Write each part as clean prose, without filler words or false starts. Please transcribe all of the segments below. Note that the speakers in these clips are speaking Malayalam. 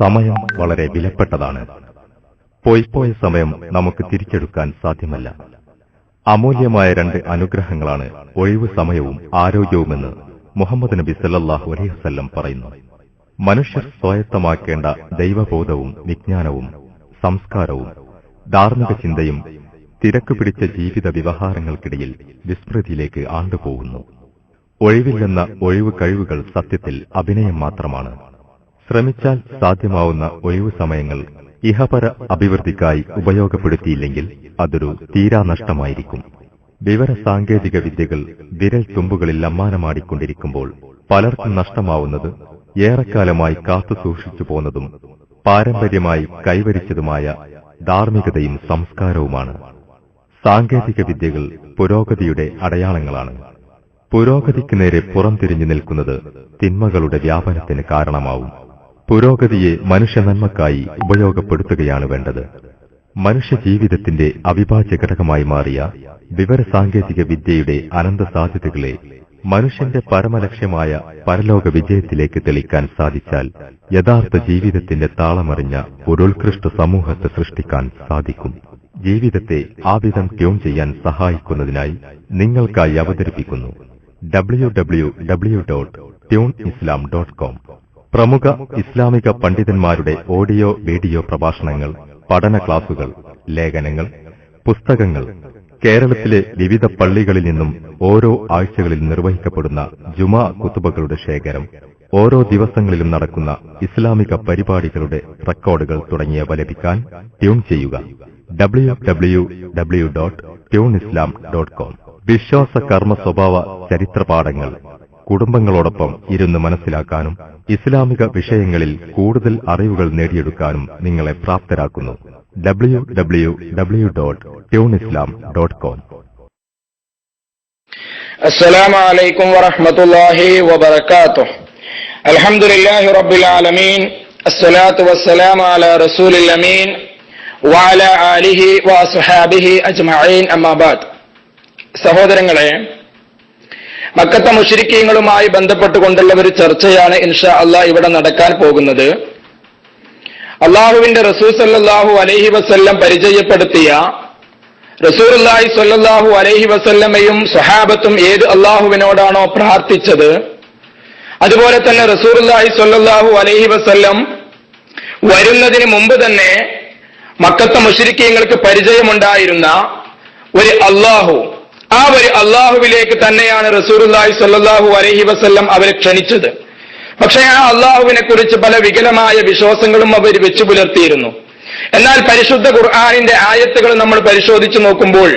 സമയം വളരെ വിലപ്പെട്ടതാണ്. പോയിപ്പോയ സമയം നമുക്ക് തിരിച്ചെടുക്കാൻ സാധ്യമല്ല. അമൂല്യമായ 2 അനുഗ്രഹങ്ങളാണ് ഒഴിവു സമയവും ആരോഗ്യവുമെന്ന് മുഹമ്മദ് നബി സല്ലല്ലാഹു അലൈഹി വസല്ലം പറയുന്നു. മനുഷ്യർ സ്വായത്തമാക്കേണ്ട ദൈവബോധവും വിജ്ഞാനവും സംസ്കാരവും ധാർമ്മിക ചിന്തയും തിരക്ക് പിടിച്ച ജീവിത വ്യവഹാരങ്ങൾക്കിടയിൽ വിസ്മൃതിയിലേക്ക് ആണ്ടുപോകുന്നു. ഒഴിവില്ലെന്ന ഒഴിവു കഴിവുകൾ സത്യത്തിൽ അഭിനയം മാത്രമാണ്. ശ്രമിച്ചാൽ സാധ്യമാവുന്ന ഒഴിവു സമയങ്ങൾ ഇഹപര അഭിവൃദ്ധിക്കായി ഉപയോഗപ്പെടുത്തിയില്ലെങ്കിൽ അതൊരു തീരാനഷ്ടമായിരിക്കും. വിവര സാങ്കേതിക വിദ്യകൾ വിരൽ തുമ്പുകളിൽ അമ്മാനമാടിക്കൊണ്ടിരിക്കുമ്പോൾ പലർക്കും നഷ്ടമാവുന്നത് ഏറെക്കാലമായി കാത്തുസൂക്ഷിച്ചു പോന്നതും പാരമ്പര്യമായി കൈവരിച്ചതുമായ ധാർമ്മികതയും സംസ്കാരവുമാണ്. സാങ്കേതിക വിദ്യകൾ പുരോഗതിയുടെ അടയാളങ്ങളാണ്. പുരോഗതിക്ക് നേരെ പുറംതിരിഞ്ഞു നിൽക്കുന്നത് തിന്മകളുടെ വ്യാപനത്തിന് കാരണമാവും. പുരോഗതിയെ മനുഷ്യ നന്മക്കായി ഉപയോഗപ്പെടുത്തുകയാണ് വേണ്ടത്. മനുഷ്യ ജീവിതത്തിന്റെ അവിഭാജ്യ ഘടകമായി മാറിയ വിവരസാങ്കേതിക വിദ്യയുടെ അനന്ത സാധ്യതകളെ മനുഷ്യന്റെ പരമലക്ഷ്യമായ പരലോക വിജയത്തിലേക്ക് തെളിക്കാൻ സാധിച്ചാൽ യഥാർത്ഥ ജീവിതത്തിന്റെ താളമറിഞ്ഞ ഒരു ഉത്കൃഷ്ട സമൂഹത്തെ സൃഷ്ടിക്കാൻ സാധിക്കും. ജീവിതത്തെ ആവിധം ട്യൂൺ ചെയ്യാൻ സഹായിക്കുന്നതിനായി നിങ്ങൾക്കായി അവതരിപ്പിക്കുന്നു www.tuneislam.com. പ്രമുഖ ഇസ്ലാമിക പണ്ഡിതന്മാരുടെ ഓഡിയോ വീഡിയോ പ്രഭാഷണങ്ങൾ, പഠന ക്ലാസുകൾ, ലേഖനങ്ങൾ, പുസ്തകങ്ങൾ, കേരളത്തിലെ വിവിധ പള്ളികളിൽ നിന്നും ഓരോ ആഴ്ചകളിൽ നിർവഹിക്കപ്പെടുന്ന ജുമാ ഖുതുബകളുടെ ശേഖരം, ഓരോ ദിവസങ്ങളിലും നടക്കുന്ന ഇസ്ലാമിക പരിപാടികളുടെ റെക്കോർഡുകൾ തുടങ്ങിയവ ലഭിക്കാൻ ട്യൂൺ ചെയ്യുക www.tuneislam.com. വിശ്വാസ കർമ്മ സ്വഭാവ ചരിത്രപാഠങ്ങൾ കുടുംബങ്ങളോടൊപ്പം ഇരുന്ന് മനസ്സിലാക്കാനും ഇസ്ലാമിക വിഷയങ്ങളിൽ കൂടുതൽ അറിവുകൾ നേടിയെടുക്കാനും നിങ്ങളെ പ്രാപ്തരാക്കുന്നു. www.tuneislam.com. അസ്സലാമു അലൈക്കും വറഹ്മത്തുള്ളാഹി വബറകാതുഹു. അൽഹംദുലില്ലാഹി റബ്ബിൽ ആലമീൻ. അസ്സലാത്തു വസ്സലാമു അലാ റസൂലിൽ അമീൻ വഅലാ ആലിഹി വഅസ്ഹാബിഹി അജ്മഈൻ. അമ്മാ ബഅദ്. സഹോദരങ്ങളെ, മക്കത്തെ മുശ്രിക്കീങ്ങളുമായി ബന്ധപ്പെട്ടുകൊണ്ടുള്ള ഒരു ചർച്ചയാണ് ഇൻഷാ അല്ലാഹ് ഇവിടെ നടക്കാൻ പോകുന്നത്. അല്ലാഹുവിന്റെ റസൂൽ സല്ലല്ലാഹു അലൈഹി വസല്ലം പരിചയപ്പെടുത്തിയ റസൂലുള്ളാഹി സ്വല്ലല്ലാഹു അലൈഹി വസല്ലമയും സ്വഹാബത്തും ഏത് അല്ലാഹുവിനോടാണോ പ്രാർത്ഥിച്ചത്, അതുപോലെ തന്നെ റസൂലുള്ളാഹി സ്വല്ലല്ലാഹു അലൈഹി വസല്ലം വരുന്നതിന് മുമ്പ് തന്നെ മക്കത്തെ മുശ്രിക്കീങ്ങൾക്ക് പരിചയമുണ്ടായിരുന്ന ഒരു അല്ലാഹു, ആ ഒരു അല്ലാഹുവിലേക്ക് തന്നെയാണ് റസൂലുള്ളാഹി സ്വല്ലല്ലാഹു അലൈഹി വസല്ലം അവരെ ക്ഷണിച്ചത്. പക്ഷേ ആ അല്ലാഹുവിനെ കുറിച്ച് പല വികലമായ വിശ്വാസങ്ങളും അവർ വെച്ചു പുലർത്തിയിരുന്നു. എന്നാൽ പരിശുദ്ധ ഖുർആനിന്റെ ആയത്തുകൾ നമ്മൾ പരിശോധിച്ചു നോക്കുമ്പോൾ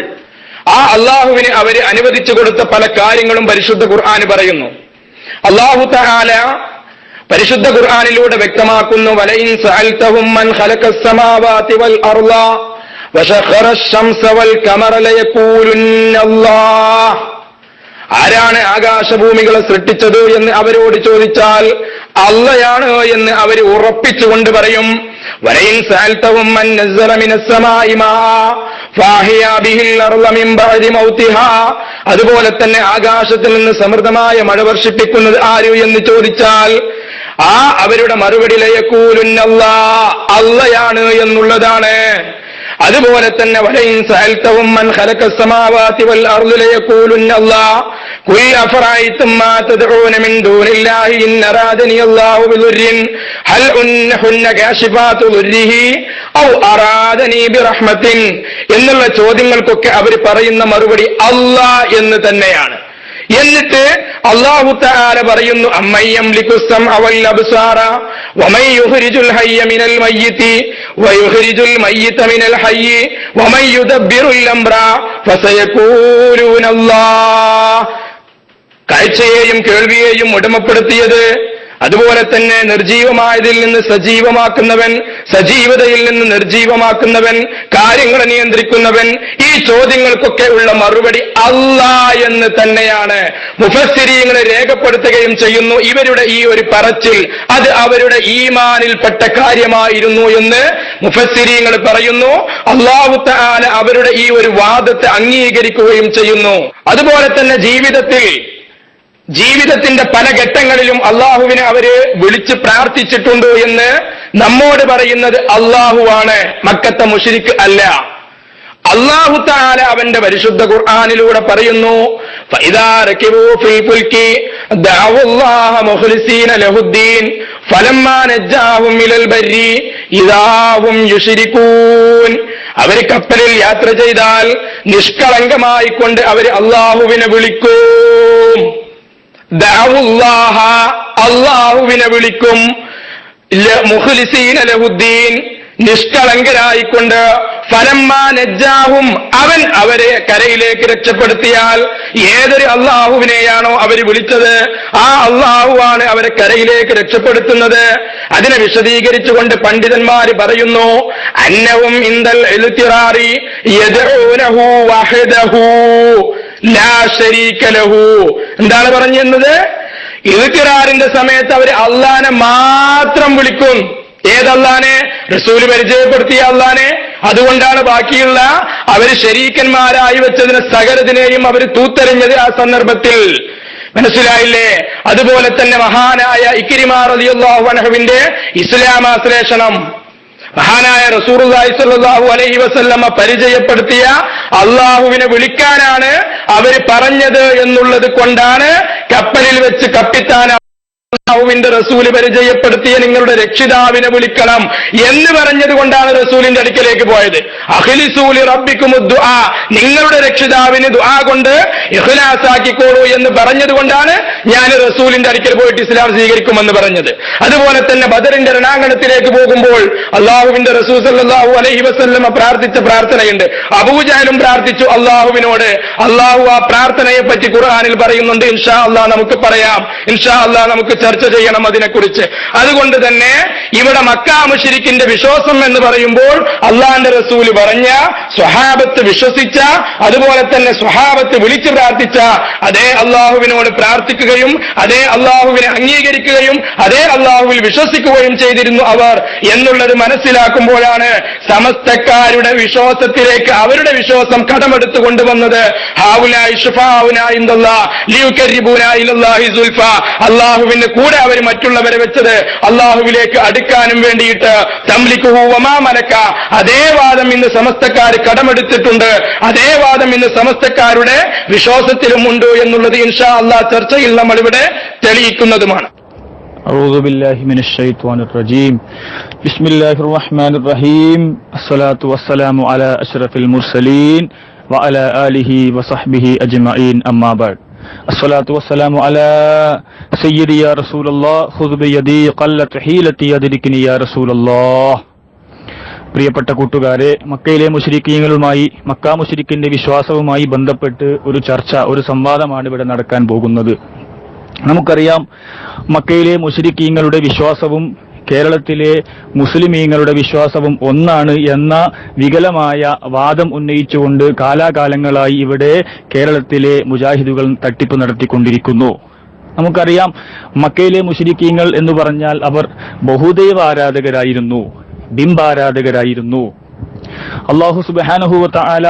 ആ അല്ലാഹുവിന് അവര് അനുവദിച്ചു കൊടുത്ത പല കാര്യങ്ങളും പരിശുദ്ധ ഖുർആൻ പറയുന്നു. അല്ലാഹു തആല പരിശുദ്ധ ഖുർആനിലൂടെ വ്യക്തമാക്കുന്നു, വലഇൻ സഅൽതഹും മൻ ഖലഖസ് സമാവാതി വൽ അർള വസഖറ അശ്-ശംസ വൽ ഖമറ ലയഖൂലുന്ന അല്ലാഹ്. ആരാണ് ആകാശഭൂമികളെ സൃഷ്ടിച്ചത് എന്ന് അവരോട് ചോദിച്ചാൽ അല്ലാഹയാണ് എന്ന് അവർ ഉറപ്പിച്ചുകൊണ്ട് പറയും. വലഇൻ സഅൽതഹും മൻ നസ്സല മിനസ് സമാഇ മാഅ ഫഅഹ്യാ ബിഹിൽ അർള മിൻ ബഅദി മൗതിഹാ. അതുപോലെ തന്നെ ആകാശത്തിൽ നിന്ന് സമൃദ്ധമായ മഴ വർഷിപ്പിക്കുന്നത് ആര് എന്ന് ചോദിച്ചാൽ ആ അവരുടെ മറുപടി ലയഖൂലുന്ന അല്ലാഹ്, അല്ലാഹയാണ് എന്നുള്ളതാണ്. അതുപോലെ തന്നെ വലഇൻ സഅൽതഹും മൻ ഖലഖസ് സമാവാതി വൽ അർളി ലയഖൂലുന്ന അല്ലാഹ് ഖുൽ അഫറഅയ്തും മാ തദ്ഊന മിൻ ദൂനില്ലാഹി ഇൻ അറാദനി അല്ലാഹു ബിദുർരിൻ ഹൽ ഉന്നഹുന്ന കാശിഫാതു ദുർരിഹി ഔ അറാദനി ബിറഹ്മത്തിൻ എന്നുള്ള ചോദ്യങ്ങൾക്കൊക്കെ അവർ പറയുന്ന മറുപടി അല്ലാഹ് എന്ന് തന്നെയാണ്. എന്നിട്ട് അല്ലാഹു തആല പറയുന്നു, അമ്മയ്യം ലികുസ്സം അവൽ അബ്സാറ വമൻ യുഖ്രിജുൽ ഹയ്യ മിനൽ മയ്യിതി വയുഖ്രിജുൽ മയ്യിത മിനൽ ഹയ്യി വമൻ യുദബ്ബിറുൽ അംറ ഫസയഖൂലൂന അല്ലാഹ്. കാഴ്ചയെയും കേൾവിയെയും ഉടമപ്പെടുത്തിയത്, അതുപോലെ തന്നെ നിർജീവമായതിൽ നിന്ന് സജീവമാക്കുന്നവൻ, സജീവതയിൽ നിന്ന് നിർജീവമാക്കുന്നവൻ, കാര്യങ്ങളെ നിയന്ത്രിക്കുന്നവൻ, ഈ ചോദ്യങ്ങൾക്കൊക്കെ ഉള്ള മറുപടി അല്ലാഹ് എന്ന് തന്നെയാണ്. മുഫസ്സിരീങ്ങളെ രേഖപ്പെടുത്തുകയും ചെയ്യുന്നു, ഇവരുടെ ഈ ഒരു പറച്ചിൽ അത് അവരുടെ ഈമാനിൽപ്പെട്ട കാര്യമായിരുന്നു എന്ന് മുഫസ്സിരീങ്ങൾ പറയുന്നു. അല്ലാഹു തആല അവരുടെ ഈ ഒരു വാദത്തെ അംഗീകരിക്കുകയും ചെയ്യുന്നു. അതുപോലെ തന്നെ ജീവിതത്തിന്റെ പല ഘട്ടങ്ങളിലും അള്ളാഹുവിനെ അവര് വിളിച്ച് പ്രാർത്ഥിച്ചിട്ടുണ്ട് എന്ന് നമ്മോട് പറയുന്നത് അള്ളാഹുവാണ്, മക്കത്തെ മുശ്രിക്ക് അല്ല. അല്ലാഹു തആല അവന്റെ പരിശുദ്ധ ഖുർആനിലൂടെ പറയുന്നു, ഫഇദാ റകിബൂ ഫിൽ ഫുൽകി ദഅവുല്ലാഹ മുഖ്ലിസീന ലഹുദ്ദീൻ ഫലമ്മാ നജ്ജാഹും മിനൽ ബർരി ഇദാ ഹും യുശ്രികൂൻ. അവർ കപ്പലിൽ യാത്ര ചെയ്താൽ നിഷ്കളങ്കമായി കൊണ്ട് അവർ അല്ലാഹുവിനെ വിളിക്കും. ദഅവുല്ലാഹ, അല്ലാഹുവിനെ വിളിക്കും, മുഖ്ലിസീന ലഹുദ്ദീൻ, നിഷ്കളങ്കരായിക്കൊണ്ട്, ഫലമ്മാ നജ്ജാഹും, അവൻ അവരെ കരയിലേക്ക് രക്ഷപ്പെടുത്തിയാൽ, ഏതൊരു അള്ളാഹുവിനെയാണോ അവർ വിളിച്ചത് ആ അള്ളാഹുവാണ് അവരെ കരയിലേക്ക് രക്ഷപ്പെടുത്തുന്നത്. അതിനെ വിശദീകരിച്ചുകൊണ്ട് പണ്ഡിതന്മാർ പറയുന്നു, അന്നഹും ഇൻദൽ ഇൽതിറാറി യദ്ഊനഹു വഹദഹു ലാ ശരീക ലഹു. എന്താണ് പറഞ്ഞിരുന്നത്? ഇൽതിറാറിന്റെ സമയത്ത് അവർ അള്ളാനെ മാത്രം വിളിക്കും. ഏതല്ലാനെ? റസൂല് പരിചയപ്പെടുത്തിയ അല്ലാനെ. അതുകൊണ്ടാണ് ബാക്കിയുള്ള അവർ ശരീക്കന്മാരായി വെച്ചതിന് സകലതിനെയും അവർ തൂത്തെറിഞ്ഞത് ആ സന്ദർഭത്തിൽ. മനസ്സിലായില്ലേ? അതുപോലെ തന്നെ മഹാനായ ഇക്രിമാ റളിയല്ലാഹു അൻഹുവിന്റെ ഇസ്ലാമാശ്ലേഷണം, മഹാനായ റസൂലുള്ളാഹി സ്വല്ലല്ലാഹു അലൈഹി വസല്ലമ പരിചയപ്പെടുത്തിയ അള്ളാഹുവിനെ വിളിക്കാനാണ് അവർ പറഞ്ഞത് എന്നുള്ളത് കൊണ്ടാണ് കപ്പലിൽ വെച്ച് കപ്പിത്താൻ അള്ളാഹുവിന്റെ റസൂല് പരിചയപ്പെടുത്തിയ നിങ്ങളുടെ രക്ഷിതാവിനെ വിളിക്കണം എന്ന് പറഞ്ഞത് കൊണ്ടാണ് റസൂലിന്റെ അടുക്കലേക്ക് പോയത്. അഖ്ലിസൂലി റബ്ബിക്കുമുദ് ദുആ, നിങ്ങളുടെ രക്ഷിതാവിന് ദുആ കൊണ്ട് ഇഖ്ലാസാക്കിക്കോളൂ എന്ന് പറഞ്ഞത് കൊണ്ടാണ് ഞാൻ റസൂലിന്റെ അടുക്കൽ പോയിട്ട് ഇസ്ലാം സ്വീകരിക്കുമെന്ന് പറഞ്ഞത്. അതുപോലെ തന്നെ ബദറിന്റെ രണാങ്കണത്തിലേക്ക് പോകുമ്പോൾ അള്ളാഹുവിന്റെ റസൂൽ സല്ലല്ലാഹു അലൈഹി വസല്ലമ പ്രാർത്ഥിച്ച പ്രാർത്ഥനയുണ്ട്. അബൂജഹലും പ്രാർത്ഥിച്ചു അള്ളാഹുവിനോട്. അള്ളാഹു ആ പ്രാർത്ഥനയെ പറ്റി ഖുർആനിൽ പറയുന്നുണ്ട്. ഇൻഷാ അല്ലാഹ് നമുക്ക് പറയാം, ഇൻഷാ അല്ലാഹ് നമുക്ക് ചർച്ച ചെയ്യണം അതിനെക്കുറിച്ച്. അതുകൊണ്ട് തന്നെ ഇവിടെ മക്കാ മുശ്രിക്കിന്റെ വിശ്വാസം എന്ന് പറയുമ്പോൾ അള്ളാന്റെ റസൂല് പറഞ്ഞ, സ്വഹാബത്ത് വിശ്വസിച്ച, അതുപോലെ തന്നെ സ്വഹാബത്ത് വിളിച്ചു പ്രാർത്ഥിച്ച അതേ അള്ളാഹുവിനോട് പ്രാർത്ഥിക്കുകയും അതേ അള്ളാഹുവിനെ അംഗീകരിക്കുകയും അതേ അള്ളാഹുവിൽ വിശ്വസിക്കുകയും ചെയ്തിരുന്നു അവർ എന്നുള്ളത് മനസ്സിലാക്കുമ്പോഴാണ് സമസ്തക്കാരുടെ വിശ്വാസത്തിലേക്ക് അവരുടെ വിശ്വാസം കടമെടുത്തു കൊണ്ടുവന്നത്. ഹാവുലായി ശുഫാഉനാ ഇൻദല്ലാഹ് ലിയുഖർരിബൂനാ ഇലല്ലാഹി സുൽഫ, അള്ളാഹുവിന്റെ കൂടെ അവർ മറ്റുള്ളവരെ വെച്ചത് അള്ളാഹുവിലേക്ക് അടുക്കാനും വേണ്ടിയിട്ട്. തംലിക്കുഹു വമാ മലക, അതേ വാദം ഇന്ന് സമസ്തക്കാർ കടമെടുത്തിട്ടുണ്ട്. അതേ വാദം ഇന്ന് സമസ്തക്കാരുടെ വിശ്വാസത്തിലും ഉണ്ട് എന്നുള്ളത് ഇൻഷാ അല്ലാഹ് ചർച്ചയിൽ നമ്മൾ ഇവിടെ തെളിയിക്കുന്നതുമാണ്. أعوذ بالله من الشيطان الرجيم بسم الله الرحمن الرحيم الصلاة والسلام على أشرف المرسلين وعلى آله وصحبه أجمعين أما بعد الصلاة والسلام على سيدي يا رسول الله خذ بيدي قلت حيلتي يدركني يا رسول الله. പ്രിയപ്പെട്ട കൂട്ടുകാരെ, മക്കയിലെ മുശ്രിക്കീങ്ങളുമായി മക്കാ മുശ്രിക്കിന്റെ വിശ്വാസവുമായി ബന്ധപ്പെട്ട് ഒരു ചർച്ച, ഒരു സംവാദമാണ് ഇവിടെ നടക്കാൻ പോകുന്നത്. നമുക്കറിയാം, മക്കയിലെ മുശ്രിക്കീങ്ങളുടെ വിശ്വാസവും കേരളത്തിലെ മുസ്ലിമീങ്ങളുടെ വിശ്വാസവും ഒന്നാണ് എന്ന വികലമായ വാദം ഉന്നയിച്ചുകൊണ്ട് കാലാകാലങ്ങളായി ഇവിടെ കേരളത്തിലെ മുജാഹിദുകൾ തട്ടിപ്പ് നടത്തിക്കൊണ്ടിരിക്കുന്നു. നമുക്കറിയാം, മക്കയിലെ മുശ്രിക്കീങ്ങൾ എന്ന് പറഞ്ഞാൽ അവർ ബഹുദൈവ ആരാധകരായിരുന്നു, ബിംബാരാധകരായിരുന്നു. അല്ലാഹു സുബ്ഹാനഹു വ തആല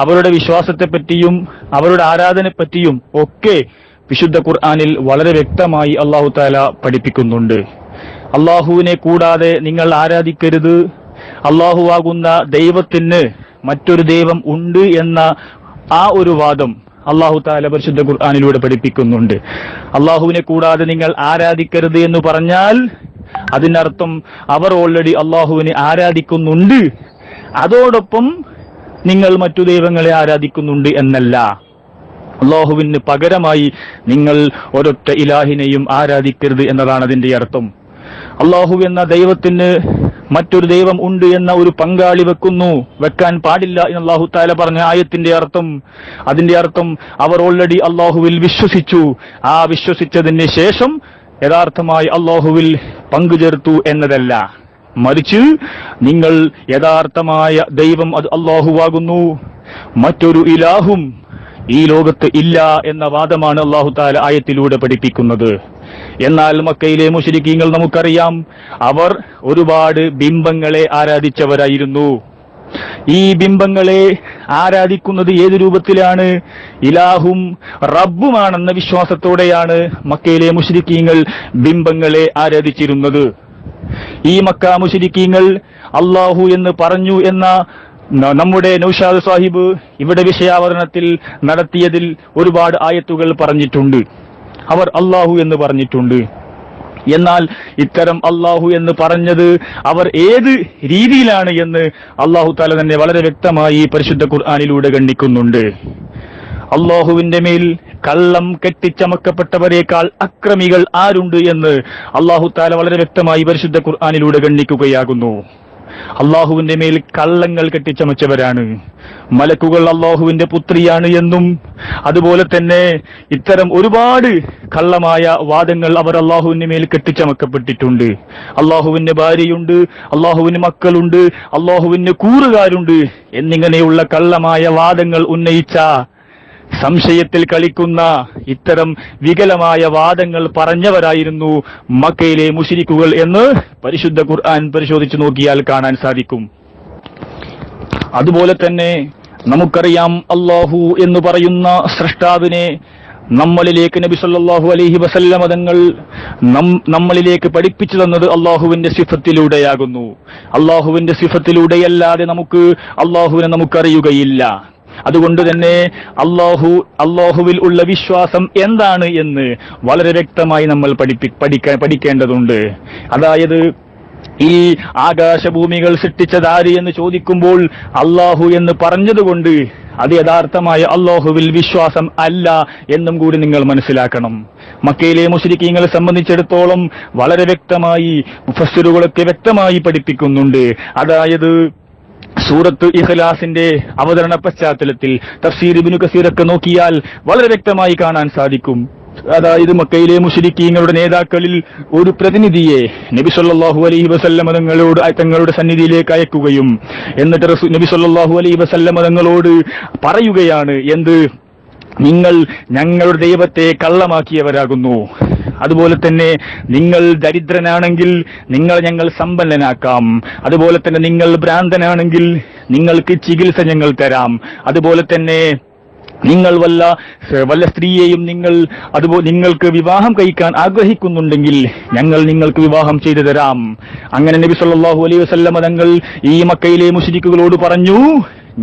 അവരുടെ വിശ്വാസത്തെപ്പറ്റിയും അവരുടെ ആരാധനയെപ്പറ്റിയും ഒക്കെ വിശുദ്ധ ഖുർആനിൽ വളരെ വ്യക്തമായി അല്ലാഹു തആല പഠിപ്പിക്കുന്നുണ്ട്. അല്ലാഹുവിനെ കൂടാതെ നിങ്ങൾ ആരാധിക്കരുത്, അല്ലാഹുവാകുന്ന ദൈവത്തിന് മറ്റൊരു ദൈവം ഉണ്ട് എന്ന ആ ഒരു വാദം അല്ലാഹു തആല പരിശുദ്ധ ഖുർആനിലൂടെ പഠിപ്പിക്കുന്നുണ്ട്. അല്ലാഹുവിനെ കൂടാതെ നിങ്ങൾ ആരാധിക്കരുത് എന്ന് പറഞ്ഞാൽ അതിനർത്ഥം അവർ ഓൾറെഡി അല്ലാഹുവിനെ ആരാധിക്കുന്നുണ്ട്, അതോടൊപ്പം നിങ്ങൾ മറ്റു ദൈവങ്ങളെ ആരാധിക്കുന്നുണ്ട് എന്നല്ല. അല്ലാഹുവിന് പകരമായി നിങ്ങൾ ഒരൊറ്റ ഇലാഹിനെയും ആരാധിക്കരുത് എന്നതാണ് അതിന്റെ അർത്ഥം. അല്ലാഹു എന്ന ദൈവത്തിന് മറ്റൊരു ദൈവം ഉണ്ട് എന്ന ഒരു പങ്കാളി വെക്കാൻ പാടില്ല എന്ന് അല്ലാഹു തആല പറഞ്ഞ ആയത്തിന്റെ അർത്ഥം, അതിന്റെ അർത്ഥം അവർ ഓൾറെഡി അല്ലാഹുവിൽ വിശ്വസിച്ചു, ആ വിശ്വസിച്ചതിന് ശേഷം യഥാർത്ഥമായി അല്ലാഹുവിൽ പങ്കുചേർത്തു എന്നതല്ല. മറിച്ച് നിങ്ങൾ യഥാർത്ഥമായ ദൈവം അത് അല്ലാഹുവാകുന്നു, മറ്റൊരു ഇലാഹും ഈ ലോകത്ത് ഇല്ല എന്ന വാദമാണ് അല്ലാഹു തആല ആയത്തിലൂടെ പഠിപ്പിക്കുന്നത്. എന്നാൽ മക്കയിലെ മുശ്രിക്കീങ്ങൾ നമുക്കറിയാം, അവർ ഒരുപാട് ബിംബങ്ങളെ ആരാധിച്ചവരായിരുന്നു. ഈ ബിംബങ്ങളെ ആരാധിക്കുന്നത് ഏത് രൂപത്തിലാണ്? ഇലാഹും റബ്ബുമാണെന്ന വിശ്വാസത്തോടെയാണ് മക്കയിലെ മുശ്രിക്കീങ്ങൾ ബിംബങ്ങളെ ആരാധിച്ചിരുന്നത്. ഈ മക്ക മുശ്രിക്കീങ്ങൾ അല്ലാഹു എന്ന് പറഞ്ഞു എന്ന നമ്മുടെ നൗഷാദ് സാഹിബ് ഇവിടെ വിഷയാവതരണത്തിൽ നടത്തിയതിൽ ഒരുപാട് ആയത്തുകൾ പറഞ്ഞിട്ടുണ്ട്. അവർ അല്ലാഹു എന്ന് പറഞ്ഞിട്ടുണ്ട്. എന്നാൽ ഇത്തരം അല്ലാഹു എന്ന് പറഞ്ഞത് അവർ ഏത് രീതിയിലാണ് എന്ന് അല്ലാഹു തആല തന്നെ വളരെ വ്യക്തമായി പരിശുദ്ധ ഖുർആനിലൂടെ ഗണ്ണിക്കുന്നുണ്ട്. അല്ലാഹുവിന്റെ മേൽ കള്ളം കെട്ടിച്ചമക്കപ്പെട്ടവരെക്കാൾ അക്രമികൾ ആരുണ്ട് എന്ന് അല്ലാഹു തആല വളരെ വ്യക്തമായി പരിശുദ്ധ ഖുർആനിലൂടെ ഗണ്ണിക്കുകയാകുന്നു. അല്ലാഹുവിന്റെ മേൽ കള്ളങ്ങൾ കെട്ടിച്ചമച്ചവരാണ്. മലക്കുകൾ അല്ലാഹുവിന്റെ പുത്രിയാണ് എന്നും അതുപോലെ തന്നെ ഇത്തരം ഒരുപാട് കള്ളമായ വാദങ്ങൾ അവർ അല്ലാഹുവിന്റെ മേൽ കെട്ടിച്ചമക്കപ്പെട്ടിട്ടുണ്ട്. അല്ലാഹുവിന്റെ ഭാര്യയുണ്ട്, അല്ലാഹുവിന് മക്കളുണ്ട്, അല്ലാഹുവിന് കൂറുകാരുണ്ട് എന്നിങ്ങനെയുള്ള കള്ളമായ വാദങ്ങൾ ഉന്നയിച്ച, സംശയത്തിൽ കളിക്കുന്ന ഇത്തരം വികലമായ വാദങ്ങൾ പറഞ്ഞവരായിരുന്നു മക്കയിലെ മുശ്രിക്കുകൾ എന്ന് പരിശുദ്ധ ഖുർആൻ പരിശോധിച്ചു നോക്കിയാൽ കാണാൻ സാധിക്കും. അതുപോലെ തന്നെ നമുക്കറിയാം, അല്ലാഹു എന്ന് പറയുന്ന സൃഷ്ടാവിനെ നമ്മളിലേക്ക് നബി സല്ലല്ലാഹു അലൈഹി വസല്ലം തങ്ങൾ നമ്മളിലേക്ക് പഠിപ്പിച്ചു തന്നത് അല്ലാഹുവിന്റെ സിഫത്തിലൂടെയാകുന്നു. അല്ലാഹുവിന്റെ സിഫത്തിലൂടെയല്ലാതെ അല്ലാഹുവിനെ നമുക്കറിയുകയില്ല. അതുകൊണ്ട് തന്നെ അല്ലാഹുവിൽ ഉള്ള വിശ്വാസം എന്താണ് എന്ന് വളരെ വ്യക്തമായി നമ്മൾ പഠിക്കേണ്ടതുണ്ട്. അതായത് ഈ ആകാശഭൂമികൾ സൃഷ്ടിച്ചതാര് എന്ന് ചോദിക്കുമ്പോൾ അല്ലാഹു എന്ന് പറഞ്ഞതുകൊണ്ട് അത് യഥാർത്ഥമായ അല്ലാഹുവിൽ വിശ്വാസം അല്ല എന്നും കൂടി നിങ്ങൾ മനസ്സിലാക്കണം. മക്കയിലെ മുശ്രിക്കീങ്ങളെ സംബന്ധിച്ചിടത്തോളം വളരെ വ്യക്തമായി മുഫസ്സിറുകളൊക്കെ വ്യക്തമായി പഠിപ്പിക്കുന്നുണ്ട്. അതായത് സൂറത്ത് ഇഖ്ലാസിന്റെ അവതരണ പശ്ചാത്തലത്തിൽ തഫ്സീർ ഇബ്നു കസീറൊക്കെ നോക്കിയാൽ വളരെ വ്യക്തമായി കാണാൻ സാധിക്കും. അതായത് മക്കയിലെ മുശ്രിക്കീങ്ങളുടെ നേതാക്കളിൽ ഒരു പ്രതിനിധിയെ നബി സല്ലല്ലാഹു അലൈഹി വസല്ലം തങ്ങളുടെ സന്നിധിയിലേക്ക് അയക്കുകയും എന്നിട്ട് നബി സല്ലല്ലാഹു അലൈഹി വസല്ലം തങ്ങളോട് പറയുകയാണ്, എന്ത്, നിങ്ങൾ ഞങ്ങളുടെ ദൈവത്തെ കള്ളമാക്കിയവരാകുന്നു. അതുപോലെ തന്നെ നിങ്ങൾ ദരിദ്രനാണെങ്കിൽ ഞങ്ങൾ സമ്പന്നനാക്കാം. അതുപോലെ തന്നെ നിങ്ങൾ ഭ്രാന്തനാണെങ്കിൽ നിങ്ങൾക്ക് ചികിത്സ ഞങ്ങൾ തരാം. അതുപോലെ തന്നെ നിങ്ങൾ വല്ല സ്ത്രീയെയും നിങ്ങൾക്ക് വിവാഹം കഴിക്കാൻ ആഗ്രഹിക്കുന്നുണ്ടെങ്കിൽ ഞങ്ങൾ നിങ്ങൾക്ക് വിവാഹം ചെയ്തു തരാം. അങ്ങനെ നബി സല്ലല്ലാഹു അലൈഹി വസല്ലം തങ്ങൾ ഈ മക്കയിലെ മുശ്രിക്കുകളോട് പറഞ്ഞു,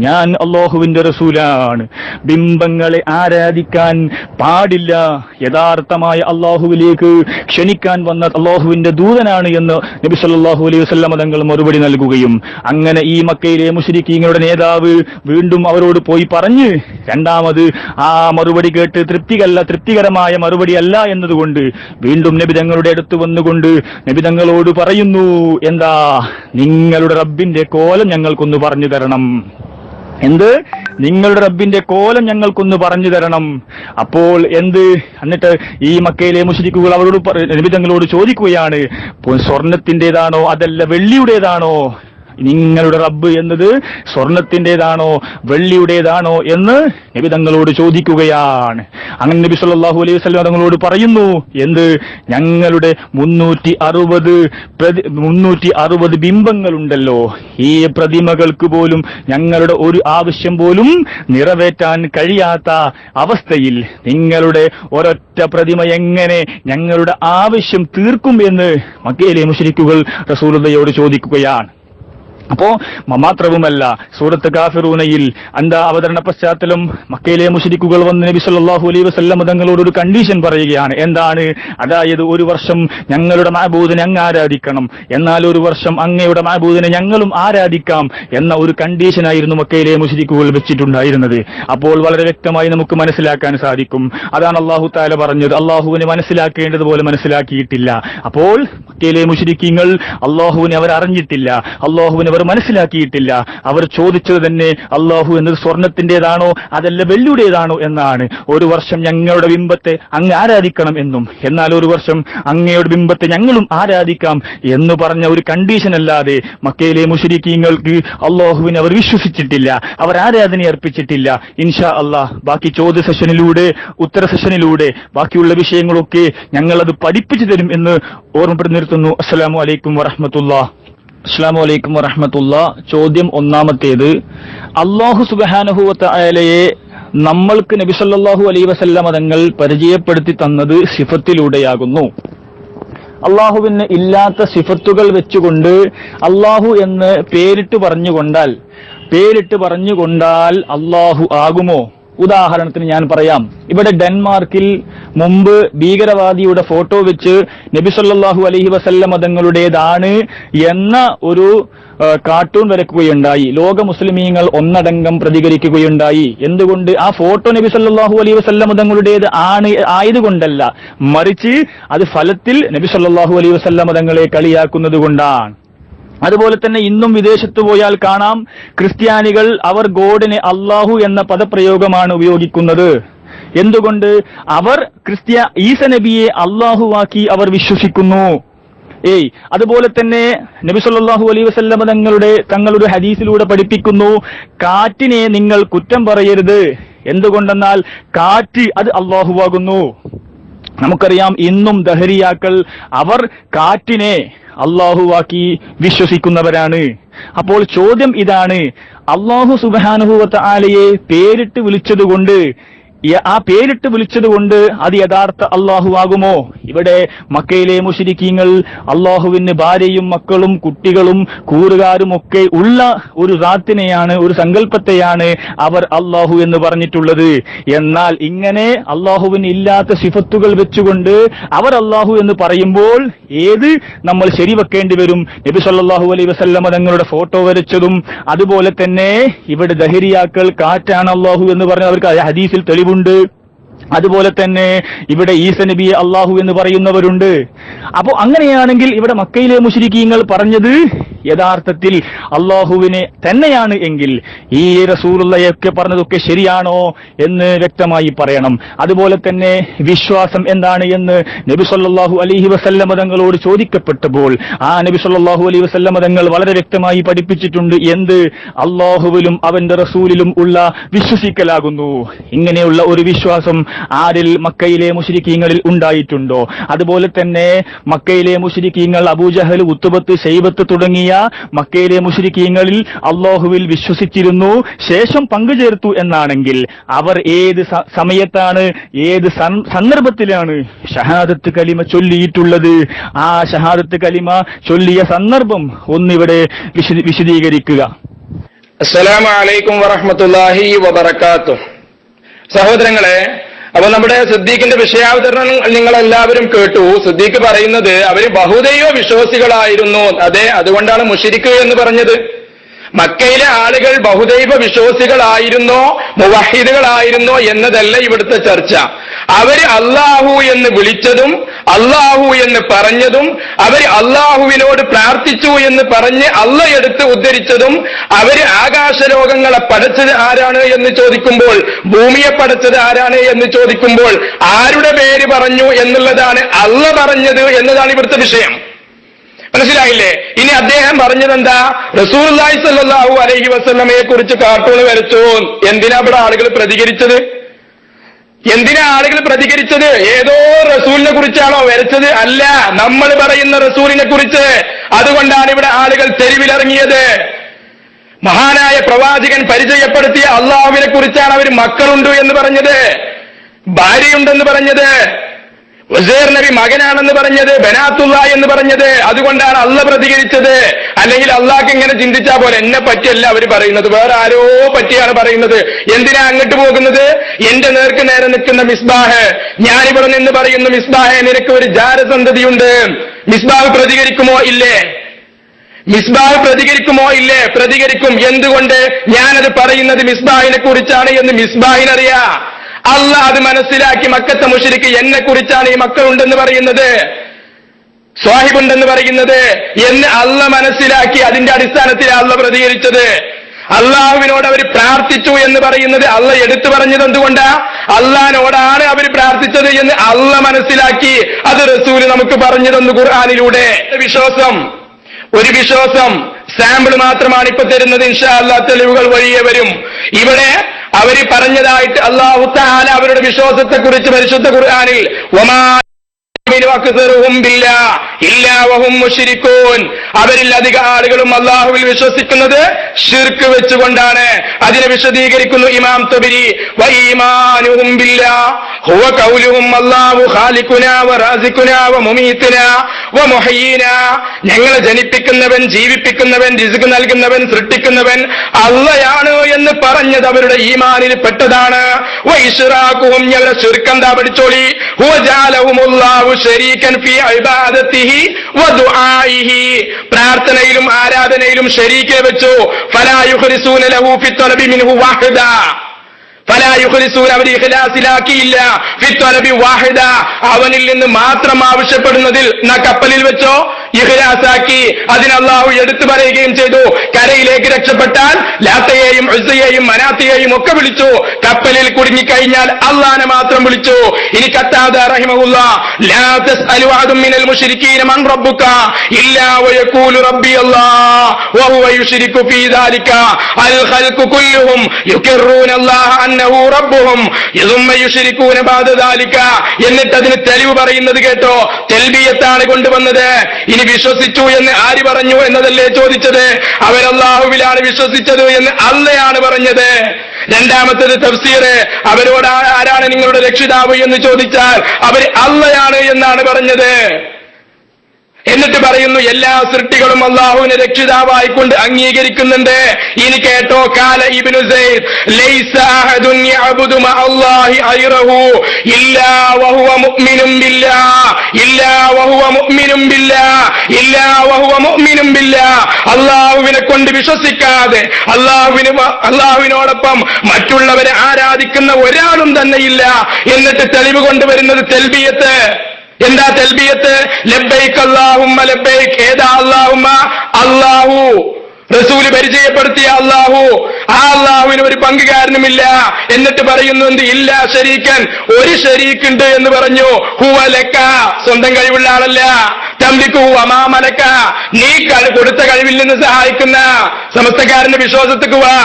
ഞാൻ അല്ലാഹുവിന്റെ റസൂലാണ്, ബിംബങ്ങളെ ആരാധിക്കാൻ പാടില്ല, യഥാർത്ഥമായ അല്ലാഹുവിലേക്ക് ക്ഷണിക്കാൻ വന്ന അല്ലാഹുവിന്റെ ദൂതനാണ് എന്ന് നബി സല്ലല്ലാഹു അലൈഹി വസല്ലം തങ്ങൾ മറുപടി നൽകുകയും, അങ്ങനെ ഈ മക്കയിലെ മുശ്രിക്കീങ്ങളുടെ നേതാവ് വീണ്ടും അവരോട് പോയി പറഞ്ഞ് രണ്ടാമത് ആ മറുപടി കേട്ട് തൃപ്തികരമായ മറുപടി അല്ല എന്നതുകൊണ്ട് വീണ്ടും നബി തങ്ങളുടെ അടുത്ത് വന്നുകൊണ്ട് നബി തങ്ങളോട് പറയുന്നു, എന്താ, നിങ്ങളുടെ റബ്ബിന്റെ കോലം ഞങ്ങൾക്കൊന്ന് പറഞ്ഞു തരണം. എന്ത്, നിങ്ങളുടെ റബ്ബിന്റെ കോലം ഞങ്ങൾക്കൊന്ന് പറഞ്ഞു തരണം. അപ്പോൾ എന്നിട്ട് ഈ മക്കയിലെ മുശ്രിക്കുകൾ അവരോട് നബി തങ്ങളോട് ചോദിക്കുകയാണ്, സ്വർണത്തിന്റേതാണോ അതല്ല വെള്ളിയുടേതാണോ? നിങ്ങളുടെ റബ്ബ് എന്നത് സ്വർണത്തിന്റേതാണോ വെള്ളിയുടേതാണോ എന്ന് നബി തങ്ങളോട് ചോദിക്കുകയാണ്. അങ്ങനെ നബി സല്ലല്ലാഹു അലൈഹി വസല്ലം തങ്ങളോട് പറയുന്നു, ഞങ്ങളുടെ 360 ബിംബങ്ങളുണ്ടല്ലോ, ഈ പ്രതിമകൾക്ക് പോലും ഞങ്ങളുടെ ഒരു ആവശ്യം പോലും നിറവേറ്റാൻ കഴിയാത്ത അവസ്ഥയിൽ നിങ്ങളുടെ ഒരൊറ്റ പ്രതിമ എങ്ങനെ ഞങ്ങളുടെ ആവശ്യം തീർക്കും എന്ന് മക്കയിലെ മുശ്രിക്കുകൾ റസൂലുള്ളാഹിയോട് ചോദിക്കുകയാണ്. അപ്പോ മാത്രവുമല്ല, സൂറത്ത് കാഫിറൂനയിൽ അവതരണ പശ്ചാത്തലം മക്കയിലെ മുശ്രിക്കുകൾ വന്ന് നബി സല്ലല്ലാഹു അലൈഹി വസല്ലം തങ്ങളോട് ഒരു കണ്ടീഷൻ പറയുകയാണ്. എന്താണ്? അതായത് ഒരു വർഷം ഞങ്ങളുടെ മഅബൂദിനെ അങ്ങ് ആരാധിക്കണം, എന്നാൽ ഒരു വർഷം അങ്ങയുടെ മഅബൂദിനെ ഞങ്ങളും ആരാധിക്കാം എന്ന ഒരു കണ്ടീഷനായിരുന്നു മക്കയിലെ മുശ്രിക്കുകൾ വെച്ചിട്ടുണ്ടായിരുന്നത്. അപ്പോൾ വളരെ വ്യക്തമായി നമുക്ക് മനസ്സിലാക്കാൻ സാധിക്കും. അതാണ് അല്ലാഹു തആല പറഞ്ഞത്, അല്ലാഹുവിനെ മനസ്സിലാക്കേണ്ടതുപോലെ മനസ്സിലാക്കിയിട്ടില്ല. അപ്പോൾ മക്കയിലെ മുശ്രിക്കീങ്ങൾ അല്ലാഹുവിനെ അവർ അറിഞ്ഞിട്ടില്ല, അല്ലാഹുവിനെ അവർ മനസ്സിലാക്കിയിട്ടില്ല. അവർ ചോദിച്ചത് തന്നെ അല്ലാഹു എന്നത് സ്വർണത്തിന്റേതാണോ അതല്ല വെള്ളിയുടേതാണോ എന്നാണ്. ഒരു വർഷം ഞങ്ങളുടെ ബിംബത്തെ അങ്ങ് ആരാധിക്കണം എന്നും, എന്നാൽ ഒരു വർഷം അങ്ങയുടെ ബിംബത്തെ ഞങ്ങളും ആരാധിക്കാം എന്ന് പറഞ്ഞ ഒരു കണ്ടീഷൻ അല്ലാതെ മക്കയിലെ മുശ്രിക്കീങ്ങൾക്ക് അല്ലാഹുവിനെ അവർ വിശ്വസിച്ചിട്ടില്ല, അവർ ആരാധന അർപ്പിച്ചിട്ടില്ല. ഇൻഷാ അല്ലാഹ് ബാക്കി ചോദ്യ സെഷനിലൂടെ ഉത്തര സെഷനിലൂടെ ബാക്കിയുള്ള വിഷയങ്ങളൊക്കെ ഞങ്ങളത് പഠിപ്പിച്ചു തരും എന്ന് ഓർമ്മപ്പെടുത്തി നിർത്തുന്നു. അസ്സലാമു അലൈക്കും വറഹ്മത്തുള്ളാഹി. അസ്സലാമു അലൈക്കും വറഹ്മത്തുള്ളാഹി. ചോദ്യം ഒന്നാമത്തേത്, അല്ലാഹു സുബ്ഹാനഹു വ തആലയെ നമ്മൾക്ക് നബി സല്ലല്ലാഹു അലൈഹി വസല്ലം തങ്ങൾ പരിചയപ്പെടുത്തി തന്നത് സിഫത്തിലൂടെയാകുന്നു. അള്ളാഹുവിന് ഇല്ലാത്ത സിഫത്തുകൾ വെച്ചുകൊണ്ട് അള്ളാഹു എന്ന് പേരിട്ട് പറഞ്ഞുകൊണ്ടാൽ അള്ളാഹു ആകുമോ? ഉദാഹരണത്തിന് ഞാൻ പറയാം. ഇവിടെ ഡെൻമാർക്കിൽ മുമ്പ് ഭീകരവാദിയുടെ ഫോട്ടോ വെച്ച് നബി സല്ലല്ലാഹു അലൈഹി വസല്ലം തങ്ങളുടേതാണ് എന്ന ഒരു കാർട്ടൂൺ വരയ്ക്കുകയുണ്ടായി. ലോക മുസ്ലിമീങ്ങൾ ഒന്നടങ്കം പ്രതികരിക്കുകയുണ്ടായി. എന്തുകൊണ്ട്? ആ ഫോട്ടോ നബി സല്ലല്ലാഹു അലൈഹി വസല്ലം തങ്ങളുടേത് ആയതുകൊണ്ടല്ല, മറിച്ച് അത് ഫലത്തിൽ നബി സല്ലല്ലാഹു അലൈഹി വസല്ലം തങ്ങളെ കളിയാക്കുന്നത് കൊണ്ടാണ്. അതുപോലെ തന്നെ ഇന്നും വിദേശത്ത് പോയാൽ കാണാം, ക്രിസ്ത്യാനികൾ അവർ ഗോഡിനെ അള്ളാഹു എന്ന പദപ്രയോഗമാണ് ഉപയോഗിക്കുന്നത്. എന്തുകൊണ്ട്? അവർ ഈസ നബിയെ അള്ളാഹുവാക്കി അവർ വിശ്വസിക്കുന്നു. അതുപോലെ തന്നെ നബി സല്ലല്ലാഹു അലൈഹി വസല്ലം തങ്ങളുടെ ഹദീസിലൂടെ പഠിപ്പിക്കുന്നു, കാറ്റിനെ നിങ്ങൾ കുറ്റം പറയരുത്. എന്തുകൊണ്ടെന്നാൽ കാറ്റ് അത് അള്ളാഹുവാകുന്നു. നമുക്കറിയാം, ഇന്നും ദഹരിയാക്കൾ അവർ കാറ്റിനെ അള്ളാഹുവാക്കി വിശ്വസിക്കുന്നവരാണ്. അപ്പോൾ ചോദ്യം ഇതാണ്, അള്ളാഹു സുബ്ഹാനഹു വ തആലയെ പേരിട്ട് വിളിച്ചതുകൊണ്ട് അത് യഥാർത്ഥ അള്ളാഹു ആകുമോ? ഇവിടെ മക്കയിലെ മുശ്രിക്കീങ്ങൾ അള്ളാഹുവിന് ഭാര്യയും മക്കളും കുട്ടികളും കൂറുകാരും ഒക്കെ ഉള്ള ഒരു റാത്തിനെയാണ്, ഒരു സങ്കല്പത്തെയാണ് അവർ അള്ളാഹു എന്ന് പറഞ്ഞിട്ടുള്ളത്. എന്നാൽ ഇങ്ങനെ അള്ളാഹുവിന് ഇല്ലാത്ത സിഫത്തുകൾ വെച്ചുകൊണ്ട് അവർ അള്ളാഹു എന്ന് പറയുമ്പോൾ ഏത് നമ്മൾ ശരിവെക്കേണ്ടി വരും? നബി സല്ലല്ലാഹു അലൈഹി വസല്ലം തങ്ങളുടെ ഫോട്ടോ വരച്ചതും അതുപോലെ തന്നെ ഇവിടെ ദഹരിയാക്കൾ കാറ്റാണ് അള്ളാഹു എന്ന് പറഞ്ഞ അവർക്ക് ഹദീസിൽ തെളിവുണ്ട്. അതുപോലെ തന്നെ ഇവിടെ ഈസ നബിയെ അള്ളാഹു എന്ന് പറയുന്നവരുണ്ട്. അപ്പോ അങ്ങനെയാണെങ്കിൽ ഇവിടെ മക്കയിലെ മുശ്രിക്കീങ്ങൾ പറഞ്ഞത് യഥാർത്ഥത്തിൽ അള്ളാഹുവിനെ തന്നെയാണ് എങ്കിൽ ഈ റസൂലുള്ളയൊക്കെ പറഞ്ഞതൊക്കെ ശരിയാണോ എന്ന് വ്യക്തമായി പറയണം. അതുപോലെ തന്നെ വിശ്വാസം എന്താണ് എന്ന് നബി സല്ലല്ലാഹു അലൈഹി വസല്ലം തങ്ങളോട് ചോദിക്കപ്പെട്ടപ്പോൾ ആ നബി സല്ലല്ലാഹു അലൈഹി വസല്ലം തങ്ങൾ വളരെ വ്യക്തമായി പഠിപ്പിച്ചിട്ടുണ്ട്. എന്ത്? അള്ളാഹുവിലും അവന്റെ റസൂലിലും ഉള്ള വിശ്വസിക്കലാകുന്നു. ഇങ്ങനെയുള്ള ഒരു വിശ്വാസം ആരിൽ? മക്കയിലെ മുശ്രിക്കീങ്ങളിൽ ഉണ്ടായിട്ടുണ്ടോ? അതുപോലെ തന്നെ മക്കയിലെ മുശ്രിക്കീങ്ങൾ അബൂജഹൽ, ഉത്ബത്ത്, ശൈബത്ത് തുടങ്ങിയ മക്കയിലെ മുശ്രിക്കീങ്ങളിൽ അള്ളാഹുവിൽ വിശ്വസിച്ചിരുന്നു, ശേഷം പങ്കുചേർത്തു എന്നാണെങ്കിൽ അവർ ഏത് സമയത്താണ്, ഏത് സന്ദർഭത്തിലാണ് ഷഹാദത്ത് കലിമ ചൊല്ലിയിട്ടുള്ളത്? ആ ഷഹാദത്ത് കലിമ ചൊല്ലിയ സന്ദർഭം ഒന്നിവിടെ വിശദീകരിക്കുക. അസ്സലാമു അലൈക്കും വറഹ്മത്തുള്ളാഹി വബറകാതുഹു. സഹോദരങ്ങളെ, അപ്പൊ നമ്മുടെ സിദ്ദീഖിന്റെ വിഷയാവതരണം നിങ്ങൾ എല്ലാവരും കേട്ടു. സിദ്ദീഖ് പറയുന്നത് അവര് ബഹുദൈവ വിശ്വാസികളായിരുന്നു. അതെ, അതുകൊണ്ടാണ് മുശ്രിക്ക് എന്ന് പറഞ്ഞത്. മക്കയിലെ ആളുകൾ ബഹുദൈവ വിശ്വാസികളായിരുന്നോ മുവഹിദുകളായിരുന്നോ എന്നതല്ല ഇവിടുത്തെ ചർച്ച. അവര് അള്ളാഹു എന്ന് വിളിച്ചതും അള്ളാഹു എന്ന് പറഞ്ഞതും അവര് അള്ളാഹുവിനോട് പ്രാർത്ഥിച്ചു എന്ന് പറഞ്ഞ് അള്ള എടുത്ത് ഉദ്ധരിച്ചതും അവര് ആകാശലോകങ്ങളെ പടച്ചത് ആരാണ് എന്ന് ചോദിക്കുമ്പോൾ, ഭൂമിയെ പടച്ചത് ആരാണ് എന്ന് ചോദിക്കുമ്പോൾ ആരുടെ പേര് പറഞ്ഞു എന്നുള്ളതാണ് അള്ള പറഞ്ഞത് എന്നതാണ് ഇവിടുത്തെ വിഷയം. മനസ്സിലായില്ലേ? ഇനി അദ്ദേഹം പറഞ്ഞതെന്താ? റസൂലുള്ളാഹി സ്വല്ലല്ലാഹു അലൈഹി വസല്ലമയെ കുറിച്ച് കാർട്ടൂൺ വരച്ചു. എന്തിനാ ഇവിടെ ആളുകൾ പ്രതികരിച്ചത്? ഏതോ റസൂലിനെ കുറിച്ചാണോ വരച്ചത്? അല്ല, നമ്മൾ പറയുന്ന റസൂലിനെ കുറിച്ച്. അതുകൊണ്ടാണ് ഇവിടെ ആളുകൾ തെരുവിലിറങ്ങിയത്. മഹാനായ പ്രവാചകൻ പരിചയപ്പെടുത്തിയ അള്ളാഹുവിനെ കുറിച്ചാണ് അവർ മക്കളുണ്ട് എന്ന് പറഞ്ഞത്, ഭാര്യയുണ്ടെന്ന് പറഞ്ഞത്, ഉസൈർ നബി മകനാണെന്ന് പറഞ്ഞത്, ബനാത്തുള്ള എന്ന് പറഞ്ഞത്. അതുകൊണ്ടാണ് അള്ള പ്രതികരിച്ചത്. അല്ലെങ്കിൽ അള്ളാഹ്ക്ക് ഇങ്ങനെ ചിന്തിച്ചാ പോലെ എന്നെ പറ്റിയല്ല അവർ പറയുന്നത്, വേറെ ആരോ പറ്റിയാണ് പറയുന്നത്. എന്തിനാ അങ്ങോട്ട് പോകുന്നത്? എന്റെ നേർക്ക് നേരെ നിൽക്കുന്ന മിസ്ബാഹ്, ഞാനിവിടെ നിന്ന് പറയുന്നു, മിസ്ബാഹ് നിനക്ക് ഒരു ജാരസന്തതിയുണ്ട്. മിസ്ബാഹ് പ്രതികരിക്കുമോ ഇല്ലേ? പ്രതികരിക്കും. എന്തുകൊണ്ട്? ഞാനത് പറയുന്നത് മിസ്ബാഹിനെ കുറിച്ചാണ് എന്ന് മിസ്ബാഹിനറിയാ. അള്ളാഹ് അത് മനസ്സിലാക്കി മക്കത്തെ മുശ്രിക്ക് എന്നെ കുറിച്ചാണ് ഈ മക്കളുണ്ടെന്ന് പറയുന്നത്, സ്വാഹിബുണ്ടെന്ന് പറയുന്നത് എന്ന് അള്ളാഹ് മനസ്സിലാക്കി. അതിന്റെ അടിസ്ഥാനത്തിൽ അള്ളാഹ് പ്രതികരിച്ചത്. അള്ളാഹുവിനോട് അവർ പ്രാർത്ഥിച്ചു എന്ന് പറയുന്നത് അള്ളാഹ് എടുത്തു പറഞ്ഞത് എന്തുകൊണ്ടാ? അള്ളാഹിനോടാണ് അവർ പ്രാർത്ഥിച്ചത് എന്ന് അള്ളാഹ് മനസ്സിലാക്കി. അത് റസൂല് നമുക്ക് പറഞ്ഞു തന്നു ഖുർആനിലൂടെ. ഒരു വിശ്വാസം സാമ്പിൾ മാത്രമാണ് ഇപ്പൊ തരുന്നത്. ഇൻഷാ അല്ലാഹ് തെളിവുകൾ വഴിയേ വരും. ഇവിടെ അവര് പറഞ്ഞതായിട്ട് അല്ലാഹു തആല അവരുടെ വിശ്വാസത്തെ കുറിച്ച് പരിശുദ്ധ ഖുർആനിൽ അവരിൽ അധിക ആളുകളും അള്ളാഹുവിൽ വിശ്വസിക്കുന്നത് ശിർക്ക് വെച്ചുകൊണ്ടാണ്. അതിനെ വിശദീകരിക്കുന്നു ഇമാം തബരി, വഈമാനുഹും ബില്ലാഹ് ഹുവ ഖൗലുഹും അല്ലാഹു ഖാലിഖുനാ വറാസിഖുനാ വമുമീതുനാ വമുഹയ്യിനാ. ഞങ്ങളെ ജനിപ്പിക്കുന്നവൻ, ജീവിപ്പിക്കുന്നവൻ, റിസ്ക് നൽകുന്നവൻ, സൃഷ്ടിക്കുന്നവൻ അള്ളയാണ് എന്ന് പറഞ്ഞത് അവരുടെ ഈമാനിൽ പെട്ടതാണ്. വഇശ്റാഖുഹും, ഞങ്ങളെ ശിർക്ക് എന്താ പഠിച്ചോളി, ഹുവ ജഅലഹുമുല്ലാഹു ശരീകൻ ഫീ ഇബാദത്തിഹി വദുആഇഹി. പ്രാർത്ഥനയിലും ആരാധനയിലും ശരീക്കെ വെച്ചു. ഫലാ യുഖ്ലിസൂന ലഹു ഫി ത്വലബി മിൻഹു വാഹിദ. ഫലാ യുഖ്ലിസൂന, അവർ ഇഖ്ലാസിലാക്കിയില്ല. ഫി ത്വലബി വാഹിദ, അവനിൽ നിന്ന് മാത്രം ആവശ്യപ്പെടുന്നതിൽ. കപ്പലിൽ വെച്ചോ ഇഖ്ലാസാക്കി. അതിന് അല്ലാഹു എടുത്തു പറയുകയും ചെയ്തു, കരയിലേക്ക് രക്ഷപ്പെട്ടാൽ ലാത്തയെയും ഉസ്സയെയും മനാത്തയെയും ഒക്കെ വിളിച്ചു. കപ്പലിൽ കുടുങ്ങിക്കഴിഞ്ഞാൽ അല്ലാഹനെ മാത്രം വിളിച്ചു. ഇനി ഖത്താദ റഹിമഹുല്ലാഹ്, ലാ തസ്അലു അഹദും മിനൽ മുശ്രിക്കീന മൻ റബ്ബുക ഇല്ലാ വയഖൂലു റബ്ബി അല്ലാഹ് വഹുവ യുശ്രികു ഫീ ദാലിക അൽ ഖൽഖു കുല്ലുഹും യുഖിറൂന അല്ലാഹ അന്നഹു റബ്ബുഹും യസുമ്മ യുശ്രികൂന ബഅദ ദാലിക. എന്നിട്ട് അതിന് തെളിവ് പറയുന്നത് കേട്ടോ, തൽബിയത്താണ് കൊണ്ടുവന്നത്. ഇനി വിശ്വസിച്ചു എന്ന് ആര് പറഞ്ഞു എന്നതല്ലേ ചോദിച്ചത്? അവരല്ലാഹുവിലാണ് വിശ്വസിച്ചത് എന്ന് അള്ളയാണ് പറഞ്ഞത്. രണ്ടാമത്തേത് തഫ്സീർ. അവരോട് ആരാണ് നിങ്ങളുടെ രക്ഷിതാവ് എന്ന് ചോദിച്ചാൽ അവർ അള്ളയാണ് എന്നാണ് പറഞ്ഞത്. എന്നിട്ട് പറയുന്നു എല്ലാ സൃഷ്ടികളും അല്ലാഹുവിനെ രക്ഷിതാവായിക്കൊണ്ട് അംഗീകരിക്കുന്നുണ്ട്. ഇനി കേട്ടോ, കാല ഇബ്നു സൈദ്, ലൈസ അഹദുൻ യഅബുദു മഅല്ലാഹി ഗൈറഹു ഇല്ലാ വഹുവ മുഅ്മിനും ബില്ലാഹ് ഇല്ലാ വഹുവ മുഅ്മിനും ബില്ലാഹ് ഇല്ലാ വഹുവ മുഅ്മിനും ബില്ലാഹ്. അല്ലാഹുവിനെ കൊണ്ട് വിശ്വസിക്കാതെ അല്ലാഹുവിനോടൊപ്പം മറ്റുള്ളവരെ ആരാധിക്കുന്ന ഒരാളും തന്നെയില്ല. എന്നിട്ട് തെളിവ് കൊണ്ടുവരുന്നത് തൽബിയത്ത്. എന്താ തൽബിയത്ത്? ലബ്ബൈക് അല്ലാഹുമ്മ ലബ്ബൈക്. ഏതാ അല്ലാഹുമ്മ? അല്ലാഹു. റസൂല് പരിചയപ്പെടുത്തിയ അല്ലാഹു. ആ അല്ലാഹുവിന് ഒരു പങ്കുകാരനുമില്ല. എന്നിട്ട് പറയുന്നുണ്ട് ഇല്ല ശരീക്കൻ, ഒരു ശരീക്കുണ്ട് എന്ന് പറഞ്ഞു. ഹുവ ലക, സ്വന്തം കഴിവുള്ള ആളല്ല. തംലികു വമാ മലക, നീ കൊടുത്ത കഴിവിൽ നിന്ന് സഹായിക്കുന്ന. സമസ്തക്കാരന്റെ വിശ്വാസത്തേക്ക് വാ.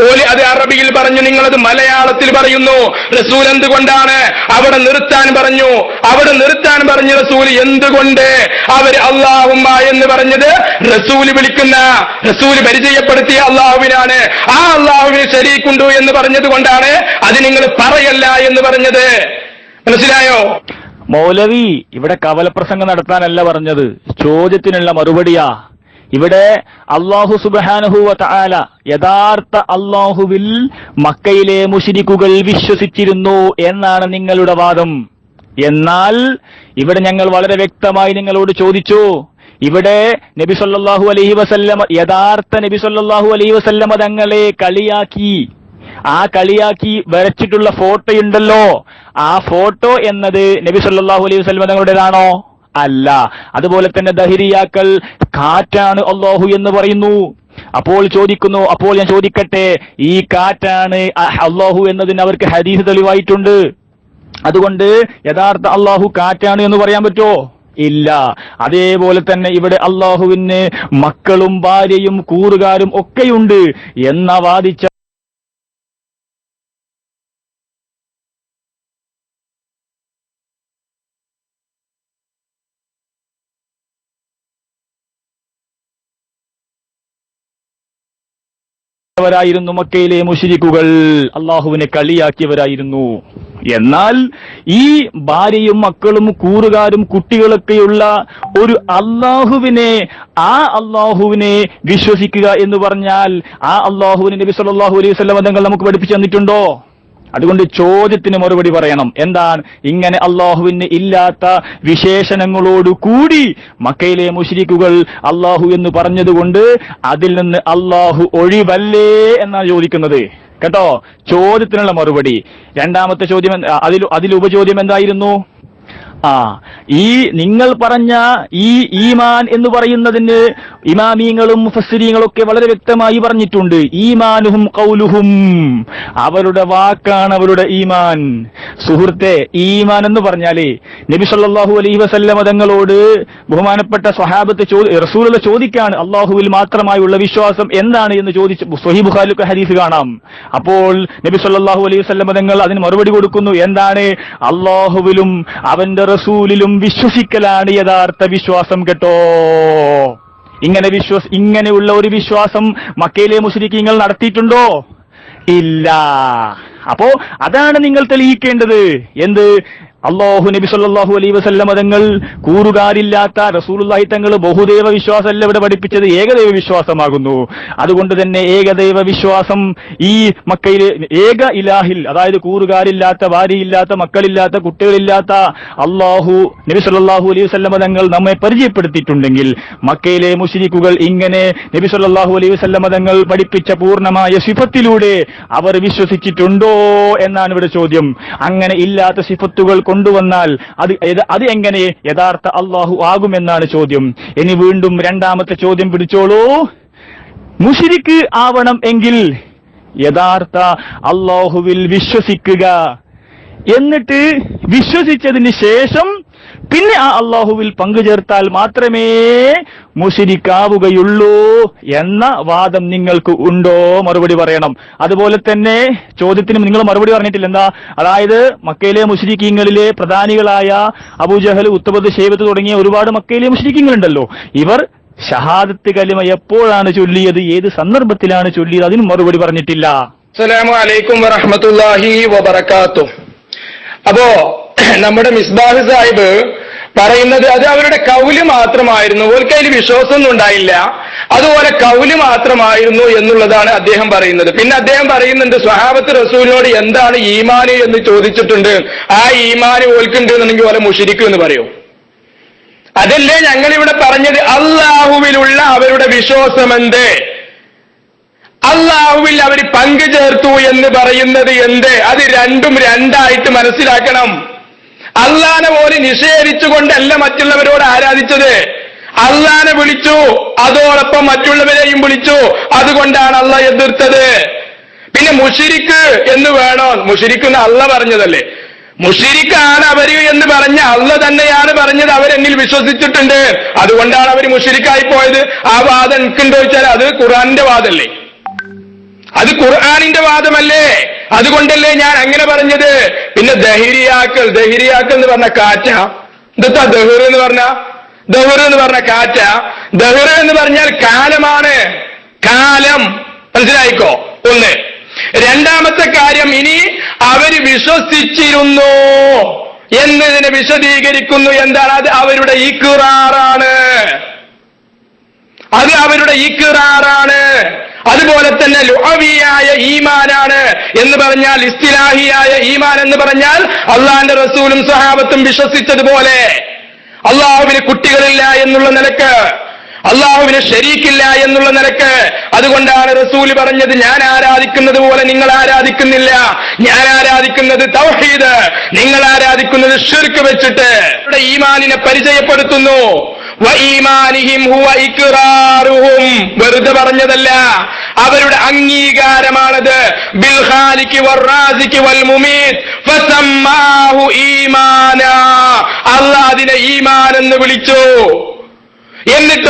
ഓലി അത് അറബിയിൽ പറഞ്ഞു, നിങ്ങളത് മലയാളത്തിൽ പറയുന്നു. റസൂൽ എന്തുകൊണ്ടാണ് അവിടെ നിർത്താൻ പറഞ്ഞു? അവിടെ നിർത്താൻ പറഞ്ഞ റസൂൽ എന്തുകൊണ്ട് അവർ അല്ലാഹുമ്മ എന്ന് പറഞ്ഞത്? റസൂൽ വിളിക്കുന്ന, റസൂൽ പരിചയപ്പെടുത്തിയ അല്ലാഹുവിനാണ്. ആ അല്ലാഹുവിന് ശരീക്കുണ്ടു എന്ന് പറഞ്ഞത് കൊണ്ടാണ് അത് നിങ്ങൾ പറയല്ല എന്ന് പറഞ്ഞത്. മനസ്സിലായോ? മൗലവി ഇവിടെ കവലപ്രസംഗം നടത്താനല്ല പറഞ്ഞത്, ചോദ്യത്തിനുള്ള മറുപടിയാ. ഇവിടെ അല്ലാഹു സുബ്ഹാനഹു വ തആല, യഥാർത്ഥ അല്ലാഹുവിൽ മക്കയിലെ മുശ്രിക്കുകൾ വിശ്വസിച്ചിരുന്നു എന്നാണ് നിങ്ങളുടെ വാദം. എന്നാൽ ഇവിടെ ഞങ്ങൾ വളരെ വ്യക്തമായി നിങ്ങളോട് ചോദിച്ചു, ഇവിടെ നബി സല്ലല്ലാഹു അലൈഹി വസല്ലമ, യഥാർത്ഥ നബി സല്ലല്ലാഹു അലൈഹി വസല്ലമ തങ്ങളെ കളിയാക്കി, ആ കളിയാക്കി വരച്ചിട്ടുള്ള ഫോട്ടോയുണ്ടല്ലോ, ആ ഫോട്ടോ എന്നത് നബി സല്ലല്ലാഹു അലൈഹി വസല്ലമ തങ്ങളുടേതാണോ? അല്ല. അതുപോലെ തന്നെ ദഹരിയാക്കൾ കാറ്റാണ് അല്ലാഹു എന്ന് പറയുന്നു. അപ്പോൾ ഞാൻ ചോദിക്കട്ടെ, ഈ കാറ്റാണ് അല്ലാഹു എന്നതിന് അവർക്ക് ഹദീസ് തെളിവായിട്ടുണ്ട്. അതുകൊണ്ട് യഥാർത്ഥ അല്ലാഹു കാറ്റാണ് എന്ന് പറയാൻ പറ്റുമോ? ഇല്ല. അതേപോലെ തന്നെ ഇവിടെ അല്ലാഹുവിന് മക്കളും ഭാര്യയും കൂറുകാരും ഒക്കെയുണ്ട് എന്ന വാദിച്ച വരായിരുന്നു മക്കയിലെ മുശ്രിക്കുകൾ, അല്ലാഹുവിനെ കളിയാക്കിയവരായിരുന്നു. എന്നാൽ ഈ ഭാര്യയും മക്കളും കൂറുകാരും കുട്ടികളൊക്കെയുള്ള ഒരു അല്ലാഹുവിനെ, ആ അല്ലാഹുവിനെ വിശ്വസിക്കുക എന്ന് പറഞ്ഞാൽ ആ അല്ലാഹുവിനെ നബി സല്ലല്ലാഹു അലൈഹി വസല്ലം തങ്ങൾ നമുക്ക് പഠിപ്പിച്ചു തന്നിട്ടുണ്ടോ? അതുകൊണ്ട് ചോദ്യത്തിന് മറുപടി പറയണം. എന്താണ്? ഇങ്ങനെ അല്ലാഹുവിന് ഇല്ലാത്ത വിശേഷണങ്ങളോട് കൂടി മക്കയിലെ മുശ്രിക്കുകൾ അല്ലാഹു എന്ന് പറഞ്ഞതുകൊണ്ട് അതിൽ നിന്ന് അല്ലാഹു ഒഴിവല്ലേ എന്നാണ് ചോദിക്കുന്നത്. കേട്ടോ, ചോദ്യത്തിനുള്ള മറുപടി. രണ്ടാമത്തെ ചോദ്യം, അതിൽ ഉപചോദ്യം എന്തായിരുന്നു? ഈ നിങ്ങൾ പറഞ്ഞ ഈ ഈമാൻ എന്ന് പറയുന്നതിന് ഇമാമീങ്ങളും മുഫസ്സിരീങ്ങളും ഒക്കെ വളരെ വ്യക്തമായി പറഞ്ഞിട്ടുണ്ട്. ഈമാനുഹും ഖൗലുഹും, അവരുടെ വാക്കാണ് അവരുടെ ഈമാൻ. സുഹൃത്തെ, ഈമാൻ എന്ന് പറഞ്ഞാലേ നബി സല്ലല്ലാഹു അലൈഹി വസല്ലം തങ്ങളോട് ബഹുമാനപ്പെട്ട സ്വഹാബത്ത് റസൂലുള്ള ചോദിക്കാണ്, അല്ലാഹുവിൽ മാത്രമായുള്ള വിശ്വാസം എന്താണ് എന്ന് ചോദിച്ചു. സ്വഹീഹ് ബുഖാരിയിലെ ഹദീസ് കാണാം. അപ്പോൾ നബി സല്ലല്ലാഹു അലൈഹി വസല്ലം തങ്ങൾ അതിന് മറുപടി കൊടുക്കുന്നു. എന്താണ്? അല്ലാഹുവിലും അവന്റെ റസൂലിലും വിശ്വസിക്കലാണ് യഥാർത്ഥ വിശ്വാസം. കേട്ടോ, ഇങ്ങനെയുള്ള ഒരു വിശ്വാസം മക്കയിലെ മുശ്രിക്കീങ്ങൾ നടത്തിയിട്ടുണ്ടോ? ഇല്ല. അപ്പോ അതാണ് നിങ്ങൾ തെളിയിക്കേണ്ടത്. എന്ത്? അല്ലാഹു നബി സല്ലല്ലാഹു അലൈഹി വസല്ലം തങ്ങൾ കൂറുകാരില്ലാത്ത റസൂലുള്ളാഹി തങ്ങൾ ബഹുദൈവ വിശ്വാസമല്ല ഇവിടെ പഠിപ്പിച്ചത്, ഏകദൈവ വിശ്വാസമാകുന്നു. അതുകൊണ്ട് തന്നെ ഏകദൈവ വിശ്വാസം ഈ മക്കയിലെ ഏക ഇലാഹിൽ, അതായത് കൂറുകാരില്ലാത്ത, ഭാര്യയില്ലാത്ത, മക്കളില്ലാത്ത, കുട്ടികളില്ലാത്ത അല്ലാഹു നബി സല്ലല്ലാഹു അലൈഹി വസല്ലം തങ്ങൾ നമ്മെ പരിചയപ്പെടുത്തിയിട്ടുണ്ടെങ്കിൽ മക്കയിലെ മുശ്രിക്കുകൾ ഇങ്ങനെ നബി സല്ലല്ലാഹു അലൈഹി വസല്ലം തങ്ങൾ പഠിപ്പിച്ച പൂർണ്ണമായ സിഫത്തിലൂടെ അവർ വിശ്വസിച്ചിട്ടുണ്ടോ എന്നാണ് ഇവിടെ ചോദ്യം. അങ്ങനെ ഇല്ലാത്ത സിഫത്തുകൾ കൊണ്ടുവന്നാൽ അത് എങ്ങനെ യഥാർത്ഥ അല്ലാഹു ആകുമെന്നാണ് ചോദ്യം. ഇനി വീണ്ടും രണ്ടാമത്തെ ചോദ്യം പിടിച്ചോളൂ. മുശ്രിക്ക് ആവണം എങ്കിൽ യഥാർത്ഥ അല്ലാഹുവിൽ വിശ്വസിക്കുക, എന്നിട്ട് വിശ്വസിച്ചതിന് ശേഷം പിന്നെ ആ അല്ലാഹുവിൽ പങ്കുചേർത്താൽ മാത്രമേ മുശ്രിക്കാവുകയുള്ളൂ എന്ന വാദം നിങ്ങൾക്ക് ഉണ്ടോ? മറുപടി പറയണം. അതുപോലെ തന്നെ ചോദ്യത്തിന് നിങ്ങൾ മറുപടി പറഞ്ഞിട്ടില്ല. എന്താ? അതായത് മക്കയിലെ മുശ്രിക്കീങ്ങളിലെ പ്രധാനികളായ അബൂജഹൽ, ഉത്തബത്ത്, ശൈബത്ത് തുടങ്ങിയ ഒരുപാട് മക്കയിലെ മുശ്രിക്കീങ്ങളുണ്ടല്ലോ. ഇവർ ഷഹാദത്ത് കലിമ എപ്പോഴാണ് ചൊല്ലിയത്, ഏത് സന്ദർഭത്തിലാണ് ചൊല്ലിയത്? അതിനും മറുപടി പറഞ്ഞിട്ടില്ല. അസ്സലാമു അലൈക്കും വറഹ്മത്തുള്ളാഹി വബറകാതുഹു. അപ്പോ നമ്മുടെ മിസ്ബാഹ് സാഹിബ് പറയുന്നത് അത് അവരുടെ കൗല് മാത്രമായിരുന്നു, ഓൽക്കതിൽ വിശ്വാസമൊന്നും ഉണ്ടായില്ല, അതുപോലെ കൗല് മാത്രമായിരുന്നു എന്നുള്ളതാണ് അദ്ദേഹം പറയുന്നത്. പിന്നെ അദ്ദേഹം പറയുന്നുണ്ട് സ്വഹാബത്ത് റസൂലിനോട് എന്താണ് ഈമാന് എന്ന് ചോദിച്ചിട്ടുണ്ട്. ആ ഈമാന് ഓൽക്കുണ്ട് എന്നുണ്ടെങ്കിൽ ഓലെ മുശ്രിക്ക് എന്ന് പറയൂ. അതല്ലേ ഞങ്ങളിവിടെ പറഞ്ഞത്? അല്ലാഹുവിലുള്ള അവരുടെ വിശ്വാസം എന്ത്? അല്ലാഹുവിൽ അവർ പങ്കു ചേർത്തു എന്ന് പറയുന്നത് എന്ത്? അത് രണ്ടും രണ്ടായിട്ട് മനസ്സിലാക്കണം. അള്ളാനെ പോലെ നിഷേധിച്ചുകൊണ്ടല്ല മറ്റുള്ളവരോട് ആരാധിച്ചത്. അള്ളാനെ വിളിച്ചു, അതോടൊപ്പം മറ്റുള്ളവരെയും വിളിച്ചു, അതുകൊണ്ടാണ് അള്ളാഹ് എതിർത്തത്. പിന്നെ മുശ്രിക്ക് എന്ന് വേണോ? മുശ്രിക്ക് എന്ന് അള്ളാഹ് പറഞ്ഞതല്ലേ. മുശ്രിക്കാണ് അവര് എന്ന് പറഞ്ഞ അള്ളാഹ് തന്നെയാണ് പറഞ്ഞത് അവരെന്നിൽ വിശ്വസിച്ചിട്ടുണ്ട്, അതുകൊണ്ടാണ് അവർ മുശ്രിക്കായി പോയത്. ആ വാദം എനിക്കുണ്ടോ ചോദിച്ചാൽ അത് ഖുർആനിന്റെ വാദമല്ലേ, അത് ഖുർആനിന്റെ വാദമല്ലേ? അതുകൊണ്ടല്ലേ ഞാൻ അങ്ങനെ പറഞ്ഞത്. പിന്നെ ദഹിരിയാക്കൾ എന്ന് പറഞ്ഞ കാറ്റ, എന്താ ദഹർ എന്ന് പറഞ്ഞ? ദഹർ എന്ന് പറഞ്ഞ കാറ്റ. ദഹർ എന്ന് പറഞ്ഞാൽ കാലമാണ്, കാലം. മനസ്സിലായിക്കോ? ഒന്ന്. രണ്ടാമത്തെ കാര്യം, ഇനി അവര് വിശ്വസിച്ചിരുന്നു എന്നതിനെ വിശദീകരിക്കുന്നു. എന്താണ്? അത് അവരുടെ ഇഖ്റാറാണ്, അത് അവരുടെ ഇഖ്റാറാണ്. അതുപോലെ തന്നെ ലുഅവിയായ ഈമാനാണ് എന്ന് പറഞ്ഞാൽ, ഇസ്തിലാഹിയായ ഈമാൻ എന്ന് പറഞ്ഞാൽ അള്ളാഹിന്റെ റസൂലും സഹാബത്തും വിശ്വസിച്ചതുപോലെ അള്ളാഹുവിന് കുട്ടികളില്ല എന്നുള്ള നിലക്ക്, അള്ളാഹുവിന് ശരീക്കില്ല എന്നുള്ള നിലക്ക്. അതുകൊണ്ടാണ് റസൂൽ പറഞ്ഞത്, ഞാൻ ആരാധിക്കുന്നത് പോലെ നിങ്ങൾ ആരാധിക്കുന്നില്ല, ഞാൻ ആരാധിക്കുന്നത് തൗഹീദ്, നിങ്ങൾ ആരാധിക്കുന്നത് ശിർക്ക് വെച്ചിട്ട്. അവരുടെ ഈമാനിനെ പരിചയപ്പെടുത്തുന്നു. വഈമാനിഹിം ഹുവ ഇഖ്റാറുഹും, വെറുതെ പറഞ്ഞതല്ല, അവരുടെ അംഗീകാരമാണത്. ബിൽ ഖാലിഖി വറാസിഖി വൽ മുമീത് ഫസമ്മാഹു ഈമാനാ, അല്ലാഹ് അതിനെ ഈമാൻ എന്ന് വിളിച്ചു. എന്നിട്ട്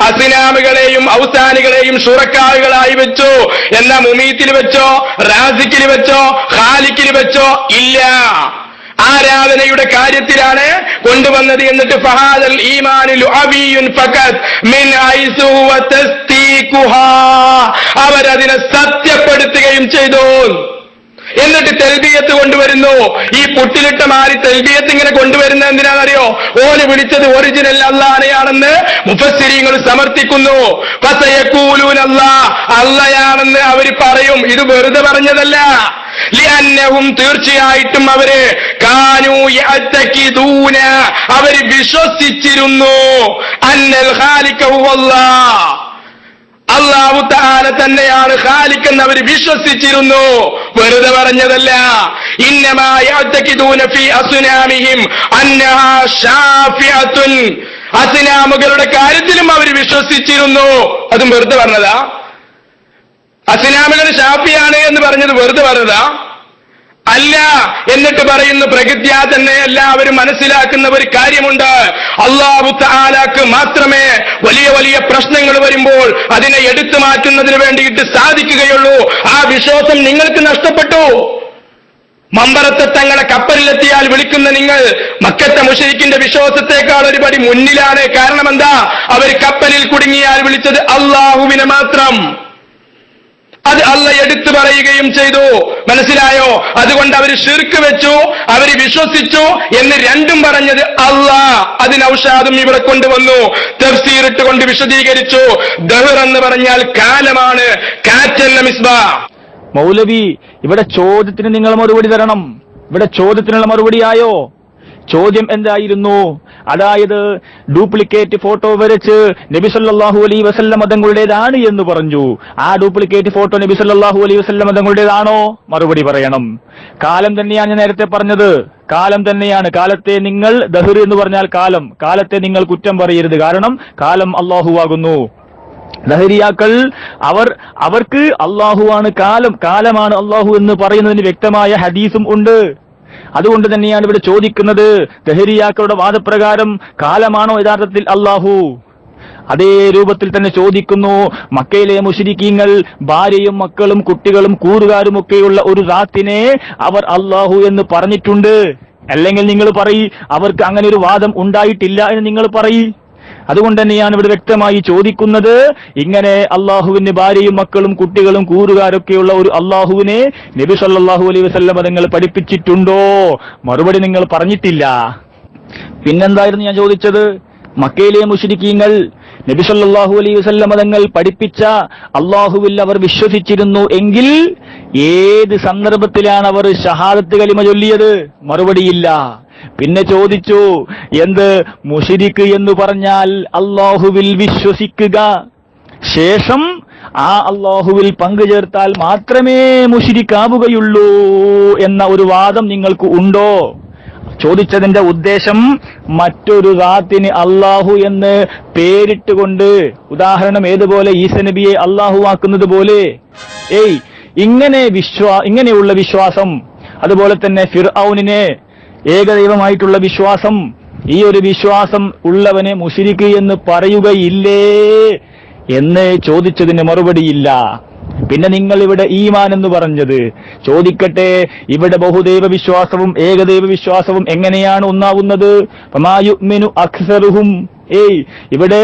അസ്നാമുകളെയും ഔസാനുകളെയും ശുറക്കാകളായി വെച്ചോ. എന്നാ മുമീത്തിൽ വെച്ചോ, റാസിക്കിൽ വെച്ചോ, ഖാലിക്കിൽ വെച്ചോ? ഇല്ല, ആരാധനയുടെ കാര്യത്തിലാണ് കൊണ്ടുവന്നത്. എന്നിട്ട് ഫഹാദൽ ഈമാനു ലുഅവിയുൻ ഫഖത് മിൻ ഐസു വതസ്തീഖുഹാ, അവരതിനെ സത്യപ്പെടുത്തുകയും ചെയ്തു. എന്നിട്ട് തെൽബിയത്ത് കൊണ്ടുവരുന്നു. ഈ പുട്ടിലിട്ട മാറി തെൽബിയത്ത് ഇങ്ങനെ കൊണ്ടുവരുന്നത് എന്തിനാണെന്നറിയോ? ഓന് വിളിച്ചത് ഒറിജിനൽ അല്ലാഹനെയാണെന്ന് മുഫസ്സിരീങ്ങൾ സമർത്ഥിക്കുന്നു. ഫസയഖൂലൂന അല്ലാഹയാണെന്ന് അവർ പറയും. ഇത് വെറുതെ പറഞ്ഞതല്ല. ലിഅന്നഹും, തീർച്ചയായിട്ടും അവര് കാനൂ യഅതഖിദൂന, അവർ വിശ്വസിച്ചിരുന്നു അന്നൽ ഖാലിഖ ഹുവല്ലാഹ്, അല്ലാഹു തആല തന്നെയാണ് ഖാലിഖ് എന്ന് അവർ വിശ്വസിച്ചിരുന്നു. വെറുതെ പറഞ്ഞതല്ല. ഇന്നമാ യഅതഖിദൂന ഫീ അസ്നാമിഹിം അന്നഹാ ശാഫിഅത്തുൻ, അസ്നാമുകളുടെ കാര്യത്തിലും അവർ വിശ്വസിച്ചിരുന്നു. അതും വെറുതെ പറഞ്ഞതാ? അസ്നാമുകൾ ഷാഫിയാണ് എന്ന് പറഞ്ഞത് വെറുതെ പറഞ്ഞതാ? അല്ല. എന്നിട്ട് പറയുന്നു, പ്രകൃത്യാ തന്നെ എല്ലാവരും മനസ്സിലാക്കുന്ന ഒരു കാര്യമുണ്ട്, അല്ലാഹു തആലക്ക് മാത്രമേ വലിയ വലിയ പ്രശ്നങ്ങൾ വരുമ്പോൾ അതിനെ എടുത്തു മാറ്റുന്നതിന് വേണ്ടിയിട്ട് സാധിക്കുകയുള്ളൂ. ആ വിശ്വാസം നിങ്ങൾക്ക് നഷ്ടപ്പെട്ടു. മമ്പറത്തെ തങ്ങളെ കപ്പലിലെത്തിയാൽ വിളിക്കുന്ന നിങ്ങൾ മക്കത്തെ മുശ്രിക്കിന്റെ വിശ്വാസത്തെക്കാൾ ഒരുപടി മുന്നിലാണ്. കാരണം എന്താ? അവർ കപ്പലിൽ കുടുങ്ങിയാൽ വിളിച്ചത് അല്ലാഹുവിനെ മാത്രം. അത് അള്ള എടുത്തു പറയുകയും ചെയ്തു. മനസ്സിലായോ? അതുകൊണ്ട് അവർ ശിർക്ക് വെച്ചു, അവർ വിശ്വസിച്ചു എന്ന് രണ്ടും പറഞ്ഞത് അള്ളാഹ്. അത് നൗഷാദും ഇവിടെ കൊണ്ടുവന്നു, തഫ്സീർ ഇട്ടുകൊണ്ട് വിശദീകരിച്ചു. ദഹർ എന്ന് പറഞ്ഞാൽ കാലമാണ്, കാറ്റല്ല മിസ്ബാഹ്. മൗലവി, ഇവിടെ ചോദ്യത്തിന് നിങ്ങൾ മറുപടി തരണം. ഇവിടെ ചോദ്യത്തിനുള്ള മറുപടിയായോ? ചോദ്യം എന്തായിരുന്നു? അതായത് ഡ്യൂപ്ലിക്കേറ്റ് ഫോട്ടോ വരച്ച് നബി സല്ലല്ലാഹു അലൈഹി വസല്ലം തങ്ങളുടേതാണ് എന്ന് പറഞ്ഞു. ആ ഡ്യൂപ്ലിക്കേറ്റ് ഫോട്ടോ നബി സല്ലല്ലാഹു അലൈഹി വസല്ലം തങ്ങളുടേതാണോ? മറുപടി പറയണം. കാലം തന്നെയാണ് ഞാൻ നേരത്തെ പറഞ്ഞത്, കാലം തന്നെയാണ്. കാലത്തെ നിങ്ങൾ, ദഹർ എന്ന് പറഞ്ഞാൽ കാലം, കാലത്തെ നിങ്ങൾ കുറ്റം പറയരുത്. കാരണം കാലം അല്ലാഹു ആകുന്നു. ദഹരിയാക്കൾ അവർക്ക് അല്ലാഹുവാണ് കാലം, കാലമാണ് അല്ലാഹു എന്ന് പറയുന്നതിന് വ്യക്തമായ ഹദീസും ഉണ്ട്. അതുകൊണ്ട് തന്നെയാണ് ഇവിടെ ചോദിക്കുന്നത്, ദഹരിയാക്കളുടെ വാദപ്രകാരം കാലമാണോ യഥാർത്ഥത്തിൽ അല്ലാഹു? അതേ രൂപത്തിൽ തന്നെ ചോദിക്കുന്നു, മക്കയിലെ മുശ്രിക്കീങ്ങൾ ഭാര്യയും മക്കളും കുട്ടികളും കൂറുകാരും ഒക്കെയുള്ള ഒരു റാത്തിനെ അവർ അല്ലാഹു എന്ന് പറഞ്ഞിട്ടുണ്ട്. അല്ലെങ്കിൽ നിങ്ങൾ പറയ് അവർക്ക് അങ്ങനെ ഒരു വാദം ഉണ്ടായിട്ടില്ല എന്ന് നിങ്ങൾ പറയ്. അതുകൊണ്ട് തന്നെയാണ് ഇവിടെ വ്യക്തമായി ചോദിക്കുന്നത്, ഇങ്ങനെ അള്ളാഹുവിന് ഭാര്യയും മക്കളും കുട്ടികളും കൂറുകാരൊക്കെയുള്ള ഒരു അള്ളാഹുവിനെ നബി സല്ലല്ലാഹു അലൈഹി വസല്ലം തങ്ങൾ പഠിപ്പിച്ചിട്ടുണ്ടോ? മറുപടി നിങ്ങൾ പറഞ്ഞിട്ടില്ല. പിന്നെന്തായിരുന്നു ഞാൻ ചോദിച്ചത്? മക്കയിലെ മുശ്രിക്കീങ്ങൾ നബി സല്ലല്ലാഹു അലൈഹി വസല്ലം തങ്ങൾ പഠിപ്പിച്ച അള്ളാഹുവിൽ അവർ വിശ്വസിച്ചിരുന്നു എങ്കിൽ ഏത് സന്ദർഭത്തിലാണ് അവർ ഷഹാദത്ത് കലിമ ചൊല്ലിയത്? മറുപടിയില്ല. പിന്നെ ചോദിച്ചു, എന്ത് മുശ്രിക്ക് എന്ന് പറഞ്ഞാൽ അള്ളാഹുവിൽ വിശ്വസിക്കുക, ശേഷം ആ അള്ളാഹുവിൽ പങ്കുചേർത്താൽ മാത്രമേ മുശ്രിക്കാവുകയുള്ളൂ എന്ന ഒരു വാദം നിങ്ങൾക്ക് ഉണ്ടോ? ചോദിച്ചതിന്റെ ഉദ്ദേശം മറ്റൊരു റാത്തിന് അള്ളാഹു എന്ന് പേരിട്ടുകൊണ്ട്, ഉദാഹരണം ഏതുപോലെ ഈസ നബിയെ അള്ളാഹു ആക്കുന്നത് പോലെ, ഇങ്ങനെയുള്ള വിശ്വാസം, അതുപോലെ തന്നെ ഫിർഔനിനെ ഏകദൈവമായിട്ടുള്ള വിശ്വാസം, ഈ ഒരു വിശ്വാസം ഉള്ളവനെ മുശ്രിക്ക് എന്ന് പറയുകയില്ലേ എന്ന് ചോദിച്ചതിന് മറുപടിയില്ല. പിന്നെ നിങ്ങൾ ഇവിടെ ഈമാൻ എന്ന് പറഞ്ഞത്, ചോദിക്കട്ടെ, ഇവിടെ ബഹുദൈവ വിശ്വാസവും ഏകദൈവ വിശ്വാസവും എങ്ങനെയാണ് ഒന്നാവുന്നത്? ഫമാ യുഅ്മിനു അക്സറുഹും, ഇവിടെ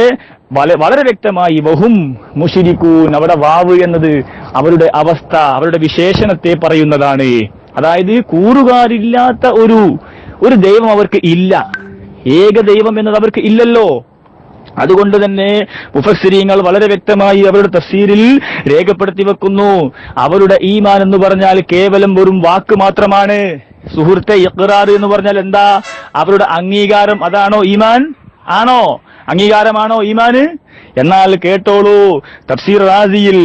വളരെ വ്യക്തമായി വഹും മുശ്രികൂൻ, അവിടെ വാവ് എന്നത് അവരുടെ അവസ്ഥ, അവരുടെ വിശേഷണത്തെ പറയുന്നതാണ്. അതായത് കൂറുകാരില്ലാത്ത ഒരു ദൈവം അവർക്ക് ഇല്ല, ഏകദൈവം എന്നത് അവർക്ക് ഇല്ലല്ലോ. അതുകൊണ്ട് തന്നെ മുഫസ്സിരീങ്ങൾ വളരെ വ്യക്തമായി അവരുടെ തഫ്സീരിൽ രേഖപ്പെടുത്തി വെക്കുന്നു, അവരുടെ ഈമാൻ എന്ന് പറഞ്ഞാൽ കേവലം വെറും വാക്ക് മാത്രമാണ്. സുഹൃത്തെ, ഇഖ്റാർ എന്ന് പറഞ്ഞാൽ എന്താ? അവരുടെ അംഗീകാരം. അതാണോ ഈമാൻ? ആണോ? അംഗീകാരമാണോ ഈമാന്? എന്നാൽ കേട്ടോളൂ, തഫ്സീർ റാസിയിൽ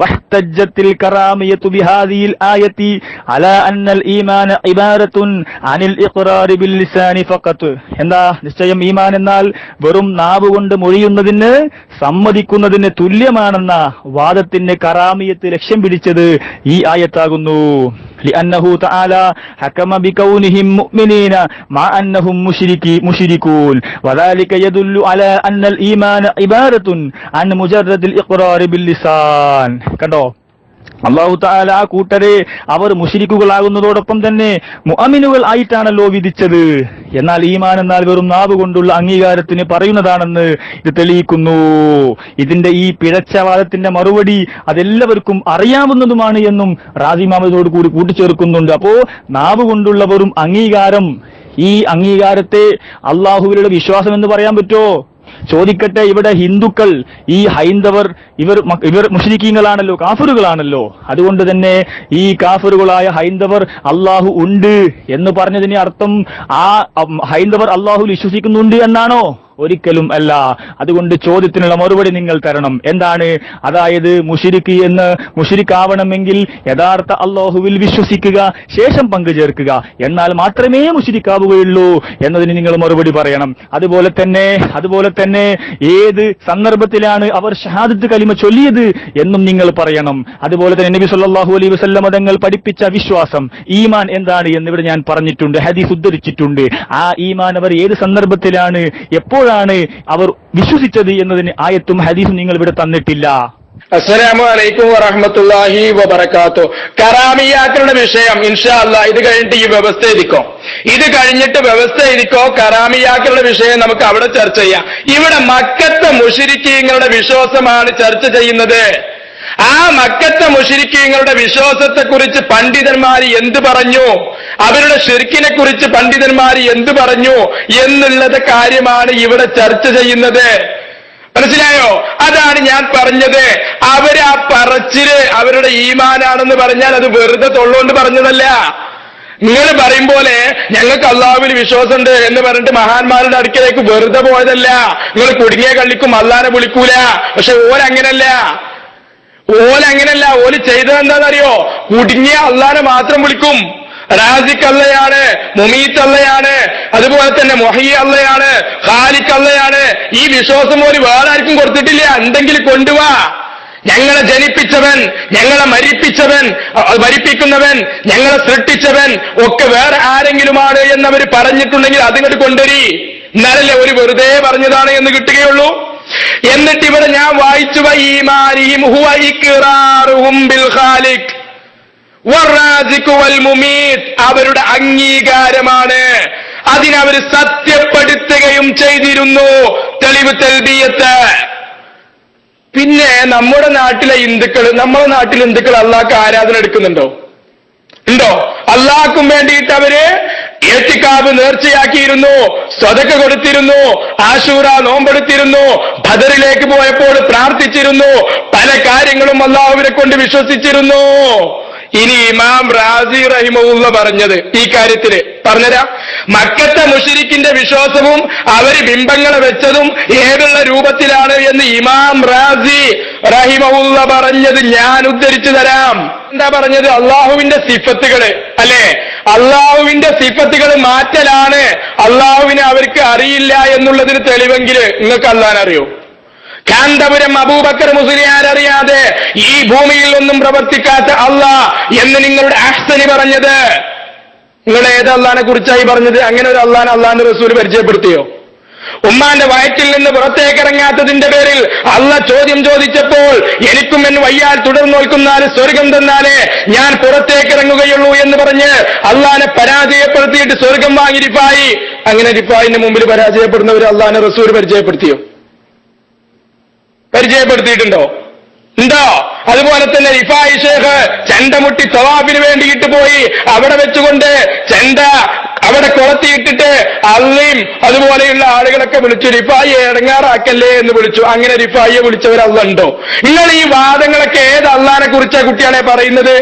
വഹ്തജ്ജത്തിൽ കറാമിയത്തു ബിഹാദിഹിൽ ആയത്തി അലാ അന്നൽ ഈമാന ഇബാറത്തുൻ അനിൽ ഇഖ്റാർ ബിൽ ലിസാനി ഫഖത്ത്. എന്താ? നിശ്ചയം ഈമാൻ എന്നാൽ വെറും നാവ് കൊണ്ട് മൊഴിയുന്നതിന്, സമ്മതിക്കുന്നതിന് തുല്യമാണെന്ന വാദത്തിന് കറാമിയത്ത് ലക്ഷ്യം പിടിച്ചത് ഈ ആയത്താകുന്നു. ലിഅന്നഹു തആല ഹകമ ബികൗനിഹിം മുഅ്മിനീന മാ അന്നഹും മുശ്രികൂൻ വദാലിക യദുല്ലു അലാ അന്നൽ ഈമാന ഇബാറത്തുൻ അൻ മുജറദിൽ ഇഖ്റാർ ബിൽ ലിസാൻ. കണ്ടോ, അല്ലാഹു തആല ആ കൂട്ടരെ അവർ മുശ്രിക്കുകളാകുന്നതോടൊപ്പം തന്നെ മുഅ്മിനുകൾ ആയിട്ടാണല്ലോ വിധിച്ചത്. എന്നാൽ ഈമാൻ എന്നാൽ വെറും നാവ് കൊണ്ടുള്ള അംഗീകാരത്തിന് പറയുന്നതാണെന്ന് ഇത് തെളിയിക്കുന്നു. ഇതിന്റെ ഈ പിഴച്ച വാദത്തിന്റെ മറുപടി അതെല്ലാവർക്കും അറിയാവുന്നതുമാണ് എന്നും റാസി മുഹമ്മദോട് കൂടി കൂട്ടിച്ചേർക്കുന്നുണ്ട്. അപ്പോ നാവ് കൊണ്ടുള്ള വെറും അംഗീകാരം, ഈ അംഗീകാരത്തെ അള്ളാഹുവിലുള്ള വിശ്വാസം എന്ന് പറയാൻ പറ്റുമോ? ചോദിക്കട്ടെ, ഇവിടെ ഹിന്ദുക്കൾ, ഈ ഹൈന്ദവർ, ഇവർ മുശ്രിക്കീങ്ങളാണല്ലോ, കാഫിറുകളാണല്ലോ. അതുകൊണ്ട് തന്നെ ഈ കാഫിറുകളായ ഹൈന്ദവർ അള്ളാഹു ഉണ്ട് എന്ന് പറഞ്ഞതിന് അർത്ഥം ആ ഹൈന്ദവർ അള്ളാഹുവിൽ വിശ്വസിക്കുന്നുണ്ട് എന്നാണോ? ഒരിക്കലും അല്ല. അതുകൊണ്ട് ചോദ്യത്തിനുള്ള മറുപടി നിങ്ങൾ തരണം. എന്താണ്? അതായത് മുശ്രിക്കാവണമെങ്കിൽ യഥാർത്ഥ അള്ളാഹുവിൽ വിശ്വസിക്കുക, ശേഷം പങ്കുചേർക്കുക, എന്നാൽ മാത്രമേ മുശ്രിക്കാവുകയുള്ളൂ എന്നതിന് നിങ്ങൾ മറുപടി പറയണം. അതുപോലെ തന്നെ ഏത് സന്ദർഭത്തിലാണ് അവർ ഷഹാദത്ത് കലിമ ചൊല്ലിയത് എന്നും നിങ്ങൾ പറയണം. അതുപോലെ തന്നെ നബി സല്ലല്ലാഹു അലൈഹി വസല്ലം തങ്ങൾ പഠിപ്പിച്ച വിശ്വാസം, ഈമാൻ എന്താണ് എന്നിവിടെ ഞാൻ പറഞ്ഞിട്ടുണ്ട്, ഹദീസ് ഉദ്ധരിച്ചിട്ടുണ്ട്. ആ ഈമാൻ അവർ ഏത് സന്ദർഭത്തിലാണ്, എപ്പോഴാണ് അവർ വിശ്വസിച്ചത് എന്നതിന് ആയത്തും ഹദീസും നിങ്ങൾ ഇവിടെ തന്നിട്ടില്ല. അസ്സലാമു അലൈക്കും വറഹ്മത്തുള്ളാഹി വബറകാതുഹു. കറാമിയാക്കളുടെ വിഷയം ഇൻഷാ അല്ലാഹ് ഇത് കഴിഞ്ഞിട്ട് ഈ വ്യവസ്ഥ എഴുതിക്കോ. കറാമിയാക്കളുടെ വിഷയം നമുക്ക് അവിടെ ചർച്ച ചെയ്യാം. ഇവിടെ മക്കത്തെ മുശ്രിക്കീങ്ങളുടെ വിശ്വാസമാണ് ചർച്ച ചെയ്യുന്നത്. ആ മക്കത്തെ മുശ്രിക്കീങ്ങളുടെ വിശ്വാസത്തെക്കുറിച്ച് പണ്ഡിതന്മാർ എന്ത് പറഞ്ഞു, അവരുടെ ശിർക്കിനെ കുറിച്ച് പണ്ഡിതന്മാർ എന്ത് പറഞ്ഞു എന്നുള്ളത് കാര്യമാണ് ഇവിടെ ചർച്ച ചെയ്യുന്നത്. മനസ്സിലായോ? അതാണ് ഞാൻ പറഞ്ഞത്. അവര് ആ പറച്ചില് അവരുടെ ഈമാനാണെന്ന് പറഞ്ഞാൽ അത് വെറുതെ തൊള്ളുകൊണ്ട് പറഞ്ഞതല്ല. നിങ്ങൾ പറയും പോലെ ഞങ്ങൾക്ക് അള്ളാഹുവിൽ വിശ്വാസമുണ്ട് എന്ന് പറഞ്ഞിട്ട് മഹാന്മാരുടെ അടുക്കലേക്ക് വെറുതെ പോയതല്ല. നിങ്ങൾ കുടുങ്ങിയ കള്ളിക്കും അള്ളാനെ വിളിക്കൂല. പക്ഷെ ഓലങ്ങനല്ല, ഓല് ചെയ്തതെന്താണെന്നറിയോ? കുടുങ്ങിയ അള്ളാനെ മാത്രം വിളിക്കും. റാസിഖ് അള്ളയാണ്, മുമീത്ത് അള്ളയാണ്, അതുപോലെ തന്നെ മൊഹീ അള്ളയാണ്, ഖാലിഖ് അള്ളയാണ്. ഈ വിശ്വാസം പോലും വേറെ ആർക്കും കൊടുത്തിട്ടില്ല. എന്തെങ്കിലും കൊണ്ടുവാ. ഞങ്ങളെ ജനിപ്പിച്ചവൻ, ഞങ്ങളെ മരിപ്പിക്കുന്നവൻ, ഞങ്ങളെ സൃഷ്ടിച്ചവൻ ഒക്കെ വേറെ ആരെങ്കിലുമാണ് എന്നവർ പറഞ്ഞിട്ടുണ്ടെങ്കിൽ അതിങ്ങോട്ട് കൊണ്ടുവരി. എന്നാലല്ലേ ഒരു വെറുതെ പറഞ്ഞതാണ് എന്ന് കിട്ടുകയുള്ളൂ. എന്നിട്ട് ഇവിടെ ഞാൻ വായിച്ചു വഈമാനിഹിം ഹുവ ഇഖ്റാറുഹും ബിൽ ഖാലിഖ് വറാസിഖ് വൽ മുമീത്ത്, അവരുടെ അംഗീകാരമാണ്. അതിനവർ സത്യപ്പെടുത്തുകയും ചെയ്തിരുന്നു. തെളിവ് തൽബിയത്ത്. പിന്നെ നമ്മുടെ നാട്ടിൽ ഹിന്ദുക്കൾ അള്ളാഹ്ക്ക് ആരാധന എടുക്കുന്നുണ്ടോ? ഉണ്ടോ? അള്ളാഹ്ക്കും വേണ്ടിയിട്ട് അവര് ഏത്തിക്കാബ് നേർച്ചയാക്കിയിരുന്നു, സ്വതക്ക കൊടുത്തിരുന്നു, ആശൂറ നോമ്പെടുത്തിരുന്നു, ബദറിലേക്ക് പോയപ്പോൾ പ്രാർത്ഥിച്ചിരുന്നു, പല കാര്യങ്ങളും അള്ളാഹുവിനെ കൊണ്ട് വിശ്വസിച്ചിരുന്നു. ഇനി ഇമാം റാസി റഹിമഹുള്ള പറഞ്ഞത് ഈ കാര്യത്തില് പറഞ്ഞുതരാം. മക്കത്തെ മുശ്രിക്കിന്റെ വിശ്വാസവും അവര് ബിംബങ്ങളെ വെച്ചതും ഏതുള്ള രൂപത്തിലാണ് എന്ന് ഇമാം റാസി റഹിമഹുള്ള പറഞ്ഞത് ഞാൻ ഉദ്ധരിച്ചു തരാം. എന്താ പറഞ്ഞത്? അള്ളാഹുവിന്റെ സിഫത്തുകള് അല്ലെ, അള്ളാഹുവിന്റെ സിഫത്തുകൾ മാറ്റലാണ്. അള്ളാഹുവിനെ അവർക്ക് അറിയില്ല എന്നുള്ളതിന് തെളിവെങ്കില് നിങ്ങൾക്ക് അള്ളാഹനെ അറിയോ? കാന്തപുരം അബൂബക്കർ മുസ്ലിയാർ അറിയാതെ ഈ ഭൂമിയിൽ ഒന്നും പ്രവർത്തിക്കാത്ത അള്ളാഹ് എന്ന് നിങ്ങളുടെ അഹ്സനി പറഞ്ഞത്, നിങ്ങൾ ഏത് അള്ളാഹിനെ കുറിച്ചായി പറഞ്ഞത്? അങ്ങനെ ഒരു അള്ളാഹിന്റെ റസൂൽ പരിചയപ്പെടുത്തിയോ? ഉമ്മാന്റെ വയറ്റിൽ നിന്ന് പുറത്തേക്കിറങ്ങാത്തതിന്റെ പേരിൽ അള്ളാഹ് ചോദ്യം ചോദിച്ചപ്പോൾ എനിക്കും എന്ന് വയ്യാൽ തുടർന്ന് നോക്കുന്നാല് സ്വർഗം തന്നാലേ ഞാൻ പുറത്തേക്കിറങ്ങുകയുള്ളൂ എന്ന് പറഞ്ഞ് അള്ളാഹിനെ പരാജയപ്പെടുത്തിയിട്ട് സ്വർഗം വാങ്ങി റിഫായി. അങ്ങനെ റിഫായിന്റെ മുമ്പിൽ പരാജയപ്പെടുന്നവർ അള്ളാഹിനെ റസൂൽ പരിചയപ്പെടുത്തിയോ? പരിചയപ്പെടുത്തിയിട്ടുണ്ടോ? ഉണ്ടോ? അതുപോലെ തന്നെ റിഫായി ഷേഖ് ചെണ്ടമുട്ടി തവാഫിന് വേണ്ടിയിട്ട് പോയി അവിടെ വെച്ചുകൊണ്ട് ചെണ്ട അവിടെ കൊളത്തിയിട്ടിട്ട് അള്ളയും അതുപോലെയുള്ള ആളുകളൊക്കെ വിളിച്ചു, റിഫായി ഇടങ്ങാറാക്കല്ലേ എന്ന് വിളിച്ചു. അങ്ങനെ റിഫായിയെ വിളിച്ചവർ അള്ള ഉണ്ടോ? നിങ്ങൾ ഈ വാദങ്ങളൊക്കെ ഏത് അള്ളാഹിനെ കുറിച്ചാ കുട്ടിയാണെ പറയുന്നത്?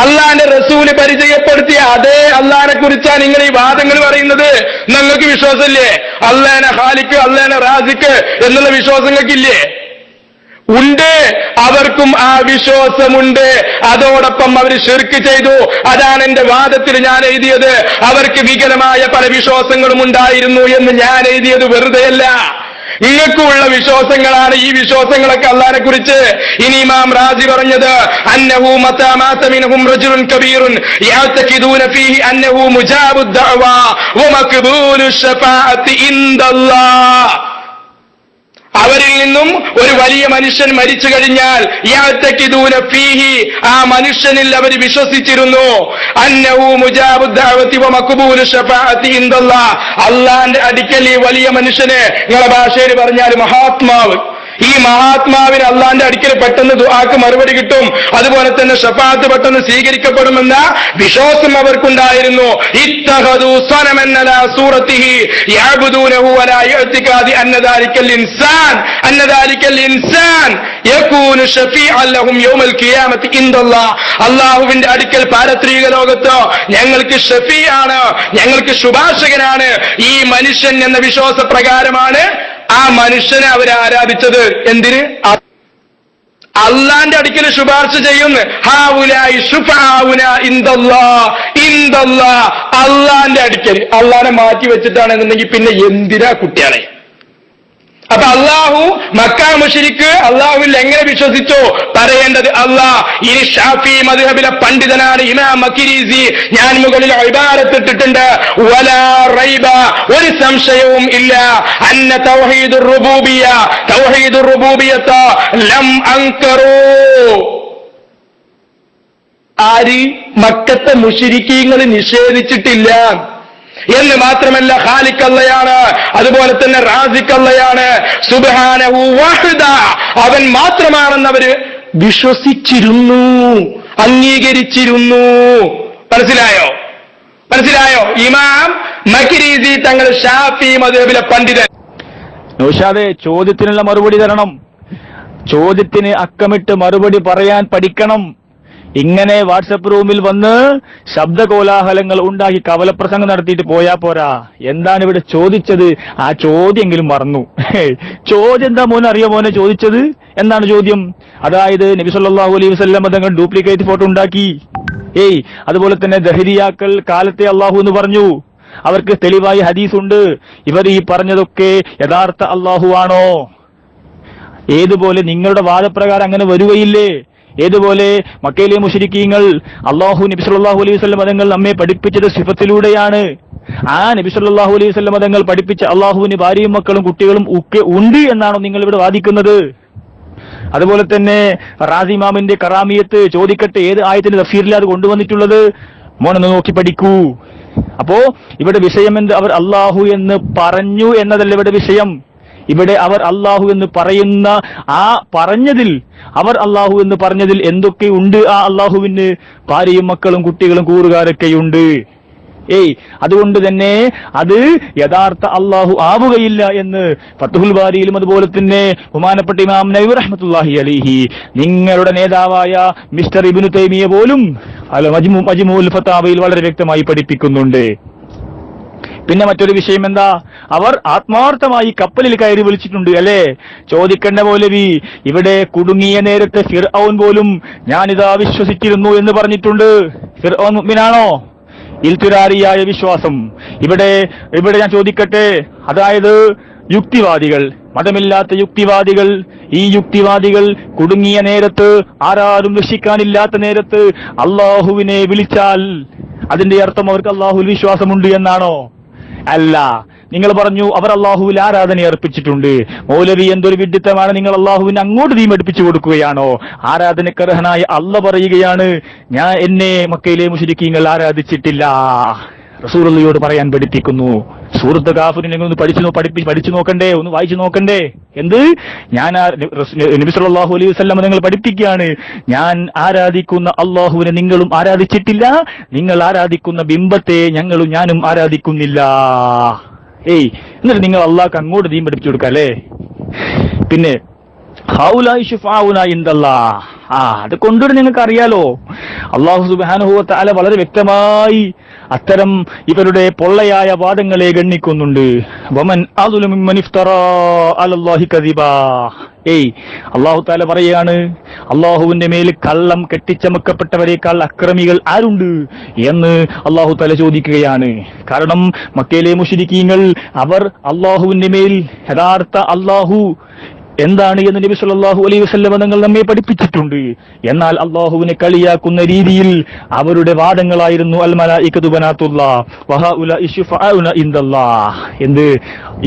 അള്ളാഹിന്റെ റസൂല് പരിചയപ്പെടുത്തിയ അതേ അള്ളാഹിനെ കുറിച്ചാണ് നിങ്ങൾ ഈ വാദങ്ങൾ പറയുന്നത്. നിങ്ങൾക്ക് വിശ്വാസമില്ലേ? അള്ളാഹനെ ഖാലിഖ്, അള്ളാഹനെ റാസിഖ് എന്നുള്ള വിശ്വാസങ്ങൾക്കില്ലേ? ഉണ്ട്. അവർക്കും ആ വിശ്വാസമുണ്ട്. അതോടൊപ്പം അവർ ശിർക്ക് ചെയ്തു. അതാണ് എന്റെ വാദത്തിൽ ഞാൻ എഴുതിയത്. അവർക്ക് വികലമായ പല വിശ്വാസങ്ങളും ഉണ്ടായിരുന്നു എന്ന് ഞാൻ എഴുതിയത് വെറുതെയല്ല. നിങ്ങൾക്കുള്ള വിശ്വാസങ്ങളാണ് ഈ വിശ്വാസങ്ങളൊക്കെ അള്ളാഹിനെ കുറിച്ച്. ഇനി ഇമാം റാസി പറഞ്ഞത് അന്നഹു മതാ മാത മിൻഹും റജുലുൻ കബീറുൻ യഅതഖിദൂന ഫീഹി അന്നഹു മുജാബുദ് ദഅവ വമഖ്ബൂലു ശഫാഅത്തി ഇൻദല്ലാഹ്. അവരിൽ നിന്നും ഒരു വലിയ മനുഷ്യൻ മരിച്ചു കഴിഞ്ഞാൽ യഅതഖിദൂന ഫീഹി, ആ മനുഷ്യനിൽ അവർ വിശ്വസിച്ചിരുന്നു. അന്നഹു മുജാബുദ് ദഅവതി വമഖ്ബൂലു ശഫാഅത്തി ഇൻദല്ലാഹ്. അള്ളാന്റെ അടുക്കൽ ഈ വലിയ മനുഷ്യന്, നിങ്ങളുടെ ഭാഷയിൽ പറഞ്ഞാൽ മഹാത്മാവ്, ഈ മഹാത്മാവിന് അള്ളാന്റെ അടുക്കൽ പെട്ടെന്ന് ദുആക്ക് മറുപടി കിട്ടും, അതുപോലെ തന്നെ ശഫാഅത്ത് പെട്ടെന്ന് സ്വീകരിക്കപ്പെടുമെന്ന വിശ്വാസം അവർക്കുണ്ടായിരുന്നു. ഇത്തഖദു സനമൻ അലാ സൂറത്തിഹി യഅബുദൂനഹു വലാ യഅ്തിഖാദി അന്ന ദാലിക്കൽ ഇൻസാൻ യകൂനു ശഫീഅൻ ലഹും യൗമൽ ഖിയാമത്തി ഇൻദല്ലാഹ്. അല്ലാഹുവിന്റെ അടുക്കൽ പാരത്രിക ലോകത്ത് ഞങ്ങൾക്ക് ഷഫീആണ്, ഞങ്ങൾക്ക് ശുപാർശകനാണ് ഈ മനുഷ്യൻ എന്ന വിശ്വാസ പ്രകാരമാണ് ആ മനുഷ്യനെ അവർ ആരാധിച്ചത്. എന്തിന്? അള്ളാന്റെ അടുക്കൽ ശുപാർശ ചെയ്യുന്നു. ഹാഉലായി ശുഫാഉനാ ഇൻദല്ലാഹ്. അള്ളാന്റെ അടുക്കൽ അള്ളാനെ മാറ്റി വെച്ചിട്ടാണെന്നുണ്ടെങ്കിൽ പിന്നെ എന്തിനാ കുട്ടികളെ? അപ്പൊ അള്ളാഹു മക്കാ മുശ്രിക്ക് അള്ളാഹുവിൽ എങ്ങനെ വിശ്വസിച്ചോ പറയേണ്ടത് അള്ളാഹ്. ഇനി ഷാഫി മദ്ഹബിലെ പണ്ഡിതനാണ് ഇമാം മക്രിസി. ഞാൻ മുകളിൽ ഇബാറത്തിട്ടിട്ടുണ്ട്. വലാ റൈബ, ഒരു സംശയവും ഇല്ല, അന്ന തൗഹീദുർ റുബൂബിയ്യത ലം അൻകറൂ. ആര്? മക്കത്തെ മുശ്രിക്കീങ്ങൾ നിഷേധിച്ചിട്ടില്ല എന്ന് മാത്രമല്ല, ഖാലിഖ് അള്ളയാണ്, അതുപോലെ തന്നെ റാസിഖ് അള്ളയാണ്. സുബ്ഹാനഹു വഹദ, അവൻ മാത്രമാണെന്ന് അവര് വിശ്വസിച്ചിരുന്നു, അംഗീകരിച്ചിരുന്നു. മനസ്സിലായോ? ഇമാം മക്രിസി തങ്ങൾ ഷാഫി മദ്ഹബിലെ പണ്ഡിതൻ. നൗഷാദെ, ചോദ്യത്തിനുള്ള മറുപടി തരണം. ചോദ്യത്തിന് അക്കമിട്ട് മറുപടി പറയാൻ പഠിക്കണം. ഇങ്ങനെ വാട്സപ്പ് റൂമിൽ വന്ന് ശബ്ദകോലാഹലങ്ങൾ ഉണ്ടാക്കി കവലപ്രസംഗം നടത്തിയിട്ട് പോയാ പോരാ. എന്താണ് ഇവിടെ ചോദിച്ചത്? ആ ചോദ്യമെങ്കിലും മറന്നു. ചോദ്യം എന്താ മോനെ അറിയോ? മോനെ ചോദിച്ചത് എന്താണ് ചോദ്യം? അതായത് നബി സല്ലല്ലാഹു അലൈഹി വസല്ലം തങ്ങൾ ഡ്യൂപ്ലിക്കേറ്റ് ഫോട്ടോ ഉണ്ടാക്കി. അതുപോലെ തന്നെ ദഹരിയാക്കൾ കാലത്തെ അള്ളാഹു എന്ന് പറഞ്ഞു. അവർക്ക് തെളിവായി ഹദീസുണ്ട്. ഇവർ ഈ പറഞ്ഞതൊക്കെ യഥാർത്ഥ അള്ളാഹു ആണോ? ഏതുപോലെ നിങ്ങളുടെ വാദപ്രകാരം അങ്ങനെ വരുകയില്ലേ? ഏതുപോലെ മക്കയിലെ മുശ്രിക്കീങ്ങൾ അള്ളാഹു നബി സല്ലല്ലാഹു അലൈഹി വസല്ലം തങ്ങൾ നമ്മെ പഠിപ്പിച്ചത് സിഫത്തിലൂടെയാണ്. ആ നബി സല്ലല്ലാഹു അലൈഹി വസല്ലം തങ്ങൾ പഠിപ്പിച്ച അള്ളാഹുവിന് ഭാര്യയും മക്കളും കുട്ടികളും ഒക്കെ ഉണ്ട് എന്നാണോ നിങ്ങൾ ഇവിടെ വാദിക്കുന്നത്? അതുപോലെ തന്നെ റാസി ഇമാമിന്റെ കറാമിയത്ത് ചോദിക്കട്ടെ, ഏത് ആയത്തിന്റെ തഫ്സീറിലാണ് അത് കൊണ്ടുവന്നിട്ടുള്ളത്? മോനൊന്ന് നോക്കി പഠിക്കൂ. അപ്പോ ഇവിടെ വിഷയം എന്ത്? അവർ അള്ളാഹു എന്ന് പറഞ്ഞു എന്നതല്ല ഇവിടെ വിഷയം. ഇവിടെ അവർ അള്ളാഹു എന്ന് പറയുന്ന ആ പറഞ്ഞതിൽ, അവർ അള്ളാഹു എന്ന് പറഞ്ഞതിൽ എന്തൊക്കെയുണ്ട്? ആ അള്ളാഹുവിന് ഭാര്യയും മക്കളും കുട്ടികളും കൂറുകാരൊക്കെയുണ്ട്. അതുകൊണ്ട് തന്നെ അത് യഥാർത്ഥ അള്ളാഹു ആവുകയില്ല എന്ന് ഫത്ഹുൽ ബാരിയിലും അതുപോലെ തന്നെ ബഹുമാനപ്പെട്ട ഇമാം നവവി റഹ്മത്തുള്ളാഹി അലൈഹി, നിങ്ങളുടെ നേതാവായ മിസ്റ്റർ ഇബ്നു തൈമിയ പോലും മജ്മുഉൽ ഫതാവയിൽ വളരെ വ്യക്തമായി പഠിപ്പിക്കുന്നുണ്ട്. പിന്നെ മറ്റൊരു വിഷയം എന്താ? അവർ ആത്മാർത്ഥമായി കപ്പലിൽ കയറി വിളിച്ചിട്ടുണ്ട് അല്ലേ? ചോദിക്കേണ്ട മൗലവി, ഇവിടെ കുടുങ്ങിയ നേരത്തെ ഫിർഔൻ പോലും ഞാനിതാ വിശ്വസിച്ചിരുന്നു എന്ന് പറഞ്ഞിട്ടുണ്ട്. ഫിർഔൻ മുഅ്മിനാണോ? ഇൽതുരാരിയായ വിശ്വാസം. ഇവിടെ ഞാൻ ചോദിക്കട്ടെ, അതായത് യുക്തിവാദികൾ, മതമില്ലാത്ത യുക്തിവാദികൾ, ഈ യുക്തിവാദികൾ കുടുങ്ങിയ നേരത്ത്, ആരാരും രക്ഷിക്കാനില്ലാത്ത നേരത്ത് അള്ളാഹുവിനെ വിളിച്ചാൽ അതിന്റെ അർത്ഥം അവർക്ക് അള്ളാഹുവിൽ വിശ്വാസമുണ്ട് എന്നാണോ? അല്ല. നിങ്ങൾ പറഞ്ഞു അവർ അള്ളാഹുവിൽ ആരാധന അർപ്പിച്ചിട്ടുണ്ട്. മൗലവി, എന്തൊരു വിഡ്ഢിത്തമാണ്! നിങ്ങൾ അള്ളാഹുവിനെ അങ്ങോട്ട് തീമടുപ്പിച്ചു കൊടുക്കുകയാണോ? ആരാധനക്കർഹനായ അള്ളാഹ് പറയുകയാണ്, എന്നെ മക്കയിലെ മുശ്രിക്കീങ്ങൾ ആരാധിച്ചിട്ടില്ല. റസൂലുള്ളാഹിയോട് പറയാൻ പഠിപ്പിക്കുന്നു. സൂറത്ത് ഗാഫിറിനെ ഒന്ന് പഠിച്ചു നോക്കണ്ടേ? ഒന്ന് വായിച്ചു നോക്കണ്ടേ? എന്ത്? നബി സല്ലല്ലാഹു അലൈഹി വസല്ലം നിങ്ങൾ പഠിപ്പിക്കുകയാണ്, ഞാൻ ആരാധിക്കുന്ന അള്ളാഹുവിനെ നിങ്ങളും ആരാധിച്ചിട്ടില്ല, നിങ്ങൾ ആരാധിക്കുന്ന ബിംബത്തെ ഞാനും ആരാധിക്കുന്നില്ല. എന്നിട്ട് നിങ്ങൾ അള്ളാഹ്ക്ക് അങ്ങോട്ട് ദീൻ പഠിപ്പിച്ചു കൊടുക്കുക അല്ലേ? പിന്നെ ഹൗലായി ശുഫാഉനാ ഇൻദല്ലാഹ്, അത് കൊണ്ടുവരെ നിങ്ങൾക്ക് അറിയാലോ, അല്ലാഹു സുബ്ഹാനഹു വ തആല വളരെ വ്യക്തമായി അത്തരം ഇവരുടെ പൊള്ളയായ വാദങ്ങളെ ഗണ്ണിക്കുന്നുണ്ട്. വമൻ അദ്ലു മിമ്മൻ ഇഫ്തറാ അലല്ലാഹി കദിബാ. അല്ലാഹു തആല പറയാണ്, അല്ലാഹുവിന്റെ മേൽ കള്ളം കെട്ടിച്ചമക്കപ്പെട്ടവരെക്കാൾ അക്രമികൾ ആരുണ്ട് എന്ന് അല്ലാഹു തആല ചോദിക്കുകയാണ്. കാരണം മക്കയിലെ മുശ്രിക്കീങ്ങൾ അവർ അല്ലാഹുവിന്റെ മേൽ യഥാർത്ഥ അല്ലാഹു എന്താണ് എന്ന് നബി സല്ലല്ലാഹു അലൈഹി വസല്ലം തങ്ങൾ നമ്മെ പഠിപ്പിച്ചിട്ടുണ്ട്. എന്നാൽ അള്ളാഹുവിനെ കളിയാക്കുന്ന രീതിയിൽ അവരുടെ വാദങ്ങളായിരുന്നു അൽ മലായികതു ബനാത്തുല്ലാഹ് വഹഉലാഇ ശുഫാഉന ഇൻദല്ലാഹ്. എന്ത്?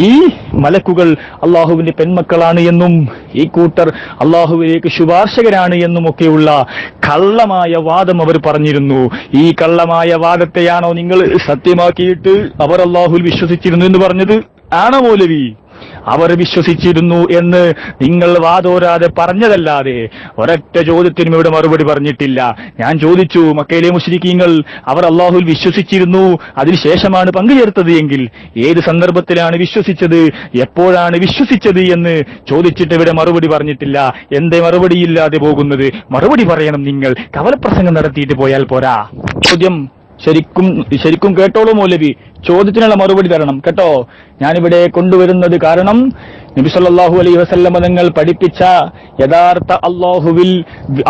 ഈ മലക്കുകൾ അള്ളാഹുവിന്റെ പെൺമക്കളാണ് എന്നും ഈ കൂട്ടർ അള്ളാഹുവിലേക്ക് ശുപാർശകരാണ് എന്നുമൊക്കെയുള്ള കള്ളമായ വാദം അവർ പറഞ്ഞിരുന്നു. ഈ കള്ളമായ വാദത്തെയാണോ നിങ്ങൾ സത്യമാക്കിയിട്ട് അവർ അള്ളാഹുവിൽ വിശ്വസിച്ചിരുന്നു എന്ന് പറഞ്ഞത്? ആണോ മൗലവി? അവർ വിശ്വസിച്ചിരുന്നു എന്ന് നിങ്ങൾ വാദോരാതെ പറഞ്ഞതല്ലാതെ ഒരൊറ്റ ചോദ്യത്തിനും ഇവിടെ മറുപടി പറഞ്ഞിട്ടില്ല. ഞാൻ ചോദിച്ചു, മക്കയിലെ മുശ്രിക്കീങ്ങൾ അവർ അള്ളാഹുവിൽ വിശ്വസിച്ചിരുന്നു, അതിനുശേഷമാണ് പങ്കുചേർത്തത് എങ്കിൽ ഏത് സന്ദർഭത്തിലാണ് വിശ്വസിച്ചത്, എപ്പോഴാണ് വിശ്വസിച്ചത് എന്ന് ചോദിച്ചിട്ട് ഇവിടെ മറുപടി പറഞ്ഞിട്ടില്ല. എന്തേ മറുപടിയില്ലാതെ പോകുന്നത്? മറുപടി പറയണം. നിങ്ങൾ കവലപ്രസംഗം നടത്തിയിട്ട് പോയാൽ പോരാ. ചോദ്യം ശരിക്കും കേട്ടോളൂ മൗലവി, ചോദ്യത്തിനുള്ള മറുപടി തരണം കേട്ടോ. ഞാനിവിടെ കൊണ്ടുവരുന്നത് കാരണം നബി സല്ലല്ലാഹു അലൈഹി വസല്ലം തങ്ങൾ പഠിപ്പിച്ച യഥാർത്ഥ അല്ലാഹുവിൽ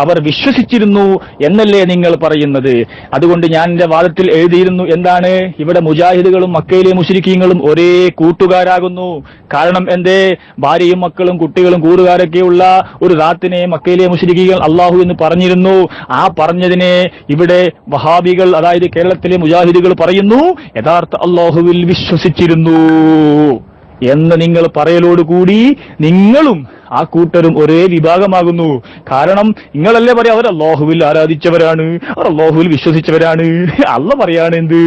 അവർ വിശ്വസിച്ചിരുന്നു എന്നല്ലേ നിങ്ങൾ പറയുന്നത്? അതുകൊണ്ട് ഞാൻ എന്റെ വാദത്തിൽ എഴുതിയിരുന്നു, എന്താണ്? ഇവിടെ മുജാഹിദുകളും മക്കയിലെ മുശ്രിക്കീങ്ങളും ഒരേ കൂട്ടുകാരാകുന്നു. കാരണം എന്തേ? ഭാര്യയും മക്കളും കുട്ടികളും കൂറുകാരൊക്കെയുള്ള ഒരു റാത്തിനെ മക്കയിലെ മുശ്രിക്കീകൾ അല്ലാഹു എന്ന് പറഞ്ഞിരുന്നു. ആ പറഞ്ഞതിനെ ഇവിടെ വഹാബികൾ, അതായത് കേരളത്തിലെ മുജാഹിദുകൾ പറയുന്നു യഥാർത്ഥ അല്ലാഹുവിൽ വിശ്വസിച്ചിരുന്നു എന്ന് നിങ്ങൾ പറയലോടുകൂടി നിങ്ങളും ആ കൂട്ടരും ഒരേ വിഭാഗമാകുന്നു. കാരണം നിങ്ങളല്ലേ പറയാ അവർ അല്ലാഹുവിൽ ആരാധിച്ചവരാണ്, അവർ അല്ലാഹുവിൽ വിശ്വസിച്ചവരാണ്. അള്ള പറയാണ് എന്ത്?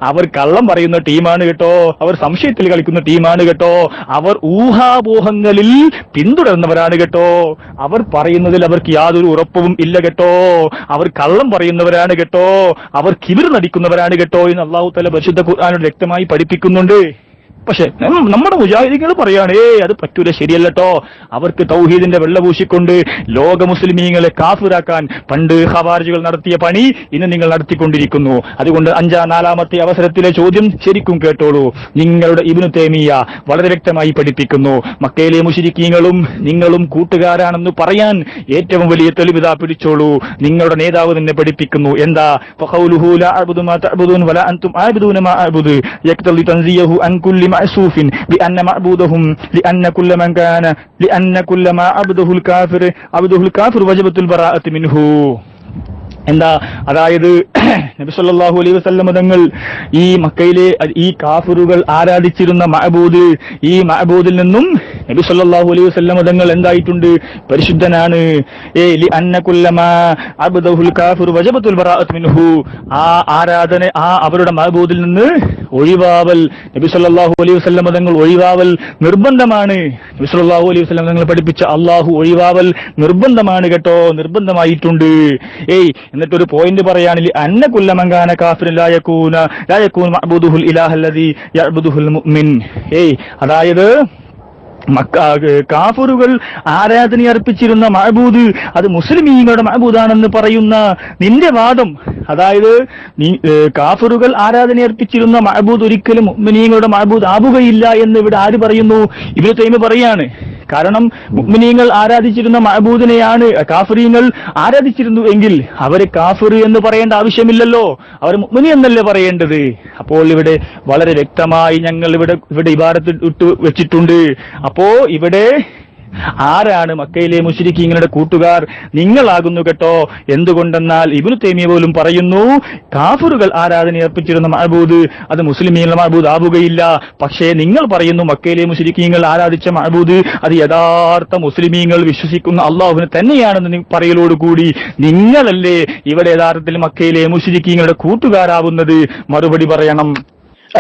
അവർ കള്ളം പറയുന്ന ടീമാണ് കേട്ടോ, അവർ സംശയത്തിൽ കളിക്കുന്ന ടീമാണ് കേട്ടോ, അവർ ഊഹാപോഹങ്ങളിൽ പിന്തുടർന്നവരാണ് കേട്ടോ, അവർ പറയുന്നതിൽ അവർക്ക് യാതൊരു ഉറപ്പും ഇല്ല കേട്ടോ, അവർ കള്ളം പറയുന്നവരാണ് കേട്ടോ, അവർ കിബിർ നടിക്കുന്നവരാണ് കേട്ടോ എന്ന് അല്ലാഹു തആല പരിശുദ്ധ ഖുർആനിൽ വ്യക്തമായി പഠിപ്പിക്കുന്നുണ്ട്. പക്ഷെ നമ്മുടെ മുജാഹിദീങ്ങൾ പറയാണ് അത് പറ്റൂല, ശരിയല്ലോ. അവർക്ക് തൗഹീദിന്റെ വെള്ളപൂശിക്കൊണ്ട് ലോക മുസ്ലിമീങ്ങളെ കാഫിറാക്കാൻ പണ്ട് ഖവാരിജുകൾ നടത്തിയ പണി ഇന്ന് നിങ്ങൾ നടത്തിക്കൊണ്ടിരിക്കുന്നു. അതുകൊണ്ട് നാലാമത്തെ അവസരത്തിലെ ചോദ്യം ശരിക്കും കേട്ടോളൂ. നിങ്ങളുടെ ഇബ്നു തൈമിയ്യ വളരെ വ്യക്തമായി പഠിപ്പിക്കുന്നു, മക്കയിലെ മുശ്രിക്കീങ്ങളും നിങ്ങളും കൂട്ടുകാരാണെന്ന് പറയാൻ ഏറ്റവും വലിയ തെളിവിതാ പിടിച്ചോളൂ. നിങ്ങളുടെ നേതാവ് തന്നെ പഠിപ്പിക്കുന്നു. എന്താ? ഫഖൗലുഹു ലാ അഅ്ബുദു മാ തഅ്ബുദൂന വലാ അൻതും ആഅ്ബുദൂന മാ അഅ്ബുദു യഖ്തളി തൻസിയഹു അൻ കുല്ലി معسوف بأن معبودهم لأن كل ما عبده الكافر وجبت البراءة منه. എന്താ? അതായത് നബി സല്ലല്ലാഹു അലൈഹി വസല്ലം തങ്ങൾ ഈ മക്കയിലെ ഈ കാഫിറുകൾ ആരാധിച്ചിരുന്ന മഅബൂദ്, ഈ മഅബൂദിൽ നിന്നും നബി സല്ലല്ലാഹു അലൈഹി വസല്ലം തങ്ങൾ എന്തായിട്ടുണ്ട്? പരിശുദ്ധനാണ്. ലിഅന്ന കുല്ലമാ അബ്ദഹുൽ കാഫിറു വജബത്തുൽ ബറാഅത്തു മിൻഹു. ആ ആരാധന, ആ അവരുടെ മഅബൂദിൽ നിന്ന് ഒഴിവാവൽ, നബി സല്ലല്ലാഹു അലൈഹി വസല്ലം തങ്ങൾ ഒഴിവാവൽ നിർബന്ധമാണ്. നബി സല്ലല്ലാഹു അലൈഹി വസല്ലം തങ്ങൾ പഠിപ്പിച്ച അല്ലാഹു ഒഴിവാവൽ നിർബന്ധമാണ് കേട്ടോ, നിർബന്ധമായിട്ടുണ്ട്. എന്നിട്ടൊരു പോയിന്റ് പറയാനില്ല, അന്ന കുല്ലമങ്കാന കാഫിറൻ ലാ യകൂന മഅബൂദുഹുൽ ഇലാഹല്ലദീ യഅബുദുഹുൽ മുഅ്മിൻ. അതായത് കാഫിറുകൾ ആരാധന അർപ്പിച്ചിരുന്ന മഅബൂദ് അത് മുസ്ലിമീങ്ങളുടെ മഅബൂദാണെന്ന് പറയുന്ന നിന്റെ വാദം, അതായത് കാഫിറുകൾ ആരാധന അർപ്പിച്ചിരുന്ന മഅബൂദ് ഒരിക്കലും മുഅ്മിനീങ്ങളുടെ മഅബൂദ് ആവുകയില്ല എന്ന് ഇവിടെ ആര് പറയുന്നു? ഇബ്നു തൈമിയ്യ പറയാണ്. കാരണം മുഅ്മിനീങ്ങൾ ആരാധിച്ചിരുന്ന മഅബൂദിനെയാണ് കാഫിരീങ്ങൾ ആരാധിച്ചിരുന്നു എങ്കിൽ അവരെ കാഫിർ എന്ന് പറയേണ്ട ആവശ്യമില്ലല്ലോ, അവർ മുഅ്മിനി എന്നല്ലേ പറയേണ്ടത്. അപ്പോൾ ഇവിടെ വളരെ വ്യക്തമായി ഞങ്ങൾ ഇവിടെ ഇബാറത്ത് ഇട്ട് വെച്ചിട്ടുണ്ട്. അപ്പോ ഇവിടെ ആരാണ് മക്കയിലെ മുശ്രിക്കീങ്ങളുടെ കൂട്ടുകാർ? നിങ്ങളാകുന്നു കേട്ടോ. എന്തുകൊണ്ടെന്നാൽ ഇബ്നു തൈമിയ്യ പോലും പറയുന്നു, കാഫിറുകൾ ആരാധന അർപ്പിച്ചിരുന്ന മഅബൂദ് അത് മുസ്ലിമീങ്ങളുടെ മഅബൂദ് ആവുകയില്ല. പക്ഷേ നിങ്ങൾ പറയുന്നു മക്കയിലെ മുശ്രിക്കീങ്ങൾ ആരാധിച്ച മഅബൂദ് അത് യഥാർത്ഥ മുസ്ലിമീങ്ങൾ വിശ്വസിക്കുന്ന അല്ലാഹുവിനെ തന്നെയാണെന്ന് പറയലോടുകൂടി നിങ്ങളല്ലേ ഇവിടെ യഥാർത്ഥത്തിൽ മക്കയിലെ മുശ്രിക്കീങ്ങളുടെ കൂട്ടുകാരാവുന്നത്? മറുപടി പറയണം.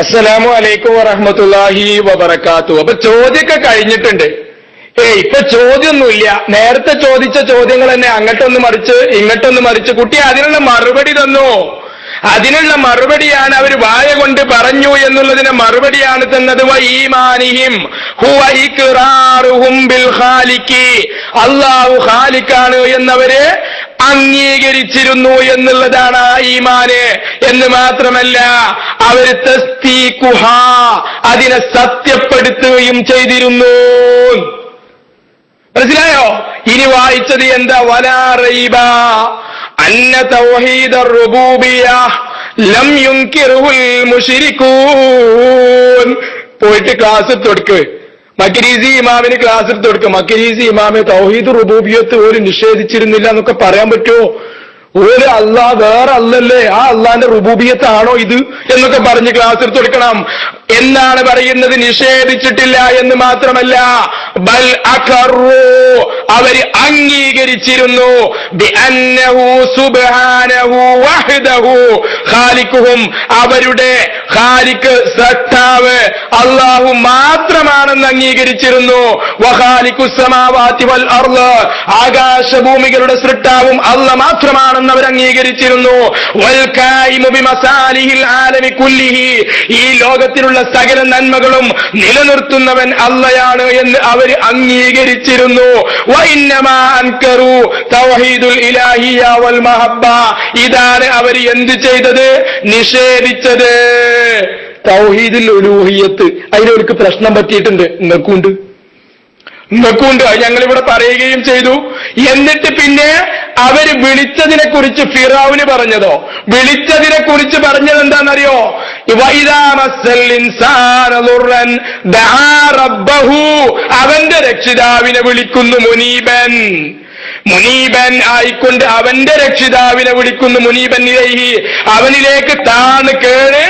അസ്സലാമു അലൈക്കും വറഹ്മത്തുള്ളാഹി വബറകാതുഹു. അപ്പൊ ചോദ്യമൊക്കെ കഴിഞ്ഞിട്ടുണ്ട്. ഇപ്പൊ ചോദ്യമൊന്നുമില്ല. നേരത്തെ ചോദിച്ച ചോദ്യങ്ങൾ തന്നെ അങ്ങോട്ടൊന്ന് മറിച്ച് കുട്ടി അതിനുള്ള മറുപടി തന്നു. അതിനുള്ള മറുപടിയാണ് അവർ വായ കൊണ്ട് പറഞ്ഞു എന്നുള്ളതിന് മറുപടിയാണ് തന്നത്. വഈമാനിഹിം ഹുവ ഇഖ്റാറുഹും ബിൽ ഖാലിഖി. അല്ലാഹു ഖാലിഖാണ് എന്നവരെ അംഗീകരിച്ചിരുന്നു എന്നുള്ളതാണ് ആ ഈമാന്. എന്ന് മാത്രമല്ല അവര് തസ്ദീഖുഹ, അതിനെ സത്യപ്പെടുത്തുകയും ചെയ്തിരുന്നു. മനസ്സിലായോ? ഇനി വായിച്ചത് എന്താ? വലാ റൈബ അന്ന തൗഹീദർ റുബൂബിയ്യ ലം യുൻകിറുൽ മുശ്രികൂൻ. പോയിട്ട് ക്ലാസ് എടുത്ത് കൊടുക്ക്. മക്രീസി ഇമാമിന് ക്ലാസ് എടുത്ത് കൊടുക്കുക. മക്രീസി ഇമാമെ തൗഹീദ് റുബൂബിയ്യത്ത് ഒരു നിഷേധിച്ചിരുന്നില്ല എന്നൊക്കെ പറയാൻ പറ്റുമോ? ഒരു അള്ളാഹ് വേറെ അല്ലല്ലേ, ആ അള്ളാന്റെ റുബൂബിയത്താണോ ഇത് എന്നൊക്കെ പറഞ്ഞ് ക്ലാസ് എടുത്ത് കൊടുക്കണം എന്നാണ് പറയുന്നത്. നിഷേധിച്ചിട്ടില്ല എന്ന് മാത്രമല്ല ബൽ അഖറു, അവര് അംഗീകരിച്ചിരുന്നു. ബിഅന്നഹു സുബ്ഹാനഹു വഹ്ദഹു ഖാലിഖുഹും, അവരുടെ ഖാലിഖ് സത്താവ് അല്ലാഹു മാത്രമാണെന്ന് അംഗീകരിച്ചിരുന്നു. വഖാലിഖുസ് സമാവാതി വൽ അർള്, ആകാശഭൂമികളുടെ സൃഷ്ടാവും അല്ലാഹ് മാത്രമാണ് അവർ അംഗീകരിച്ചിരുന്നു. ഈ ലോകത്തിലുള്ള സകല നന്മകളും നിലനിർത്തുന്നവൻ അള്ളയാണ് എന്ന് അവർ അംഗീകരിച്ചിരുന്നു. ഇതാണ് അവർ എന്ത് ചെയ്തത്? നിഷേധിച്ചത്. തൗഹീദുൽ ഉലൂഹിയ്യത്ത് അതിനവർക്ക് പ്രശ്നം പറ്റിയിട്ടുണ്ട്. നിങ്ങൾക്കുണ്ട്. ഞങ്ങളിവിടെ പറയുകയും ചെയ്തു. എന്നിട്ട് പിന്നെ അവര് വിളിച്ചതിനെ കുറിച്ച് ഫിറഔന് പറഞ്ഞതോ, വിളിച്ചതിനെ കുറിച്ച് പറഞ്ഞത് എന്താണെന്നറിയോ? അവന്റെ രക്ഷിതാവിനെ വിളിക്കുന്നു മുനീബൻ. മുനീബൻ ആയിക്കൊണ്ട് അവന്റെ രക്ഷിതാവിനെ വിളിക്കുന്നു. മുനീബൻ ഇലൈഹി, അവനിലേക്ക് താണ് കേണ്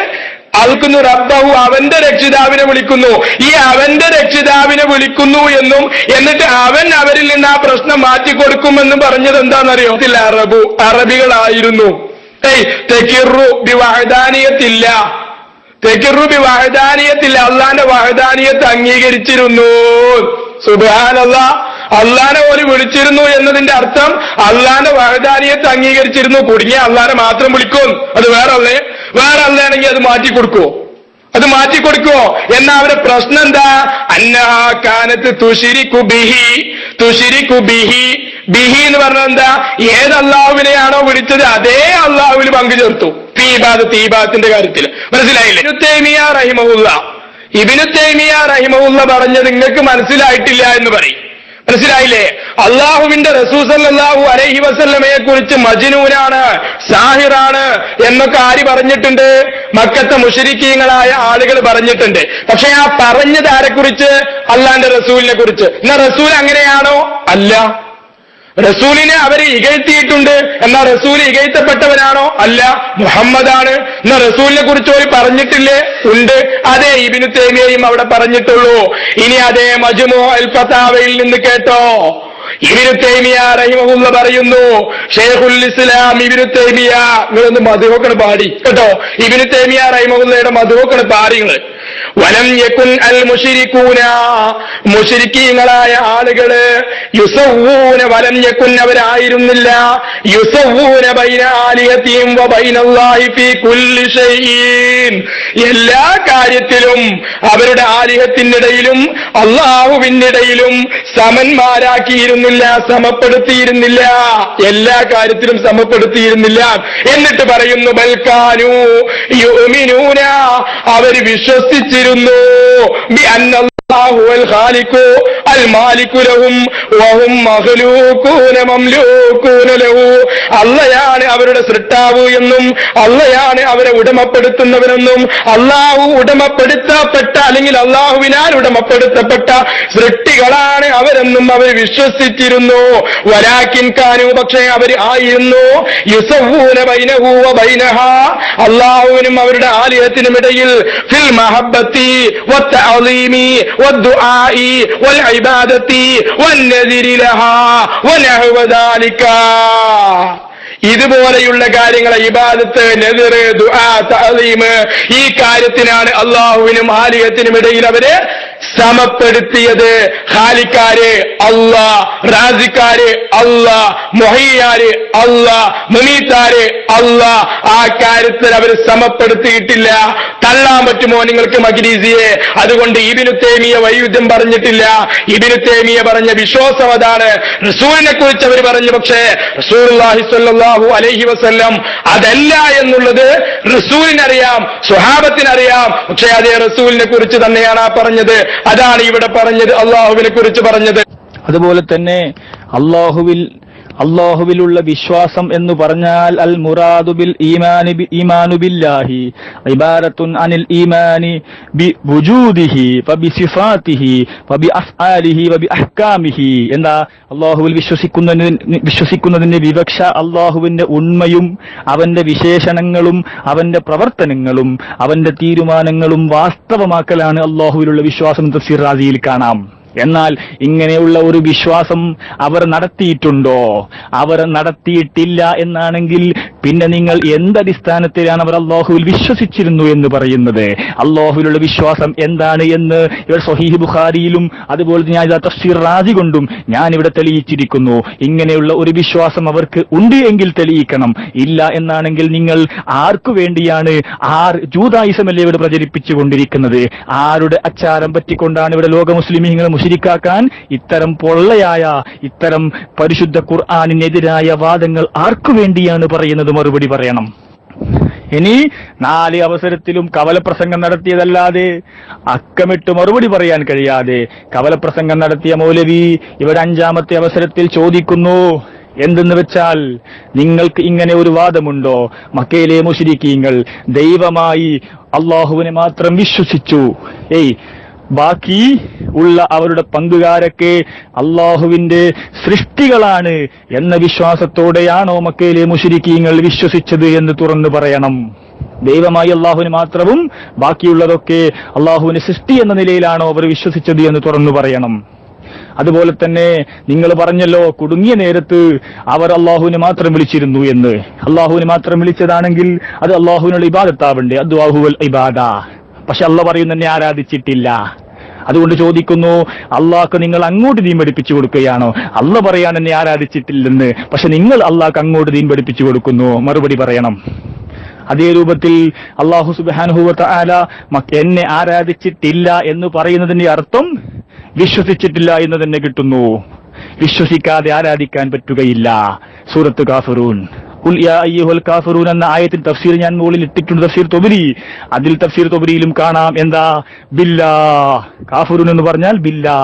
അൽക്കുന്നു റബ്ബഹു, അവന്റെ രക്ഷിതാവിനെ വിളിക്കുന്നു. ഈ അവന്റെ രക്ഷിതാവിനെ വിളിക്കുന്നു എന്നും എന്നിട്ട് അവൻ അവരിൽ നിന്ന് ആ പ്രശ്നം മാറ്റിക്കൊടുക്കുമെന്നും പറഞ്ഞത് എന്താണെന്നറിയോ? അറബികളായിരുന്നു. തെക്കിറു ബി വഹദാനിയത്തില്ല, തെക്കിറു ബി വഹദാനിയത്തില്ല, അള്ളാന്റെ വഹദാനിയത്ത് അംഗീകരിച്ചിരുന്നു. സുബ്ഹാനല്ലാഹ്, അള്ളാനെ ഓര് വിളിച്ചിരുന്നു എന്നതിന്റെ അർത്ഥം അള്ളാന്റെ വഹദാനിയത്ത് അംഗീകരിച്ചിരുന്നു. കുടുങ്ങിയ അള്ളാനെ മാത്രം വിളിക്കും, അത് വേറെ അള്ളയാണെങ്കിൽ അത് മാറ്റിക്കൊടുക്കുവോ? അത് മാറ്റിക്കൊടുക്കുവോ? എന്നാ അവരുടെ പ്രശ്നം എന്താ? അന്നഹാ കാനത്ത് തുശിരിക്കു ബിഹി എന്ന് പറഞ്ഞാൽ എന്താ? ഏത് അള്ളാഹുവിനെയാണോ വിളിച്ചത് അതേ അള്ളാഹുവിൽ പങ്കു ചേർത്തു. തീബാത്തിന്റെ കാര്യത്തിൽ മനസ്സിലായില്ലേ? ഇബ്നു തൈമിയ റഹിമഹുല്ല പറഞ്ഞത് നിങ്ങൾക്ക് മനസ്സിലായിട്ടില്ല എന്ന് പറയും. മനസ്സിലായില്ലേ? അള്ളാഹുവിന്റെ റസൂൽ സല്ലല്ലാഹു അലൈഹി വസല്ലമയെ കുറിച്ച് മജ്നൂനാണ്, സാഹിറാണ് എന്നൊക്കെ ആര് പറഞ്ഞിട്ടുണ്ട്? മക്കത്തെ മുശ്രിക്കീങ്ങളായ ആളുകൾ പറഞ്ഞിട്ടുണ്ട്. പക്ഷെ ആ പറഞ്ഞത് ആരെക്കുറിച്ച്? അള്ളാന്റെ റസൂലിനെ കുറിച്ച്. എന്നാ റസൂൽ അങ്ങനെയാണോ? അല്ല. റസൂലിനെ അവര് ഇകഴ്ത്തിയിട്ടുണ്ട്. എന്നാൽ റസൂൽ ഇകഴ്ത്തപ്പെട്ടവനാണോ? അല്ല, മുഹമ്മദാണ്. എന്നാ റസൂലിനെ കുറിച്ച് ഒരു പറഞ്ഞിട്ടില്ലേ? ഉണ്ട്. അതേ ഇബ്നു തൈമിയയും അവിടെ പറഞ്ഞിട്ടുള്ളൂ. ഇനി അതേ മജ്മൂ അൽ ഫതാവയിൽ നിന്ന് കേട്ടോ, ഇബ്നു തൈമിയ റഹിമഹുല്ല പറയുന്നു, ഷൈഖുൽ ഇസ്ലാം ഇബ്നു തൈമിയ, നിങ്ങളൊന്ന് മദ്ഹൂഖ് പാടി കേട്ടോ, ഇബ്നു തൈമിയ റഹിമഹുല്ലയുടെ മദ്ഹൂഖ് പാടി നിങ്ങൾ. വലം യകുൻ അൽ മുശ്രികൂന, മുശ്രിക്കീങ്ങളായ ആളുകള് യുസവൂന, വലം യകുൻ അവരായിരുന്നില്ല, യുസവൂന ബൈന ആലിഹതിഹിം വ ബൈനല്ലാഹി ഫീ കുല്ലി ഷൈഇൻ, എല്ലാ കാര്യത്തിലും അവരുടെ ആലിഹത്തിനിടയിലും അല്ലാഹുവിനിടയിലും സമന്മാരാക്കിയിരുന്നില്ല, സമപ്പെടുത്തിയിരുന്നില്ല, എല്ലാ കാര്യത്തിലും സമപ്പെടുത്തിയിരുന്നില്ല. എന്നിട്ട് പറയുന്നു ബൽകാനു യുമിനൂന, അവർ വിശ്വസിച്ചിരുന്നു ബി അന്നല്ലാഹു അൽ ഖാലിഖു അൽ മാലികു ലഹും വഹും മഖ്ലൂഖൂന മംലൂഖൂന ലഹു, അല്ലാഹയാണ് അവരുടെ സൃഷ്ടാവ് എന്നും അല്ലാഹയാണ് അവരെ ഉടമപ്പെടുത്തുന്നവരെന്നും അല്ലാഹു ഉടമപ്പെടുത്തപ്പെട്ട അല്ലെങ്കിൽ അല്ലാഹുവിനാൽ ഉടമപ്പെടുത്തപ്പെട്ട സൃഷ്ടികളാണ് അവരെന്നും അവർ വിശ്വസിച്ചിരുന്നു. വലാകിൻ കാനു, പക്ഷേ അവർ ആയിരുന്നു യുസവൂന ബൈനഹു വ ബൈനഹാ, അല്ലാഹുവിനും അവരുടെ ആലിഹത്തിനും ഇടയിൽ ഫിൽ മഹബ്ബത്തി വത്തഅളീമി വദ്ദുആഇ വൽഇബാദത്തി വന്നദിരി ലഹാ വനഹവ ദാലിക, ഇതുപോലെയുള്ള കാര്യങ്ങൾ, ഇബാദത്ത്, നദിർ, ദുആ, തഅളീം, ഈ കാര്യത്തിനാണ് അല്ലാഹുവിനും ആലിഹത്തിനും ഇടയിൽ അവരെ സമപ്പെടുത്തിയത്. ഖാലിക്കാര് അല്ലാഹ്, റാസിക്കാര് അല്ലാഹ്, മുഹയ്യാര് അല്ലാഹ്, മുമീത്താര് അല്ലാഹ്, ആ കാര്യത്തിൽ അവർ സമപ്പെടുത്തിയിട്ടില്ല. തള്ളാൻ പറ്റുമോ നിങ്ങൾക്ക് മഗ്‌രിസിയെ? അതുകൊണ്ട് ഇബ്നു തൈമിയ വൈരുദ്ധ്യം പറഞ്ഞിട്ടില്ല. ഇബ്നു തൈമിയ പറഞ്ഞ വിശ്വാസം അതാണ്. റസൂലിനെ കുറിച്ച് അവർ പറഞ്ഞു, പക്ഷേ റസൂലുള്ളാഹി സ്വല്ലല്ലാഹു അലൈഹി വസല്ലം അതല്ല എന്നുള്ളത് റസൂലിനറിയാം, സ്വഹാബത്തിനറിയാം. പക്ഷേ അതേ റസൂലിനെ കുറിച്ച് തന്നെയാണ് ആ പറഞ്ഞത്. അതാണ് ഇവിടെ പറഞ്ഞത്, അള്ളാഹുവിനെ കുറിച്ച് പറഞ്ഞത്. അതുപോലെ തന്നെ അള്ളാഹുവിലുള്ള വിശ്വാസം എന്ന് പറഞ്ഞാൽ അൽ മുറാദു ബിൽ ഈമാനു ബില്ലാഹി ഇബാറത്തുൻ അനിൽ ഈമാനി ബി വുജൂദിഹി വബി സിഫാതിഹി വബി അഫ്ആലിഹി വബി അഹ്കാമിഹി. എന്താ അള്ളാഹുവിൽ വിശ്വസിക്കുന്നതിന്റെ വിവക്ഷ അള്ളാഹുവിന്റെ ഉണ്മയും അവന്റെ വിശേഷണങ്ങളും അവന്റെ പ്രവർത്തനങ്ങളും അവന്റെ തീരുമാനങ്ങളും വാസ്തവമാക്കലാണ് അള്ളാഹുവിലുള്ള വിശ്വാസം. തഫ്സീർ റാസിയിൽ കാണാം. എന്നാൽ ഇങ്ങനെയുള്ള ഒരു വിശ്വാസം അവർ നടത്തിയിട്ടുണ്ടോ? അവർ നടത്തിയിട്ടില്ല എന്നാണെങ്കിൽ പിന്നെ നിങ്ങൾ എന്തടിസ്ഥാനത്തിലാണ് അവർ അള്ളാഹുവിൽ വിശ്വസിച്ചിരുന്നു എന്ന് പറയുന്നത്? അള്ളാഹുവിലുള്ള വിശ്വാസം എന്താണ് എന്ന് ഇവർ സ്വഹീഹ് ബുഖാരിയിലും അതുപോലെ ഞാൻ തഫ്സീർ റാസി കൊണ്ടും ഞാൻ ഇവിടെ തെളിയിച്ചിരിക്കുന്നു. ഇങ്ങനെയുള്ള ഒരു വിശ്വാസം അവർക്ക് ഉണ്ട് എങ്കിൽ തെളിയിക്കണം. ഇല്ല എന്നാണെങ്കിൽ നിങ്ങൾ ആർക്കു വേണ്ടിയാണ് ജൂതായിസമല്ലേ ഇവിടെ പ്രചരിപ്പിച്ചു കൊണ്ടിരിക്കുന്നത്? ആരുടെ അച്ചാരം പറ്റിക്കൊണ്ടാണ് ഇവിടെ ലോക മുസ്ലിമീങ്ങൾ മുശ്രിക്കാക്കാൻ ഇത്തരം പൊള്ളയായ, ഇത്തരം പരിശുദ്ധ ഖുർആനിനെതിരായ വാദങ്ങൾ ആർക്കു വേണ്ടിയാണ് പറയുന്നത്? മറുപടി പറയണം. ഇനി 4 അവസരത്തിലും കവലപ്രസംഗം നടത്തിയതല്ലാതെ അക്കമിട്ട് മറുപടി പറയാൻ കഴിയാതെ കവലപ്രസംഗം നടത്തിയ മൗലവി ഇവിടെ 5ാമത്തെ അവസരത്തിൽ ചോദിക്കുന്നു, എന്തെന്ന് വെച്ചാൽ നിങ്ങൾക്ക് ഇങ്ങനെ ഒരു വാദമുണ്ടോ? മക്കയിലെ മുശ്രിക്കീങ്ങൾ ദൈവമായി അള്ളാഹുവിനെ മാത്രം വിശ്വസിച്ചു, ബാക്കി ഉള്ള അവരുടെ പങ്കുകാരൊക്കെ അള്ളാഹുവിന്റെ സൃഷ്ടികളാണ് എന്ന വിശ്വാസത്തോടെയാണോ മക്കയിലെ മുശ്രിക്കീങ്ങൾ വിശ്വസിച്ചത് എന്ന് തുറന്നു പറയണം. ദൈവമായി അള്ളാഹുവിന് മാത്രവും ബാക്കിയുള്ളതൊക്കെ അള്ളാഹുവിന്റെ സൃഷ്ടി എന്ന നിലയിലാണോ അവർ വിശ്വസിച്ചത് എന്ന് തുറന്നു പറയണം. അതുപോലെ തന്നെ നിങ്ങൾ പറഞ്ഞല്ലോ കുടുങ്ങിയ നേരത്ത് അവർ അള്ളാഹുവിനെ മാത്രം വിളിച്ചിരുന്നു എന്ന്. അള്ളാഹുവിനെ മാത്രം വിളിച്ചതാണെങ്കിൽ അത് അള്ളാഹുവിനുള്ള ഇബാദത്താവണ്ടേ, അദ്ദുആഹുവൽ ഇബാദ. പക്ഷെ അള്ളാഹ് പറയുന്ന എന്നെ ആരാധിച്ചിട്ടില്ല. അതുകൊണ്ട് ചോദിക്കുന്നു, അള്ളാഹ്ക്ക് നിങ്ങൾ അങ്ങോട്ട് ദീൻ പഠിപ്പിച്ചു കൊടുക്കുകയാണോ? അള്ളാഹ് പറയാൻ എന്നെ ആരാധിച്ചിട്ടില്ലെന്ന്, പക്ഷെ നിങ്ങൾ അള്ളാഹ്ക്ക് അങ്ങോട്ട് ദീൻ പഠിപ്പിച്ചു കൊടുക്കുന്നു. മറുപടി പറയണം. അതേ രൂപത്തിൽ അള്ളാഹു സുബ്ഹാനഹു വ തആല എന്നെ ആരാധിച്ചിട്ടില്ല എന്ന് പറയുന്നതിന്റെ അർത്ഥം വിശ്വസിച്ചിട്ടില്ല എന്ന് തന്നെ കിട്ടുന്നു. വിശ്വസിക്കാതെ ആരാധിക്കാൻ പറ്റുകയില്ല. സൂറത്ത് കാഫിറൂൻ, ഖുൽ യാ അയ്യുഹൽ കാഫിറൂൻ എന്ന ആയത്തിൽ തഫ്സീർ ഞാൻ മുകളിൽ ഇട്ടിട്ടുണ്ട്, തഫ്സീർ തൊബരി. അതിൽ തഫ്സീർ തൊബരിയിലും കാണാം എന്താ, ബില്ലാ. കാഫിറൂൻ എന്ന് പറഞ്ഞാൽ ബില്ലാ,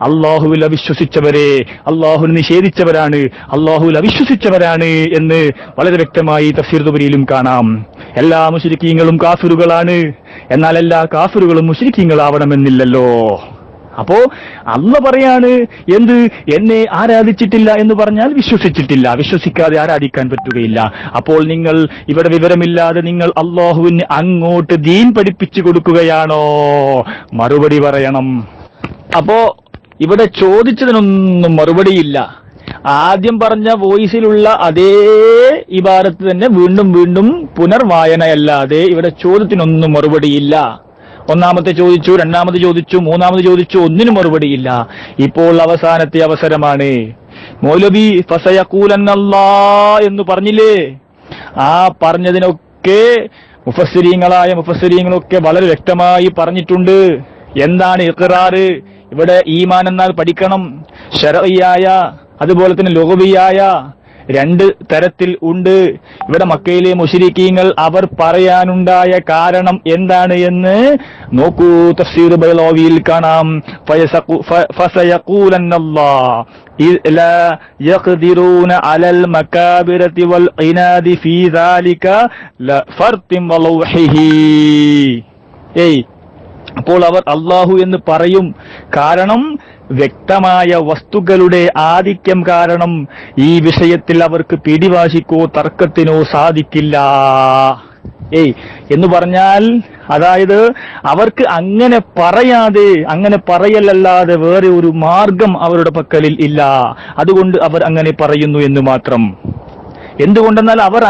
അള്ളാഹുവിൽ അവിശ്വസിച്ചവരെ, അള്ളാഹുവിനെ നിഷേധിച്ചവരാണ്, അള്ളാഹുവിൽ അവിശ്വസിച്ചവരാണ് എന്ന് വളരെ വ്യക്തമായി തഫ്സീർ തൊബരിയിലും കാണാം. എല്ലാ മുശ്രിക്കീങ്ങളും കാഫിറുകളാണ്, എന്നാൽ എല്ലാ കാഫിറുകളും മുശ്രിക്കീങ്ങളാവണമെന്നില്ലല്ലോ. അപ്പോ അള്ളാഹ് പറയാണ് എന്ത്, എന്നെ ആരാധിച്ചിട്ടില്ല എന്ന് പറഞ്ഞാൽ വിശ്വസിച്ചിട്ടില്ല. വിശ്വസിക്കാതെ ആരാധിക്കാൻ പറ്റുകയില്ല. അപ്പോൾ നിങ്ങൾ ഇവിടെ വിവരമില്ലാതെ നിങ്ങൾ അള്ളാഹുവിന് അങ്ങോട്ട് ദീൻ പഠിപ്പിച്ചു കൊടുക്കുകയാണോ? മറുപടി പറയണം. അപ്പോ ഇവിടെ ചോദിച്ചതിനൊന്നും മറുപടിയില്ല. ആദ്യം പറഞ്ഞ വോയിസിലുള്ള അതേ ഇബാറത്ത് തന്നെ വീണ്ടും വീണ്ടും പുനർവായനയല്ലാതെ ഇവിടെ ചോദ്യത്തിനൊന്നും മറുപടിയില്ല. ഒന്നാമത്തെ ചോദിച്ചു, രണ്ടാമത് ചോദിച്ചു, മൂന്നാമത് ചോദിച്ചു, ഒന്നിനും മറുപടിയില്ല. ഇപ്പോൾ അവസാനത്തെ അവസരമാണ്. മൗലവി ഫസയഖൂലന്നല്ലാഹ് എന്ന് പറഞ്ഞില്ലേ, ആ പറഞ്ഞതിനൊക്കെ മുഫസ്സിരീങ്ങളൊക്കെ വളരെ വ്യക്തമായി പറഞ്ഞിട്ടുണ്ട്. എന്താണ് ഇഖ്റാർ? ഇവിടെ ഈമാൻ എന്നാൽ പഠിക്കണം. ശർഇയായ അതുപോലെ തന്നെ ലുഗവിയായ രണ്ട് തരത്തിൽ ഉണ്ട്. ഇവിടെ മക്കയിലെ മുശ്രിക്കീങ്ങൾ അവർ പറയാനുണ്ടായ കാരണം എന്താണ് എന്ന് നോക്കൂ, തഫ്സീർ ബൈളാവിയിൽ കാണാം. ഫസയഖൂലന്നല്ലാഹ് ലാ യഖ്ദിറൂന അലൽ മകാബിറതി വൽ ഇനാദി ഫീ ദാലിക ലഫർതിൻ വലൗഹിഹി. അപ്പോൾ അവർ അല്ലാഹു എന്ന് പറയും. കാരണം വ്യക്തമായ വസ്തുക്കളുടെ ആധിക്യം കാരണം ഈ വിഷയത്തിൽ അവർക്ക് പിടിവാശിക്കോ തർക്കത്തിനോ സാധിക്കില്ല. എന്ന് പറഞ്ഞാൽ അതായത് അവർക്ക് അങ്ങനെ പറയലല്ലാതെ വേറെ ഒരു മാർഗം അവരുടെ പക്കലിൽ ഇല്ല. അതുകൊണ്ട് അവർ അങ്ങനെ പറയുന്നു എന്ന് മാത്രം. എന്തുകൊണ്ടെന്നാൽ അവർ